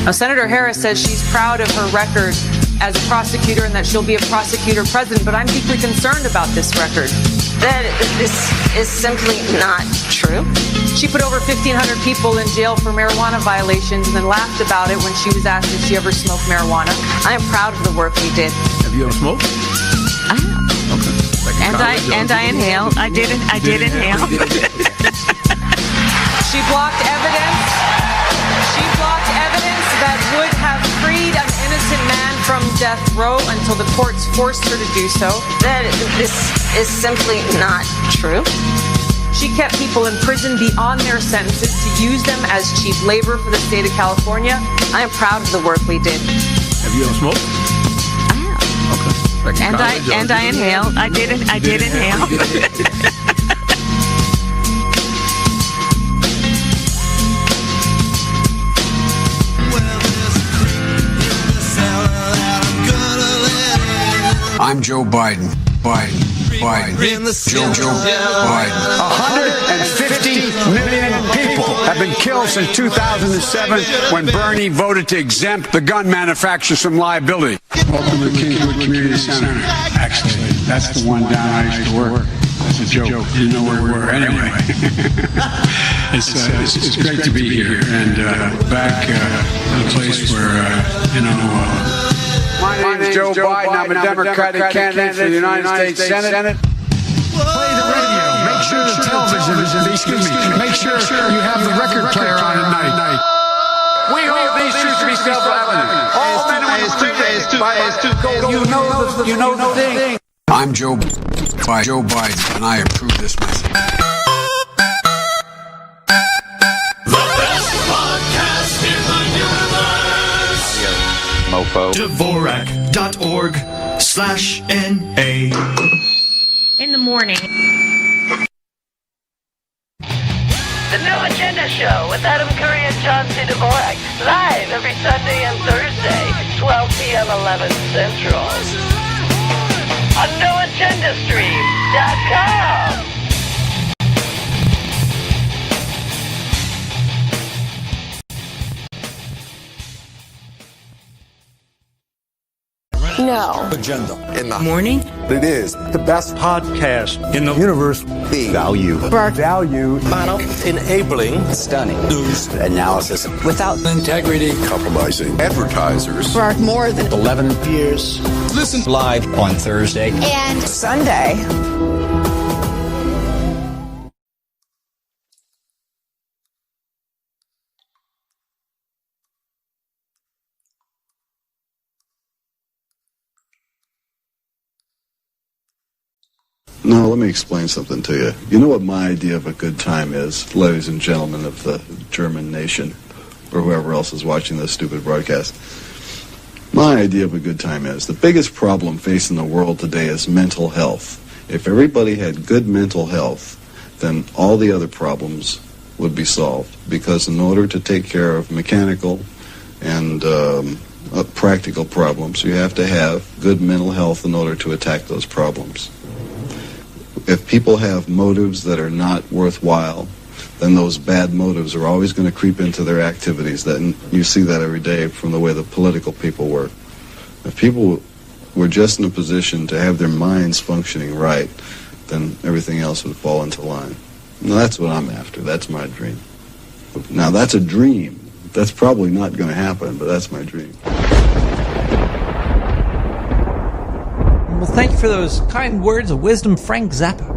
Now, Senator Harris says she's proud of her record as a prosecutor and that she'll be a prosecutor president, but I'm deeply concerned about this record. That this is simply not true. She put over 1,500 people in jail for marijuana violations and then laughed about it when she was asked if she ever smoked marijuana. I am proud of the work we did. Have you ever smoked? I have. Okay. And I inhale. I did inhale. She blocked evidence. That would have freed an innocent man from death row until the courts forced her to do so. That this is simply not true. She kept people in prison beyond their sentences to use them as cheap labor for the state of California. I am proud of the work we did. Have you ever smoked? I have. Okay. And I inhale. I did inhale. I'm Joe Biden. Biden. Joe Biden. 150 million people have been killed since 2007 when Bernie voted to exempt the gun manufacturers from liability. Welcome to Kingswood Community Center. Actually, that's the one down I used to work. That's a joke. You know where we were anyway. It's great to be here and back at a place where, My name is Joe Biden. I'm a Democratic candidate for the United States Senate. Play the radio. Make sure the television is, make sure you have the record player on at night. We hold these truths to be self-evident. All men and women you know the thing. I'm Joe Biden, and I approve this message. Mofo. Dvorak.org/NA. In the morning. The No Agenda Show with Adam Curry and John C. Dvorak. Live every Sunday and Thursday, 12 p.m., 11 Central. On NoAgendaStream.com. No. Agenda. In the morning? It is the best podcast in the universe. Value. Value. Model. Enabling. Stunning. News. Analysis. Without integrity. Compromising. Advertisers. For more than 11 years. Listen live on Thursday and Sunday. No, let me explain something to you. You know what my idea of a good time is, ladies and gentlemen of the German nation, or whoever else is watching this stupid broadcast. My idea of a good time is, the biggest problem facing the world today is mental health. If everybody had good mental health, then all the other problems would be solved. Because in order to take care of mechanical and practical problems, you have to have good mental health in order to attack those problems. If people have motives that are not worthwhile, then those bad motives are always going to creep into their activities. You see that every day from the way the political people work. If people were just in a position to have their minds functioning right, then everything else would fall into line. Now, that's what I'm after. That's my dream. Now, that's a dream. That's probably not going to happen, but that's my dream. Well, thank you for those kind words of wisdom, Frank Zappa.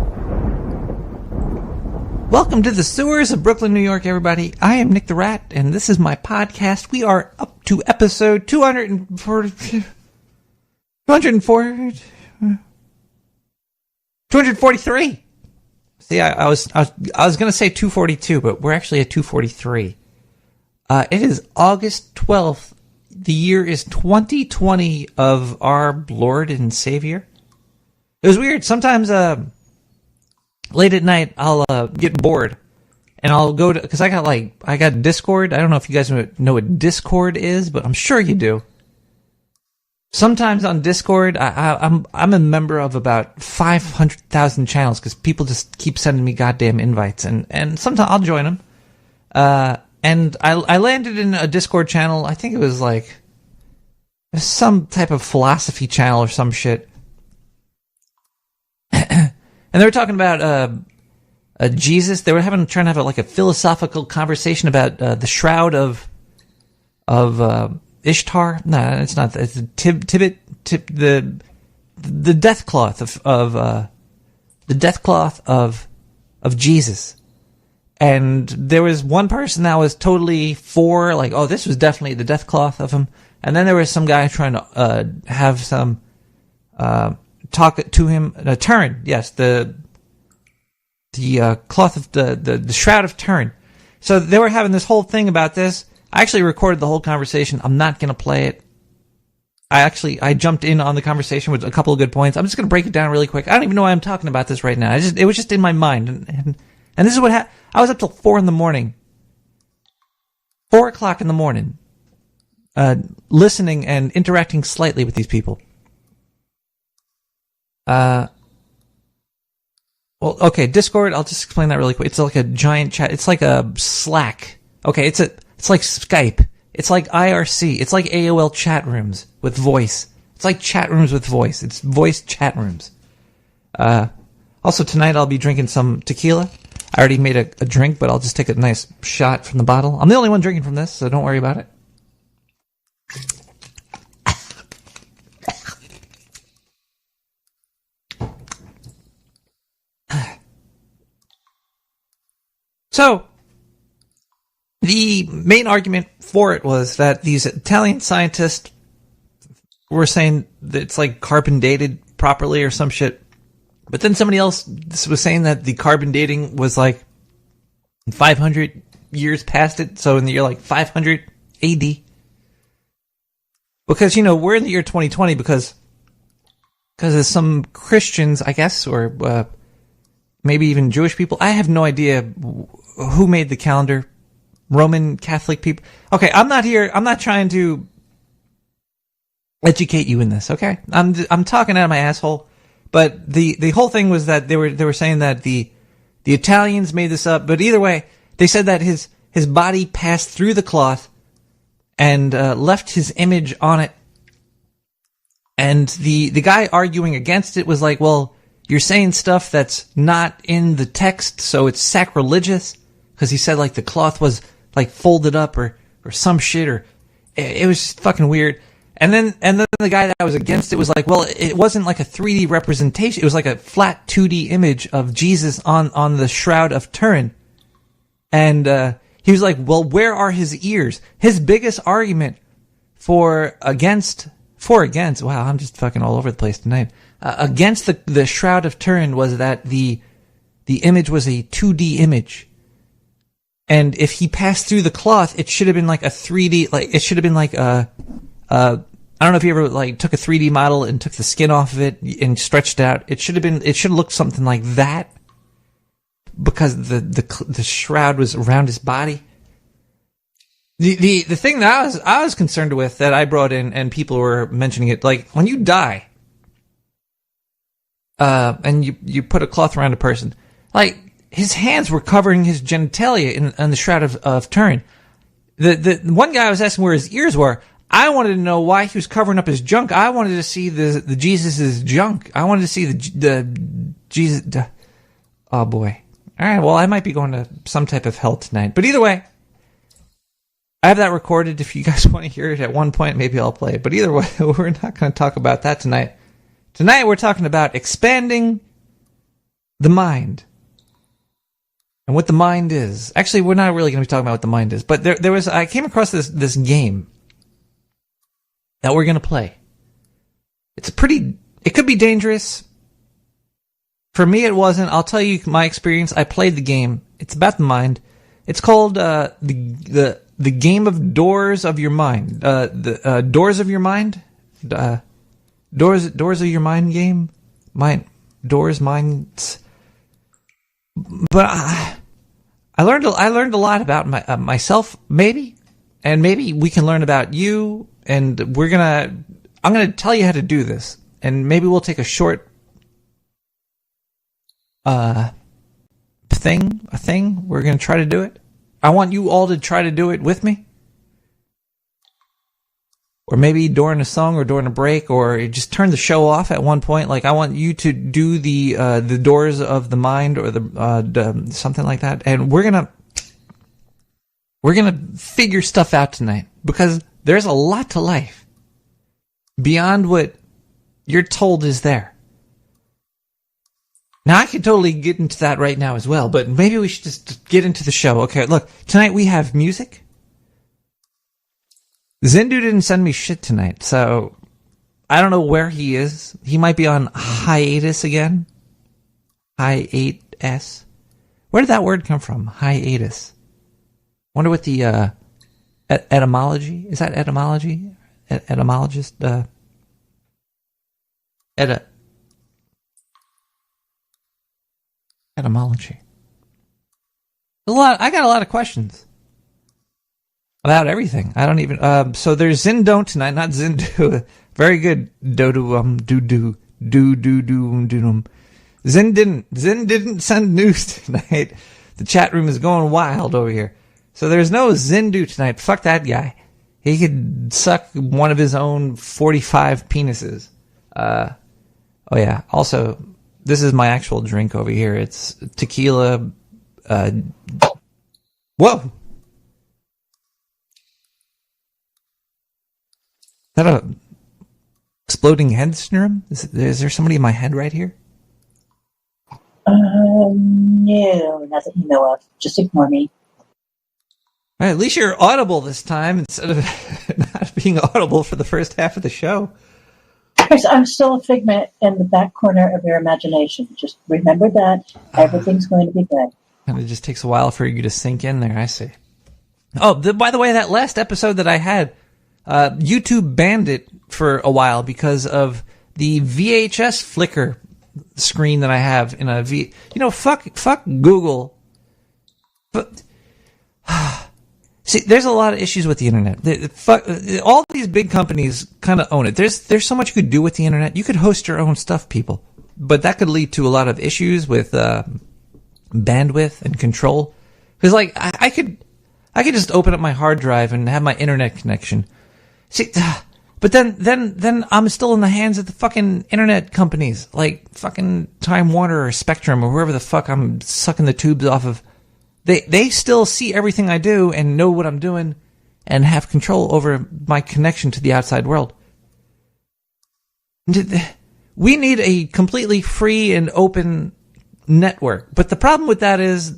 Welcome to the sewers of Brooklyn, New York, everybody. I am Nick the Rat, and this is my podcast. We are up to episode 243. See, I was going to say 242, but we're actually at 243. It is August 12th. The year is 2020 of our Lord and Savior. It was weird. Sometimes, late at night, I'll get bored, and I'll go to, because I got Discord. I don't know if you guys know what Discord is, but I'm sure you do. Sometimes on Discord, I'm a member of about 500,000 channels because people just keep sending me goddamn invites, and sometimes I'll join them. And I landed in a Discord channel. I think it was like some type of philosophy channel or some shit. And they were talking about Jesus. They were trying to have a philosophical conversation about the shroud of Ishtar. No, it's not. It's the death cloth of Jesus. And there was one person that was totally for, this was definitely the death cloth of him. And then there was some guy trying to have some talk to him. Turin, yes, the cloth of the shroud of Turin. So they were having this whole thing about this. I actually recorded the whole conversation. I'm not going to play it. I jumped in on the conversation with a couple of good points. I'm just going to break it down really quick. I don't even know why I'm talking about this right now. It was just in my mind. And this is what happened. I was up till 4 a.m. 4 o'clock in the morning, listening and interacting slightly with these people. Well, okay, Discord, I'll just explain that really quick. It's like a giant chat. It's like a Slack. Okay, it's like Skype. It's like IRC. It's like AOL chat rooms with voice. It's like chat rooms with voice. It's voice chat rooms. Also, tonight I'll be drinking some tequila. I already made a drink, but I'll just take a nice shot from the bottle. I'm the only one drinking from this, so don't worry about it. So, the main argument for it was that these Italian scientists were saying that it's like carbon dated properly or some shit. But then somebody else was saying that the carbon dating was like 500 years past it, so in the year like 500 AD. Because, we're in the year 2020 because of some Christians, I guess, or maybe even Jewish people. I have no idea who made the calendar. Roman Catholic people. Okay, I'm not trying to educate you in this, okay? I'm talking out of my asshole. But the whole thing was that they were saying that the Italians made this up. But either way, they said that his body passed through the cloth and left his image on it. And the guy arguing against it was like, well, you're saying stuff that's not in the text, so it's sacrilegious. Because he said like the cloth was like folded up or some shit, or it was just fucking weird. And then the guy that was against it was like, well, it wasn't like a 3D representation. It was like a flat 2D image of Jesus on the Shroud of Turin. And he was like, well, where are his ears? His biggest argument for against, wow, I'm just fucking all over the place tonight. against the Shroud of Turin was that the image was a 2D image. And if he passed through the cloth, it should have been like a 3D, like, it should have been like I don't know if you ever like took a 3D model and took the skin off of it and stretched it out. It should have looked something like that, because the shroud was around his body. The thing that I was concerned with, that I brought in and people were mentioning it, like when you die, and you put a cloth around a person, like his hands were covering his genitalia in the Shroud of Turin. The one guy I was asking where his ears were. I wanted to know why he was covering up his junk. I wanted to see the Jesus's junk. I wanted to see the Jesus. Oh boy. All right. Well, I might be going to some type of hell tonight. But either way, I have that recorded. If you guys want to hear it at one point, maybe I'll play it. But either way, we're not going to talk about that tonight. Tonight we're talking about expanding the mind. And what the mind is. Actually, we're not really going to be talking about what the mind is. But I came across this game that we're going to play. It could be dangerous. For me, it wasn't. I'll tell you my experience. I played the game. It's about the mind. It's called the game of Doors of Your Mind. The Doors of Your Mind. Doors of Your Mind game. Minds. But I learned a lot about myself, maybe, and maybe we can learn about you. And I'm gonna tell you how to do this, and maybe we'll take a short thing. We're gonna try to do it. I want you all to try to do it with me, or maybe during a song, or during a break, or just turn the show off at one point. Like I want you to do the Doors of the Mind, or the something like that, and we're gonna figure stuff out tonight, because there's a lot to life beyond what you're told is there. Now, I could totally get into that right now as well, but maybe we should just get into the show. Okay, look, tonight we have music. Zindu didn't send me shit tonight, so I don't know where he is. He might be on hiatus again. Hiatus. Where did that word come from? Hiatus. Wonder what the etymology? Is that etymology? Etymologist? Etymology. I got a lot of questions about everything. I don't even. So there's Zindon tonight, not Zindu. Very good. Zin didn't send news tonight. The chat room is going wild over here. So there's no Zindu tonight. Fuck that guy. He could suck one of his own 45 penises. Oh yeah. Also, this is my actual drink over here. It's tequila. Whoa. Is that a exploding head syndrome? Is there somebody in my head right here? No, not that you know of. Just ignore me. All right, at least you're audible this time instead of not being audible for the first half of the show. I'm still a figment in the back corner of your imagination. Just remember that. Everything's going to be good. And it just takes a while for you to sink in there, I see. Oh, by the way, that last episode that I had, YouTube banned it for a while because of the VHS flicker screen that I have in a V. You know, fuck Google. But see, there's a lot of issues with the internet. All these big companies kind of own it. There's so much you could do with the internet. You could host your own stuff, people, but that could lead to a lot of issues with bandwidth and control. Because like I could just open up my hard drive and have my internet connection. See, but then I'm still in the hands of the fucking internet companies, like fucking Time Warner or Spectrum or whoever the fuck I'm sucking the tubes off of. They still see everything I do and know what I'm doing and have control over my connection to the outside world. We need a completely free and open network. But the problem with that is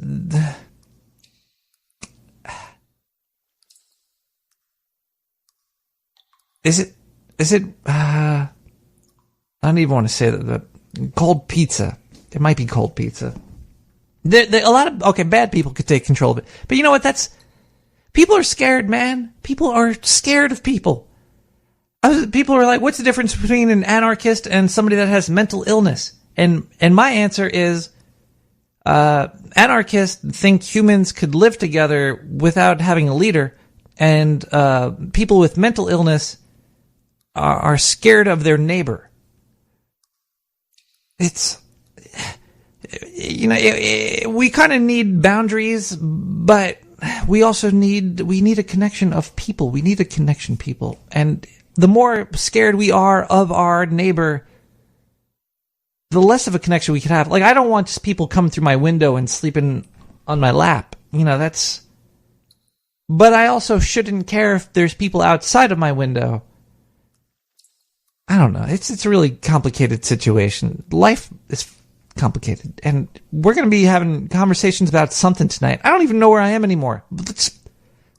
it I don't even want to say that. Cold pizza. It might be cold pizza. A lot of bad people could take control of it, but you know what? People are scared, man. People are scared of people. People are like, what's the difference between an anarchist and somebody that has mental illness? And my answer is, anarchists think humans could live together without having a leader, and people with mental illness are scared of their neighbor. It's, we kind of need boundaries, but we also need a connection of people. We need a connection, people. And the more scared we are of our neighbor, the less of a connection we could have. Like, I don't want just people coming through my window and sleeping on my lap. But I also shouldn't care if there's people outside of my window. I don't know. It's a really complicated situation. Life is complicated. And we're going to be having conversations about something tonight. I don't even know where I am anymore.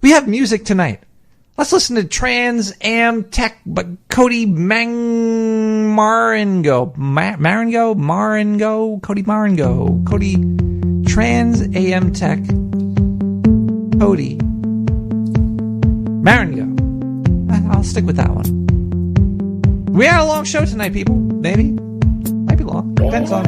We have music tonight. Let's listen to Trans Am Tech, but Cody Marengo. Cody Trans AM Tech. Cody Marengo. I'll stick with that one. We had a long show tonight, people. Maybe. Might be long. Depends on.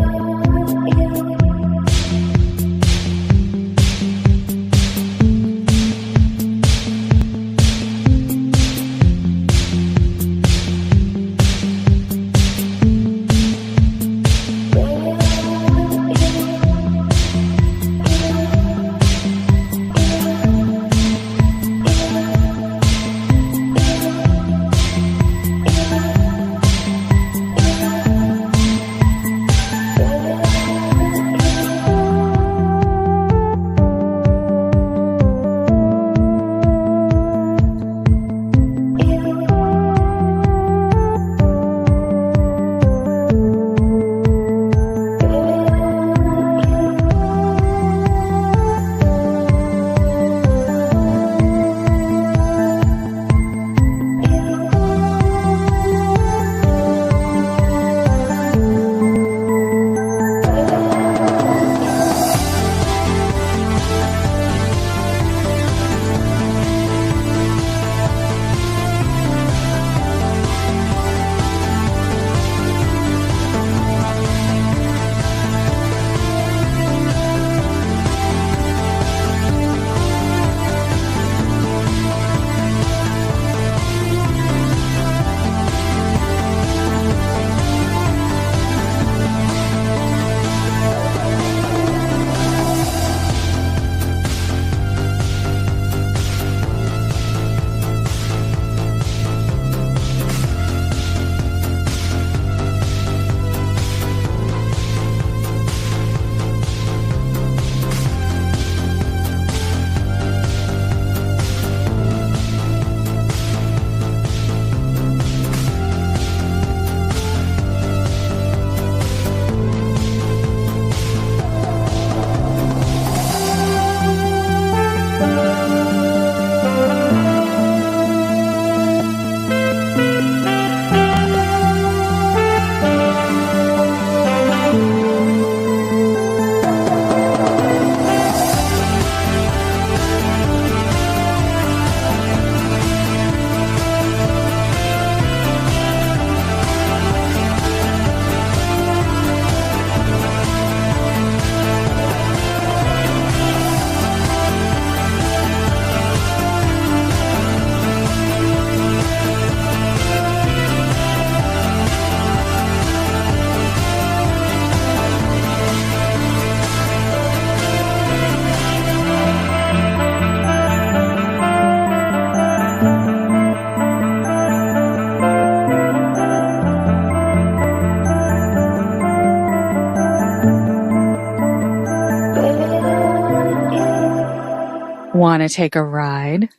Want to take a ride?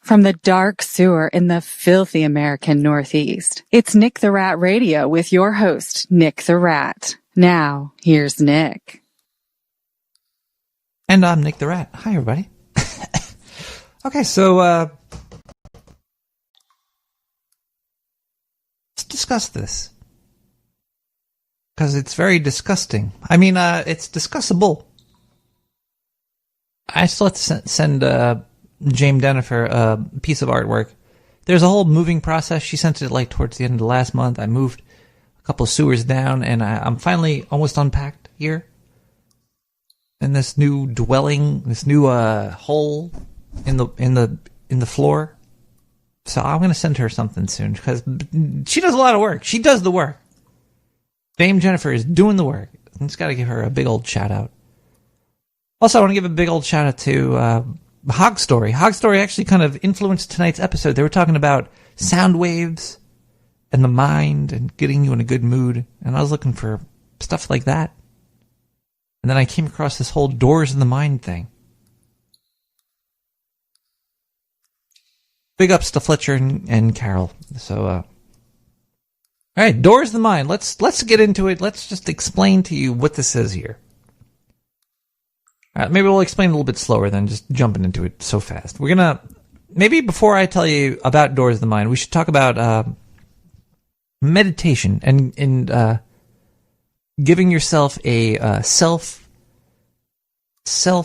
From the dark sewer in the filthy American Northeast, it's Nick the Rat Radio with your host, Nick the Rat. Now, here's Nick. And I'm Nick the Rat. Hi, everybody. Okay, so let's discuss this. because it's very disgusting. I mean, it's discussable. I still have to send James Jennifer a piece of artwork. There's a whole moving process. She sent it like towards the end of the last month. I moved a couple of sewers down, and I'm finally almost unpacked here. In this new dwelling, this new hole in the floor. So I'm going to send her something soon because she does a lot of work. She does the work. Dame Jennifer is doing the work. I just got to give her a big old shout out. Also, I want to give a big old shout out to Hog Story. Hog Story actually kind of influenced tonight's episode. They were talking about sound waves and the mind and getting you in a good mood. And I was looking for stuff like that. And then I came across this whole Doors in the Mind thing. Big ups to Fletcher and Carol. So, all right, Doors in the Mind. Let's get into it. Let's just explain to you what this is here. All right, maybe we'll explain a little bit slower than just jumping into it so fast. We're gonna maybe before I tell you about Doors of the Mind, we should talk about meditation and giving yourself a self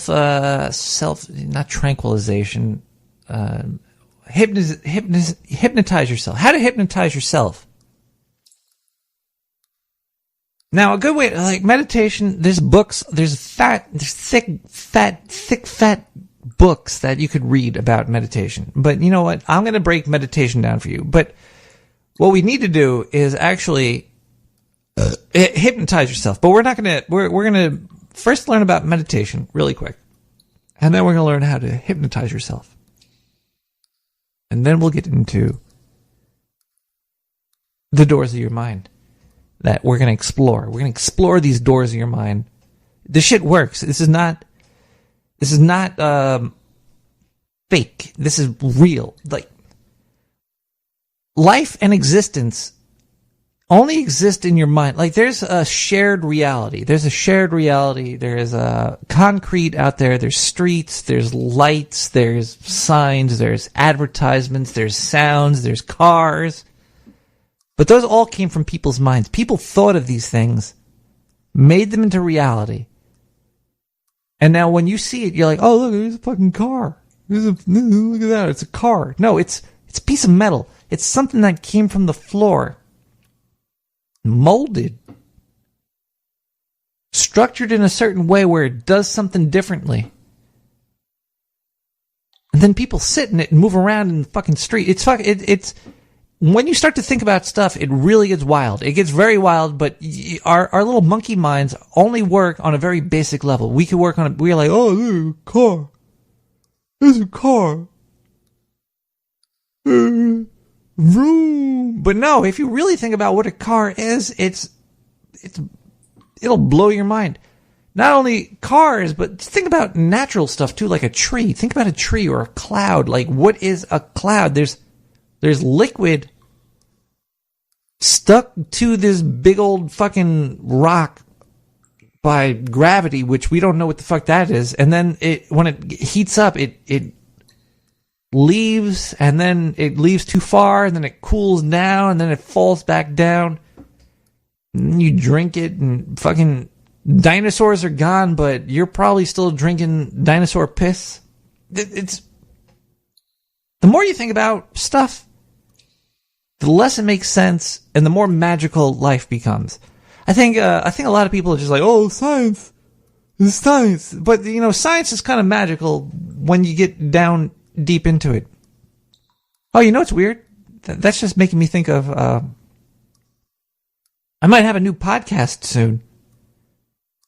not tranquilization, hypnotize yourself. How to hypnotize yourself. Now, a good way, like meditation, there's books, there's thick, fat books that you could read about meditation. But you know what? I'm going to break meditation down for you. But what we need to do is actually hypnotize yourself. But we're not going to, we're going to first learn about meditation really quick. And then we're going to learn how to hypnotize yourself. And then we'll get into the doors of your mind that we're going to explore. We're going to explore these doors of your mind. This shit works. This is not fake. This is real. Like, life and existence only exist in your mind. Like, there's a shared reality. There is a concrete out there. There's streets. There's lights. There's signs. There's advertisements. There's sounds. There's cars. But those all came from people's minds. People thought of these things, made them into reality. And now when you see it, you're like, oh, look, there's a fucking car. Look at that. It's a car. No, it's a piece of metal. It's something that came from the floor. Molded. Structured in a certain way where it does something differently. And then people sit in it and move around in the fucking street. It's when you start to think about stuff, it really gets wild. It gets very wild, but our little monkey minds only work on a very basic level. We could work on it. We're like, oh, there's a car. There's a car. Vroom. But no, if you really think about what a car is, it'll blow your mind. Not only cars, but think about natural stuff too, like a tree. Think about a tree or a cloud. Like, what is a cloud? There's liquid stuck to this big old fucking rock by gravity, which we don't know what the fuck that is. And then when it heats up, it leaves, and then it leaves too far, and then it cools down, and then it falls back down. And then you drink it, and fucking dinosaurs are gone, but you're probably still drinking dinosaur piss. It's the more you think about stuff, the less it makes sense, and the more magical life becomes. I think a lot of people are just like, oh, science is science. But, you know, science is kind of magical when you get down deep into it. Oh, you know what's weird? That's just making me think of, I might have a new podcast soon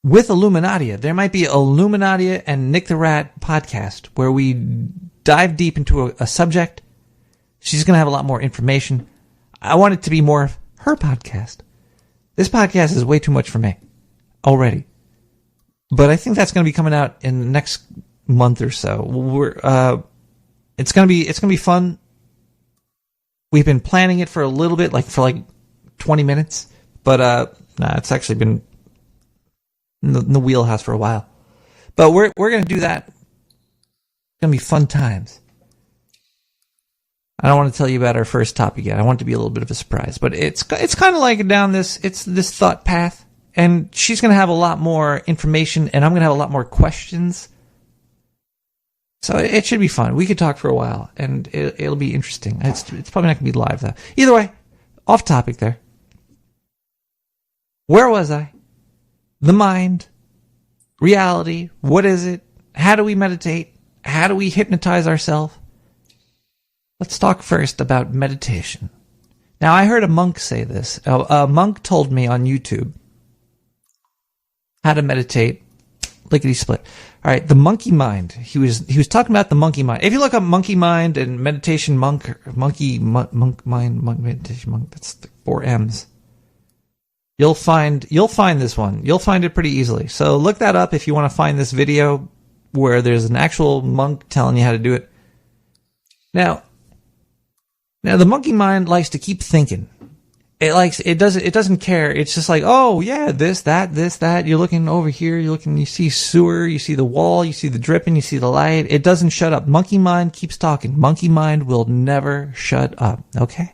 with Illuminatia. There might be Illuminatia and Nick the Rat podcast where we dive deep into a subject. She's going to have a lot more information. I want it to be more of her podcast. This podcast is way too much for me already. But I think that's going to be coming out in the next month or so. It's going to be fun. We've been planning it for a little bit, for 20 minutes. But it's actually been in the wheelhouse for a while. But we're going to do that. It's going to be fun times. I don't want to tell you about our first topic yet. I want it to be a little bit of a surprise. But it's kind of like down this thought path. and she's going to have a lot more information, and I'm going to have a lot more questions. So it should be fun. We could talk for a while, and it'll be interesting. It's probably not going to be live, though. Either way, off topic there. Where was I? The mind. Reality. What is it? How do we meditate? How do we hypnotize ourselves? Let's talk first about meditation. Now, I heard a monk say this. A monk told me on YouTube how to meditate. Lickety-split. All right, the monkey mind. He was talking about the monkey mind. If you look up monkey mind and meditation monk, monk mind, meditation monk, that's the 4 M's. You'll find this one. You'll find it pretty easily. So look that up if you want to find this video where there's an actual monk telling you how to do it. Now the monkey mind likes to keep thinking. It doesn't care. It's just like, oh yeah, this, that. You're looking over here, you see sewer, you see the wall, you see the dripping, you see the light. It doesn't shut up. Monkey mind keeps talking. Monkey mind will never shut up. Okay?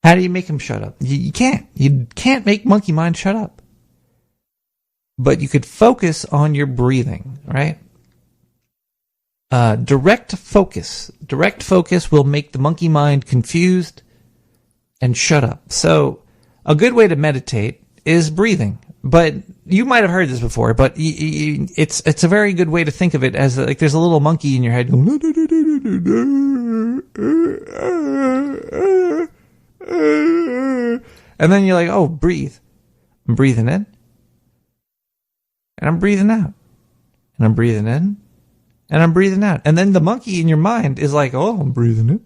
How do you make him shut up? You can't. You can't make monkey mind shut up. But you could focus on your breathing, right? Direct focus. Direct focus will make the monkey mind confused and shut up. So a good way to meditate is breathing. But you might have heard this before, but it's a very good way to think of it as like there's a little monkey in your head going, and then you're like, oh, breathe. I'm breathing in. And I'm breathing out. And I'm breathing in. And I'm breathing out. And then the monkey in your mind is like, oh, I'm breathing in.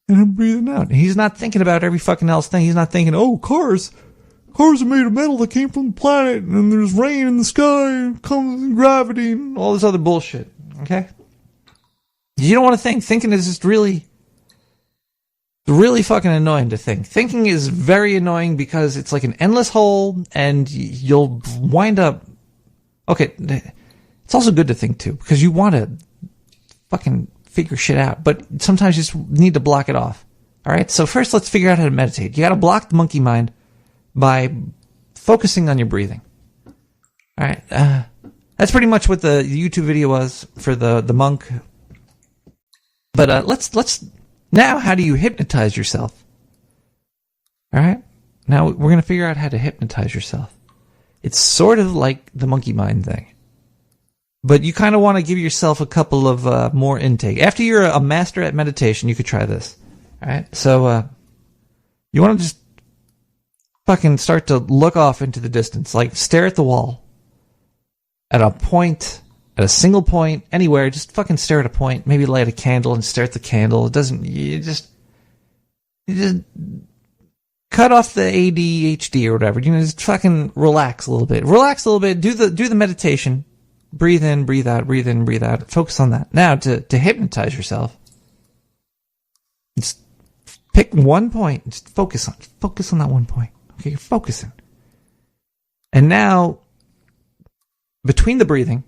And I'm breathing out. And he's not thinking about every fucking else thing. He's not thinking, oh, cars are made of metal that came from the planet, and there's rain in the sky, and comes in gravity, and all this other bullshit. Okay? You don't want to think. Thinking is just really fucking annoying to think. Thinking is very annoying because it's like an endless hole, and you'll wind up... Okay, it's also good to think, too, because you want to fucking figure shit out, but sometimes you just need to block it off. All right? So first, let's figure out how to meditate. You got to block the monkey mind by focusing on your breathing. All right? That's pretty much what the YouTube video was for the monk. But let's... Now, how do you hypnotize yourself? All right? Now, we're going to figure out how to hypnotize yourself. It's sort of like the monkey mind thing. But you kind of want to give yourself a couple of more intake. After you're a master at meditation, you could try this. All right? So, you want to just fucking start to look off into the distance. Like, stare at the wall. At a point... At a single point, anywhere, just fucking stare at a point. Maybe light a candle and stare at the candle. It doesn't, you just cut off the ADHD or whatever. You know, just fucking relax a little bit. Relax a little bit. Do the meditation. Breathe in, breathe out, breathe in, breathe out. Focus on that. Now, to hypnotize yourself, just pick one point. Just focus on that one point. Okay, you're focusing. And now, between the breathing,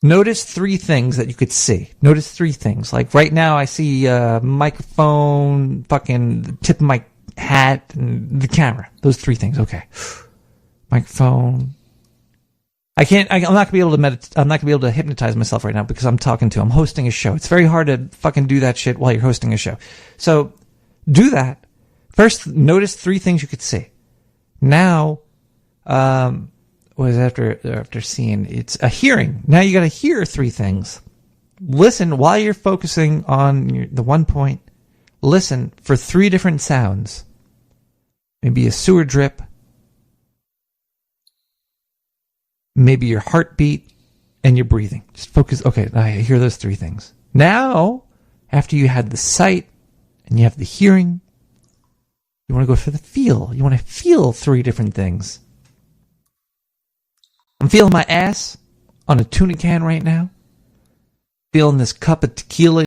notice 3 things that you could see. Notice 3 things. Like right now I see a microphone, fucking the tip of my hat, and the camera. Those 3 things. Okay. Microphone. I'm not gonna be able to I'm not gonna be able to hypnotize myself right now because I'm hosting a show. It's very hard to fucking do that shit while you're hosting a show. So do that. First, notice 3 things you could see. Now, was after seeing, it's a hearing. Now you got to hear 3 things. Listen while you're focusing on the one point. Listen for 3 different sounds. Maybe a sewer drip. Maybe your heartbeat and your breathing. Just focus. Okay, I hear those 3 things. Now, after you had the sight and you have the hearing, you want to go for the feel. You want to feel 3 different things. I'm feeling my ass on a tuna can right now. Feeling this cup of tequila